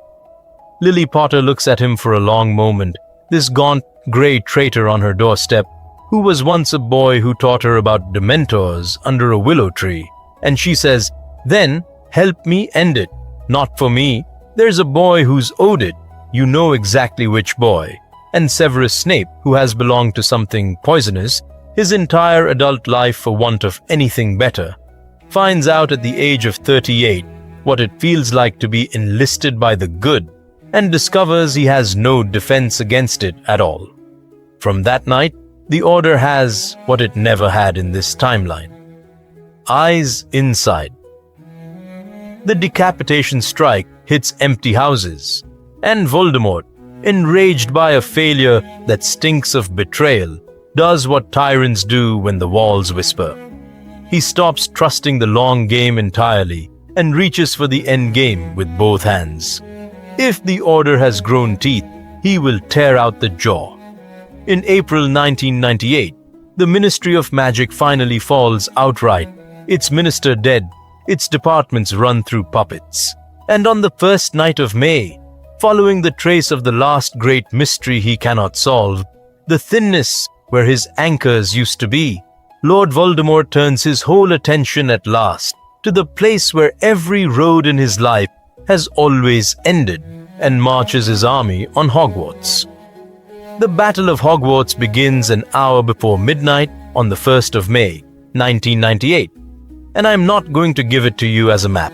Lily Potter looks at him for a long moment, this gaunt, grey traitor on her doorstep, who was once a boy who taught her about dementors under a willow tree. And she says, "Then, help me end it. Not for me. There's a boy who's owed it. You know exactly which boy." And Severus Snape, who has belonged to something poisonous his entire adult life for want of anything better, finds out at the age of 38 what it feels like to be enlisted by the good, and discovers he has no defense against it at all. From that night, the Order has what it never had in this timeline: eyes inside. The decapitation strike hits empty houses, and Voldemort, enraged by a failure that stinks of betrayal, does what tyrants do when the walls whisper. He stops trusting the long game entirely and reaches for the end game with both hands. If the Order has grown teeth, he will tear out the jaw. In April 1998, the Ministry of Magic finally falls outright, its minister dead, its departments run through puppets. And on the first night of May, following the trace of the last great mystery he cannot solve, the thinness where his anchors used to be, Lord Voldemort turns his whole attention at last to the place where every road in his life has always ended, and marches his army on Hogwarts. The Battle of Hogwarts begins an hour before midnight on the 1st of May, 1998, and I'm not going to give it to you as a map.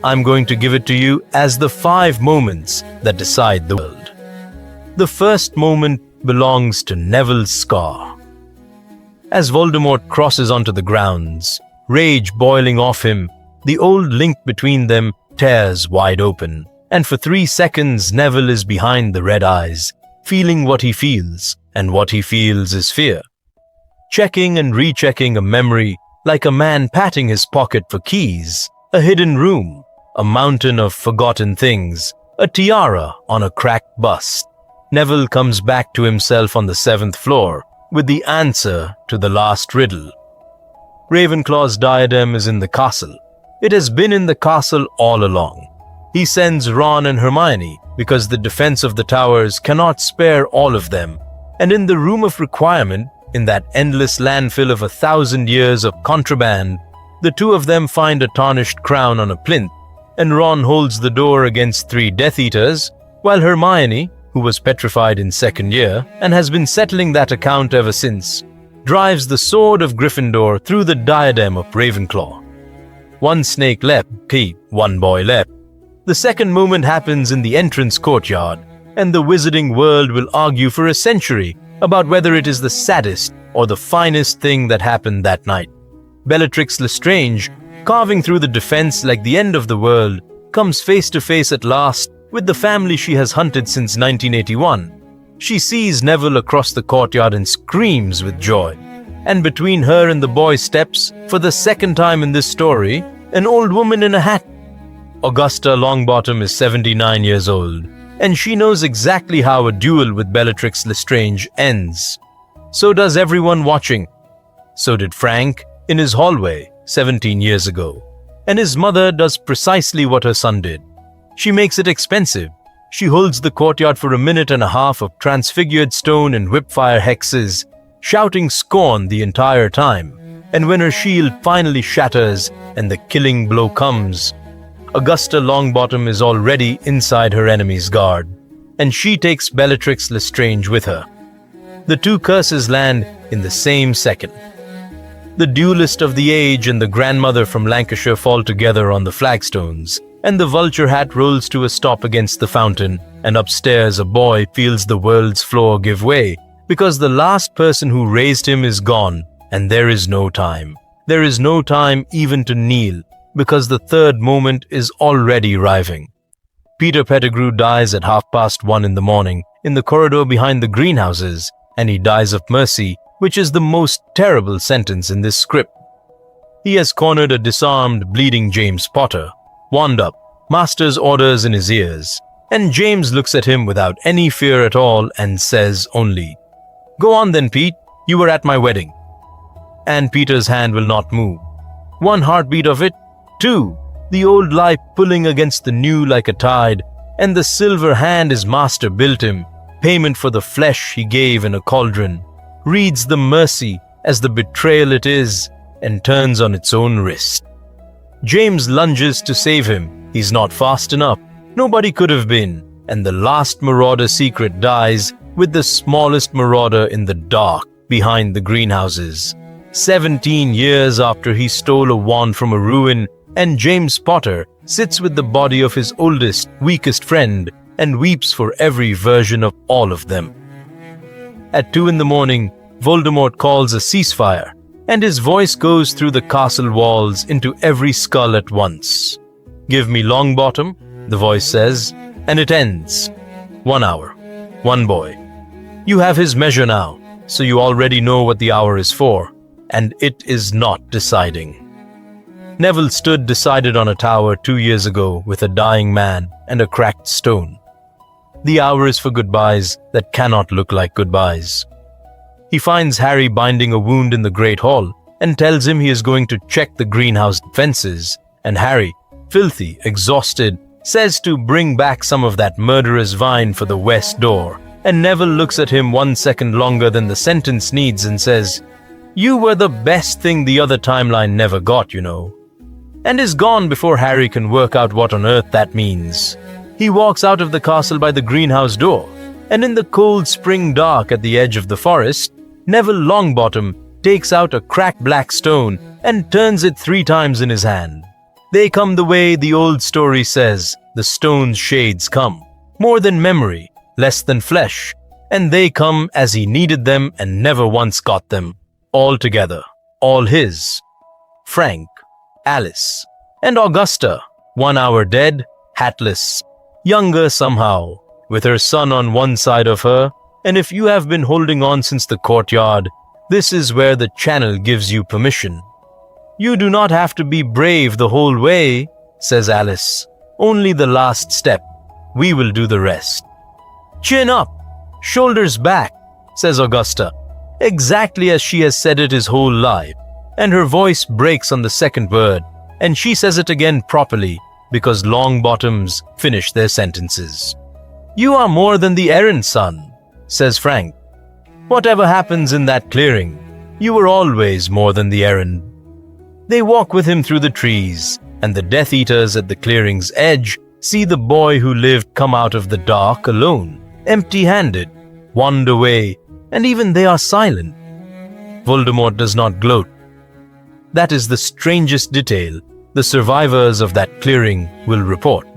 I'm going to give it to you as the 5 moments that decide the world. The first moment belongs to Neville's scar. As Voldemort crosses onto the grounds, rage boiling off him, the old link between them tears wide open, and for 3 seconds Neville is behind the red eyes, feeling what he feels, and what he feels is fear. Checking and rechecking a memory like a man patting his pocket for keys, a hidden room, a mountain of forgotten things, a tiara on a cracked bust. Neville comes back to himself on the 7th floor with the answer to the last riddle. Ravenclaw's diadem is in the castle. It has been in the castle all along. He sends Ron and Hermione because the defense of the towers cannot spare all of them, and in the room of requirement, in that endless landfill of 1,000 years of contraband, the 2 of them find a tarnished crown on a plinth, and Ron holds the door against 3 Death Eaters, while Hermione, who was petrified in 2nd year and has been settling that account ever since, drives the sword of Gryffindor through the diadem of Ravenclaw. 1 snake left, 1 boy left. The second moment happens in the entrance courtyard, and the wizarding world will argue for a century about whether it is the saddest or the finest thing that happened that night. Bellatrix Lestrange, carving through the defense like the end of the world, comes face to face at last with the family she has hunted since 1981. She sees Neville across the courtyard and screams with joy. And between her and the boy steps, for the 2nd time in this story, an old woman in a hat. Augusta Longbottom is 79 years old, and she knows exactly how a duel with Bellatrix Lestrange ends. So does everyone watching. So did Frank in his hallway 17 years ago. And his mother does precisely what her son did. She makes it expensive. She holds the courtyard for 1.5 minutes of transfigured stone and whipfire hexes, shouting scorn the entire time. And when her shield finally shatters and the killing blow comes, Augusta Longbottom is already inside her enemy's guard, and she takes Bellatrix Lestrange with her. The 2 curses land in the same second. The duelist of the age and the grandmother from Lancashire fall together on the flagstones, and the vulture hat rolls to a stop against the fountain, and upstairs a boy feels the world's floor give way, because the last person who raised him is gone, and there is no time. There is no time even to kneel, because the 3rd moment is already arriving. Peter Pettigrew dies at 1:30 in the morning in the corridor behind the greenhouses, and he dies of mercy, which is the most terrible sentence in this script. He has cornered a disarmed, bleeding James Potter, wand up, master's orders in his ears, and James looks at him without any fear at all and says only, "Go on then, Pete, you were at my wedding. and Peter's hand will not move. One heartbeat of it, two, the old life pulling against the new like a tide, and the silver hand his master built him, payment for the flesh he gave in a cauldron, reads the mercy as the betrayal it is, and turns on its own wrist. James lunges to save him. He's not fast enough. Nobody could have been, and the last marauder secret dies with the smallest marauder in the dark behind the greenhouses. 17 years after he stole a wand from a ruin, and James Potter sits with the body of his oldest, weakest friend and weeps for every version of all of them. At 2 a.m, Voldemort calls a ceasefire, and his voice goes through the castle walls into every skull at once. "Give me Longbottom," the voice says, and it ends. 1 hour. 1 boy. You have his measure now, so you already know what the hour is for, and it is not deciding. Neville stood decided on a tower 2 years ago with a dying man and a cracked stone. The hour is for goodbyes that cannot look like goodbyes. He finds Harry binding a wound in the Great Hall and tells him he is going to check the greenhouse fences, and Harry, filthy, exhausted, says to bring back some of that murderous vine for the west door, and Neville looks at him 1 second longer than the sentence needs and says, "You were the best thing the other timeline never got, you know," and is gone before Harry can work out what on earth that means. He walks out of the castle by the greenhouse door, and in the cold spring dark at the edge of the forest, Neville Longbottom takes out a cracked black stone and turns it 3 times in his hand. They come the way the old story says the stone's shades come, more than memory, less than flesh, and they come as he needed them and never once got them, all together, all his. Frank, Alice, and Augusta, 1 hour dead, hatless, younger somehow, with her son on one side of her, and if you have been holding on since the courtyard, this is where the channel gives you permission. "You do not have to be brave the whole way," says Alice. "Only the last step. We will do the rest." "Chin up, shoulders back," says Augusta, exactly as she has said it his whole life, and her voice breaks on the second word, and she says it again properly because Longbottoms finish their sentences. "You are more than the errand, son," says Frank. "Whatever happens in that clearing, you were always more than the errand." They walk with him through the trees, and the Death Eaters at the clearing's edge see the boy who lived come out of the dark alone, empty-handed, wand away, and even they are silent. Voldemort does not gloat. That is the strangest detail the survivors of that clearing will report.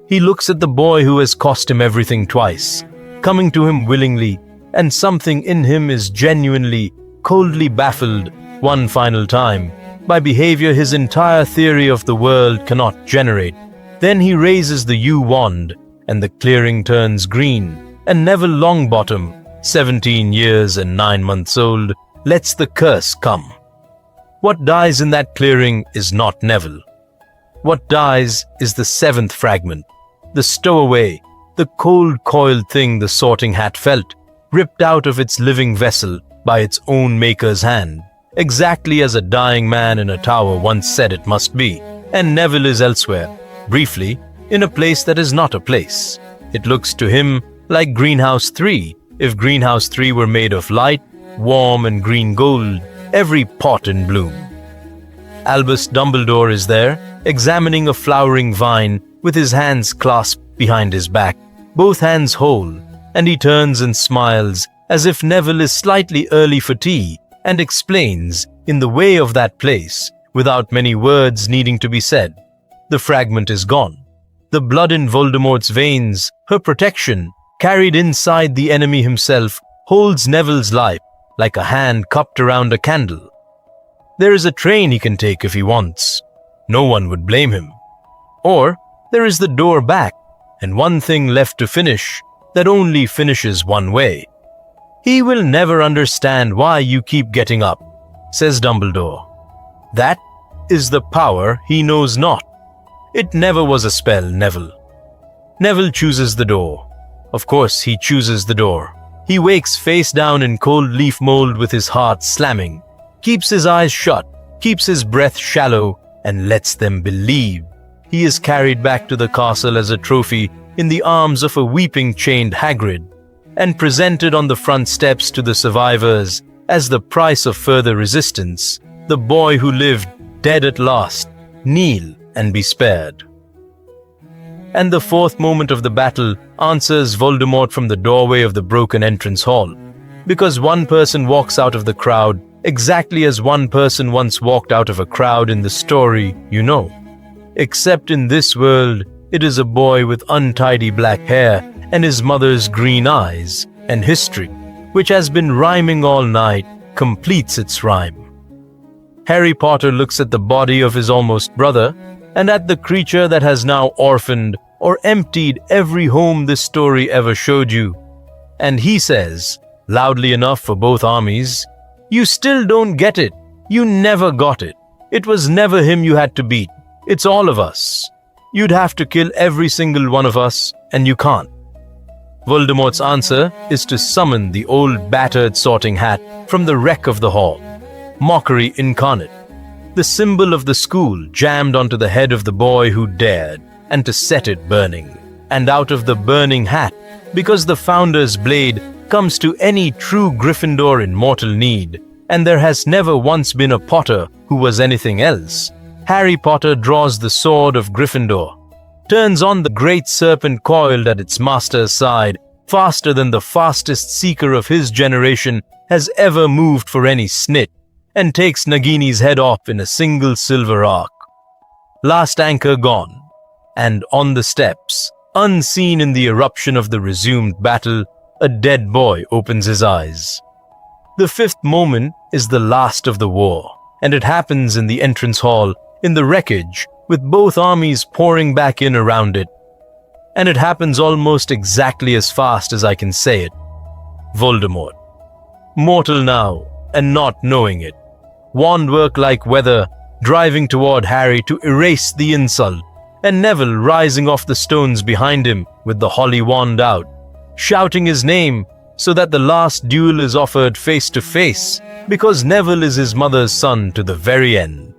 He looks at the boy who has cost him everything twice, coming to him willingly, and something in him is genuinely, coldly baffled one final time by behavior his entire theory of the world cannot generate. Then he raises the U wand, and the clearing turns green, and Neville Longbottom, 17 years and 9 months old, lets the curse come. What dies in that clearing is not Neville. What dies is the 7th fragment, the stowaway, the cold coiled thing the Sorting Hat felt, ripped out of its living vessel by its own maker's hand, exactly as a dying man in a tower once said it must be, and Neville is elsewhere, briefly, in a place that is not a place. It looks to him like Greenhouse 3, if Greenhouse 3 were made of light, warm and green gold, every pot in bloom. Albus Dumbledore is there, examining a flowering vine with his hands clasped behind his back, both hands whole, and he turns and smiles as if Neville is slightly early for tea, and explains, in the way of that place, without many words needing to be said. The fragment is gone. The blood in Voldemort's veins, her protection, carried inside the enemy himself, holds Neville's life like a hand cupped around a candle. There is a train he can take if he wants. No one would blame him. Or there is the door back, and one thing left to finish that only finishes one way. "He will never understand why you keep getting up," says Dumbledore. That is the power he knows not. It never was a spell, Neville. Neville chooses the door. Of course he chooses the door. He wakes face down in cold leaf mold with his heart slamming. keeps his eyes shut, keeps his breath shallow, and lets them believe. He is carried back to the castle as a trophy in the arms of a weeping chained Hagrid, and presented on the front steps to the survivors as the price of further resistance. The boy who lived, dead at last, kneel and be spared. And the fourth moment of the battle answers Voldemort from the doorway of the broken entrance hall, because one person walks out of the crowd exactly as one person once walked out of a crowd in the story you know. Except in this world, it is a boy with untidy black hair and his mother's green eyes, and history, which has been rhyming all night, completes its rhyme. Harry Potter looks at the body of his almost brother, and at the creature that has now orphaned or emptied every home this story ever showed you. And he says, loudly enough for both armies, "You still don't get it. You never got it. It was never him you had to beat. It's all of us. You'd have to kill every single one of us, and you can't." Voldemort's answer is to summon the old battered sorting hat from the wreck of the hall. Mockery incarnate. The symbol of the school jammed onto the head of the boy who dared, and to set it burning. And out of the burning hat, because the Founder's blade comes to any true Gryffindor in mortal need, and there has never once been a Potter who was anything else, Harry Potter draws the sword of Gryffindor, turns on the great serpent coiled at its master's side, faster than the fastest seeker of his generation has ever moved for any snit, and takes Nagini's head off in a single silver arc. Last anchor gone, and on the steps, unseen in the eruption of the resumed battle, a dead boy opens his eyes. The fifth moment is the last of the war, and it happens in the entrance hall, in the wreckage, with both armies pouring back in around it. And it happens almost exactly as fast as I can say it. Voldemort. Mortal now, and not knowing it. Wand work like weather, driving toward Harry to erase the insult, and Neville rising off the stones behind him with the holy wand out, shouting his name so that the last duel is offered face to face, because Neville is his mother's son to the very end.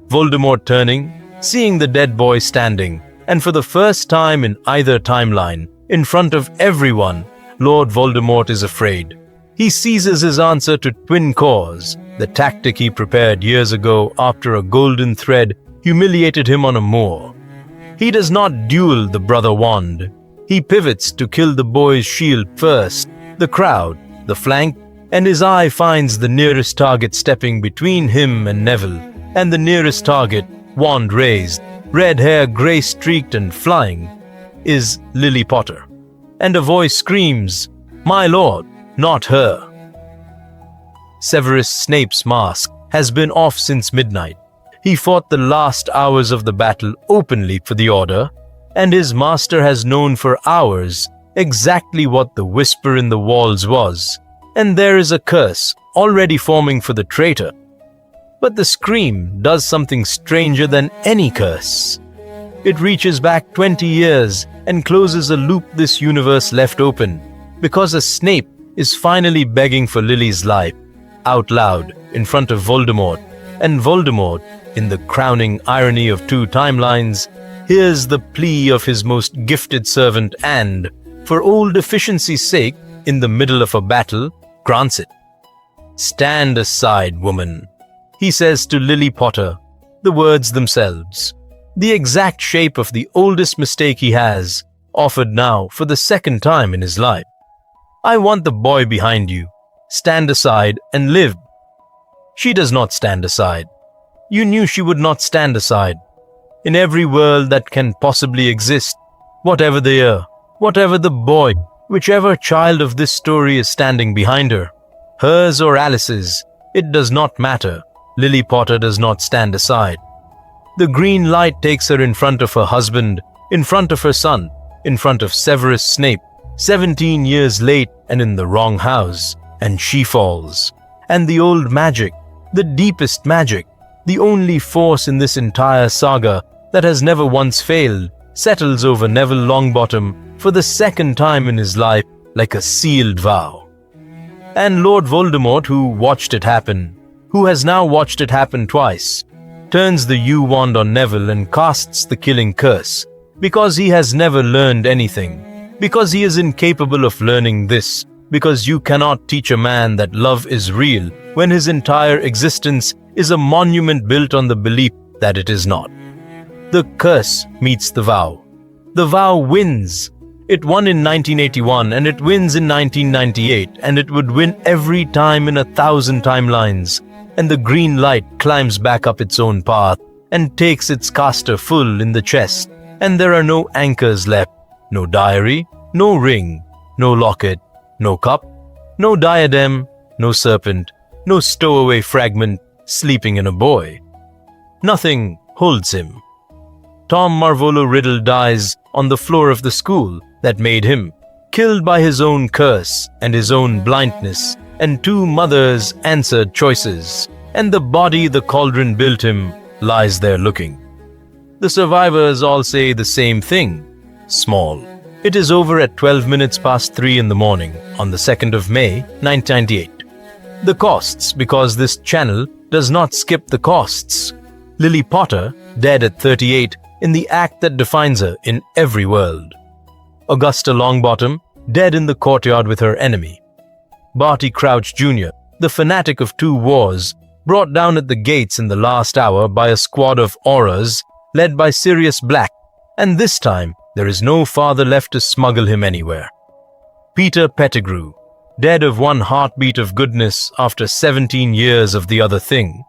Voldemort turning, seeing the dead boy standing, and for the first time in either timeline, in front of everyone, Lord Voldemort is afraid. He seizes his answer to twin cores, the tactic he prepared years ago after a golden thread humiliated him on a moor. He does not duel the brother wand. He pivots to kill the boy's shield first, the crowd, the flank, and his eye finds the nearest target stepping between him and Neville, and the nearest target, wand raised, red hair grey-streaked and flying, is Lily Potter. And a voice screams, "My lord, not her." Severus Snape's mask has been off since midnight. He fought the last hours of the battle openly for the Order, and his master has known for hours exactly what the whisper in the walls was, and there is a curse already forming for the traitor. But the scream does something stranger than any curse. It reaches back 20 years and closes a loop this universe left open, because a Snape is finally begging for Lily's life, out loud, in front of Voldemort, and Voldemort, in the crowning irony of two timelines, hears the plea of his most gifted servant and, for old efficiency's sake, in the middle of a battle, grants it. "Stand aside, woman," he says to Lily Potter, the words themselves, the exact shape of the oldest mistake he has, offered now for the second time in his life. "I want the boy behind you. Stand aside and live." She does not stand aside. You knew she would not stand aside. In every world that can possibly exist, whatever the year, whatever the boy, whichever child of this story is standing behind her, hers or Alice's, it does not matter. Lily Potter does not stand aside. The green light takes her in front of her husband, in front of her son, in front of Severus Snape, 17 years late and in the wrong house, and she falls. And the old magic, the deepest magic, the only force in this entire saga that has never once failed, settles over Neville Longbottom for the second time in his life like a sealed vow. And Lord Voldemort, who watched it happen, who has now watched it happen twice, turns the U wand on Neville and casts the killing curse, because he has never learned anything, because he is incapable of learning this, because you cannot teach a man that love is real when his entire existence is a monument built on the belief that it is not. The curse meets the vow. The vow wins. It won in 1981 and it wins in 1998, and it would win every time in 1,000 timelines. And the green light climbs back up its own path and takes its caster full in the chest, and there are no anchors left, no diary, no ring, no locket, no cup, no diadem, no serpent, no stowaway fragment sleeping in a boy. Nothing holds him. Tom Marvolo Riddle dies on the floor of the school that made him, killed by his own curse and his own blindness, and two mothers' answered choices, and the body the cauldron built him lies there looking. The survivors all say the same thing: small. It is over at 12 minutes past 3 in the morning on the 2nd of May, 1998. The costs, because this channel does not skip the costs. Lily Potter, dead at 38, in the act that defines her in every world. Augusta Longbottom, dead in the courtyard with her enemy. Barty Crouch Jr., the fanatic of 2 wars, brought down at the gates in the last hour by a squad of auras led by Sirius Black, and this time there is no father left to smuggle him anywhere. Peter Pettigrew, dead of 1 heartbeat of goodness after 17 years of the other thing.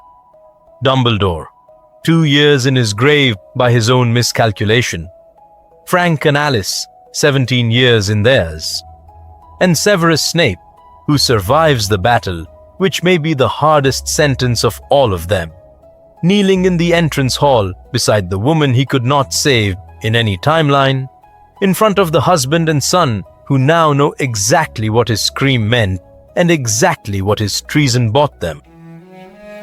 Dumbledore, 2 years in his grave by his own miscalculation. Frank and Alice, 17 years in theirs. And Severus Snape, who survives the battle, which may be the hardest sentence of all of them, kneeling in the entrance hall beside the woman he could not save in any timeline, in front of the husband and son who now know exactly what his scream meant and exactly what his treason bought them.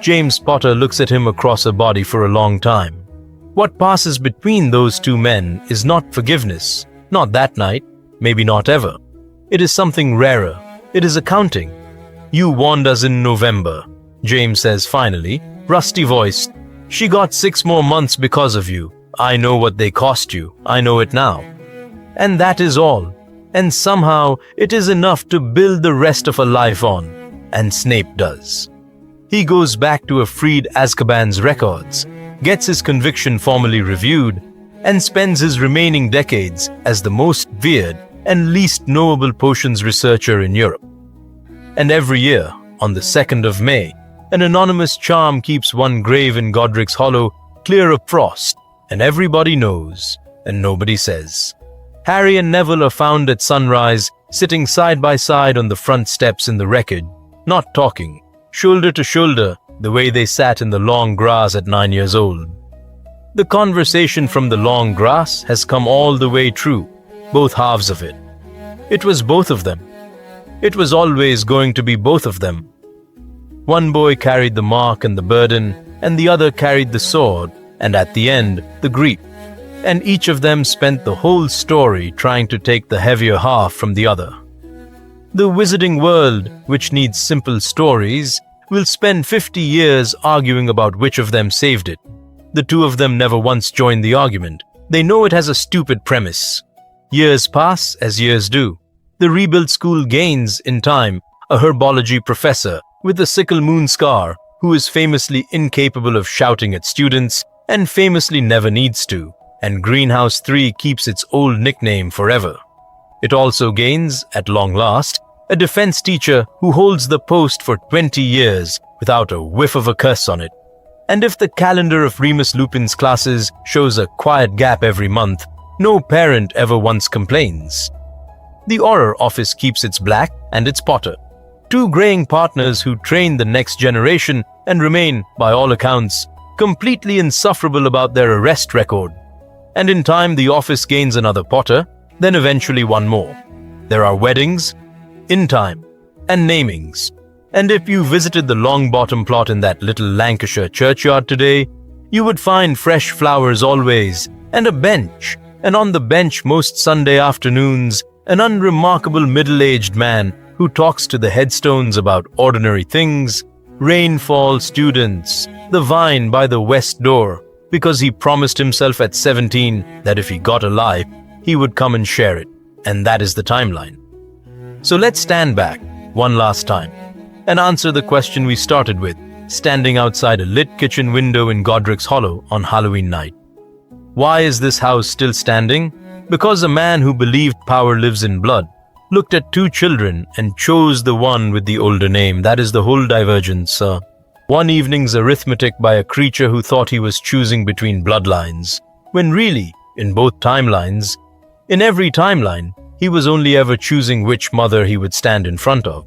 James Potter looks at him across a body for a long time. What passes between those 2 men is not forgiveness, not that night, maybe not ever. It is something rarer. It is accounting. You warned us in November, James says finally, rusty-voiced. She got 6 more months because of you. I know what they cost you. I know it now. And that is all. And somehow it is enough to build the rest of a life on. And Snape does. He goes back to a freed Azkaban's records, gets his conviction formally reviewed, and spends his remaining decades as the most weird and least knowable potions researcher in Europe. And every year, on the 2nd of May, an anonymous charm keeps one grave in Godric's Hollow clear of frost, and everybody knows, and nobody says. Harry and Neville are found at sunrise, sitting side by side on the front steps in the wreckage, not talking, shoulder to shoulder, the way they sat in the long grass at 9 years old. The conversation from the long grass has come all the way true, both halves of it. It was both of them. It was always going to be both of them. One boy carried the mark and the burden, and the other carried the sword, and at the end, the grief. And each of them spent the whole story trying to take the heavier half from the other. The wizarding world, which needs simple stories, will spend 50 years arguing about which of them saved it. The 2 of them never once joined the argument. They know it has a stupid premise. Years pass as years do. The rebuilt school gains, in time, a herbology professor with a sickle moon scar who is famously incapable of shouting at students and famously never needs to, and Greenhouse 3 keeps its old nickname forever. It also gains, at long last, a defense teacher who holds the post for 20 years without a whiff of a curse on it. And if the calendar of Remus Lupin's classes shows a quiet gap every month, no parent ever once complains. The horror office keeps its Black and its Potter, 2 graying partners who train the next generation and remain, by all accounts, completely insufferable about their arrest record. And in time the office gains another Potter, then eventually one more. There are weddings, in time, and namings. And if you visited the Longbottom plot in that little Lancashire churchyard today, you would find fresh flowers always, and a bench, and on the bench most Sunday afternoons, an unremarkable middle-aged man who talks to the headstones about ordinary things, Rainfall students, the vine by the west door, because he promised himself at 17 that if he got a life, he would come and share it. And that is the timeline. So let's stand back one last time and answer the question we started with, standing outside a lit kitchen window in Godric's Hollow on Halloween night. Why is this house still standing? Because a man who believed power lives in blood looked at two children and chose the one with the older name. That is the whole divergence, sir. One evening's arithmetic by a creature who thought he was choosing between bloodlines, when really, in both timelines, in every timeline, he was only ever choosing which mother he would stand in front of.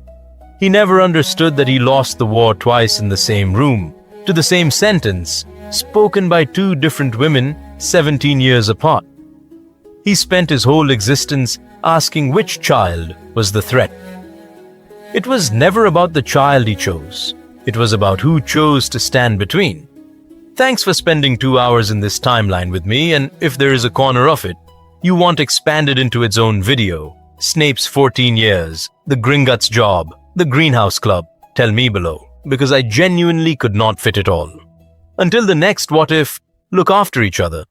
He never understood that he lost the war twice in the same room, to the same sentence, spoken by two different women 17 years apart. He spent his whole existence asking which child was the threat. It was never about the child he chose. It was about who chose to stand between. Thanks for spending 2 hours in this timeline with me, and if there is a corner of it you want expanded into its own video, Snape's 14 years, the Gringotts job, the Greenhouse Club, tell me below, because I genuinely could not fit it all. Until the next What If, look after each other.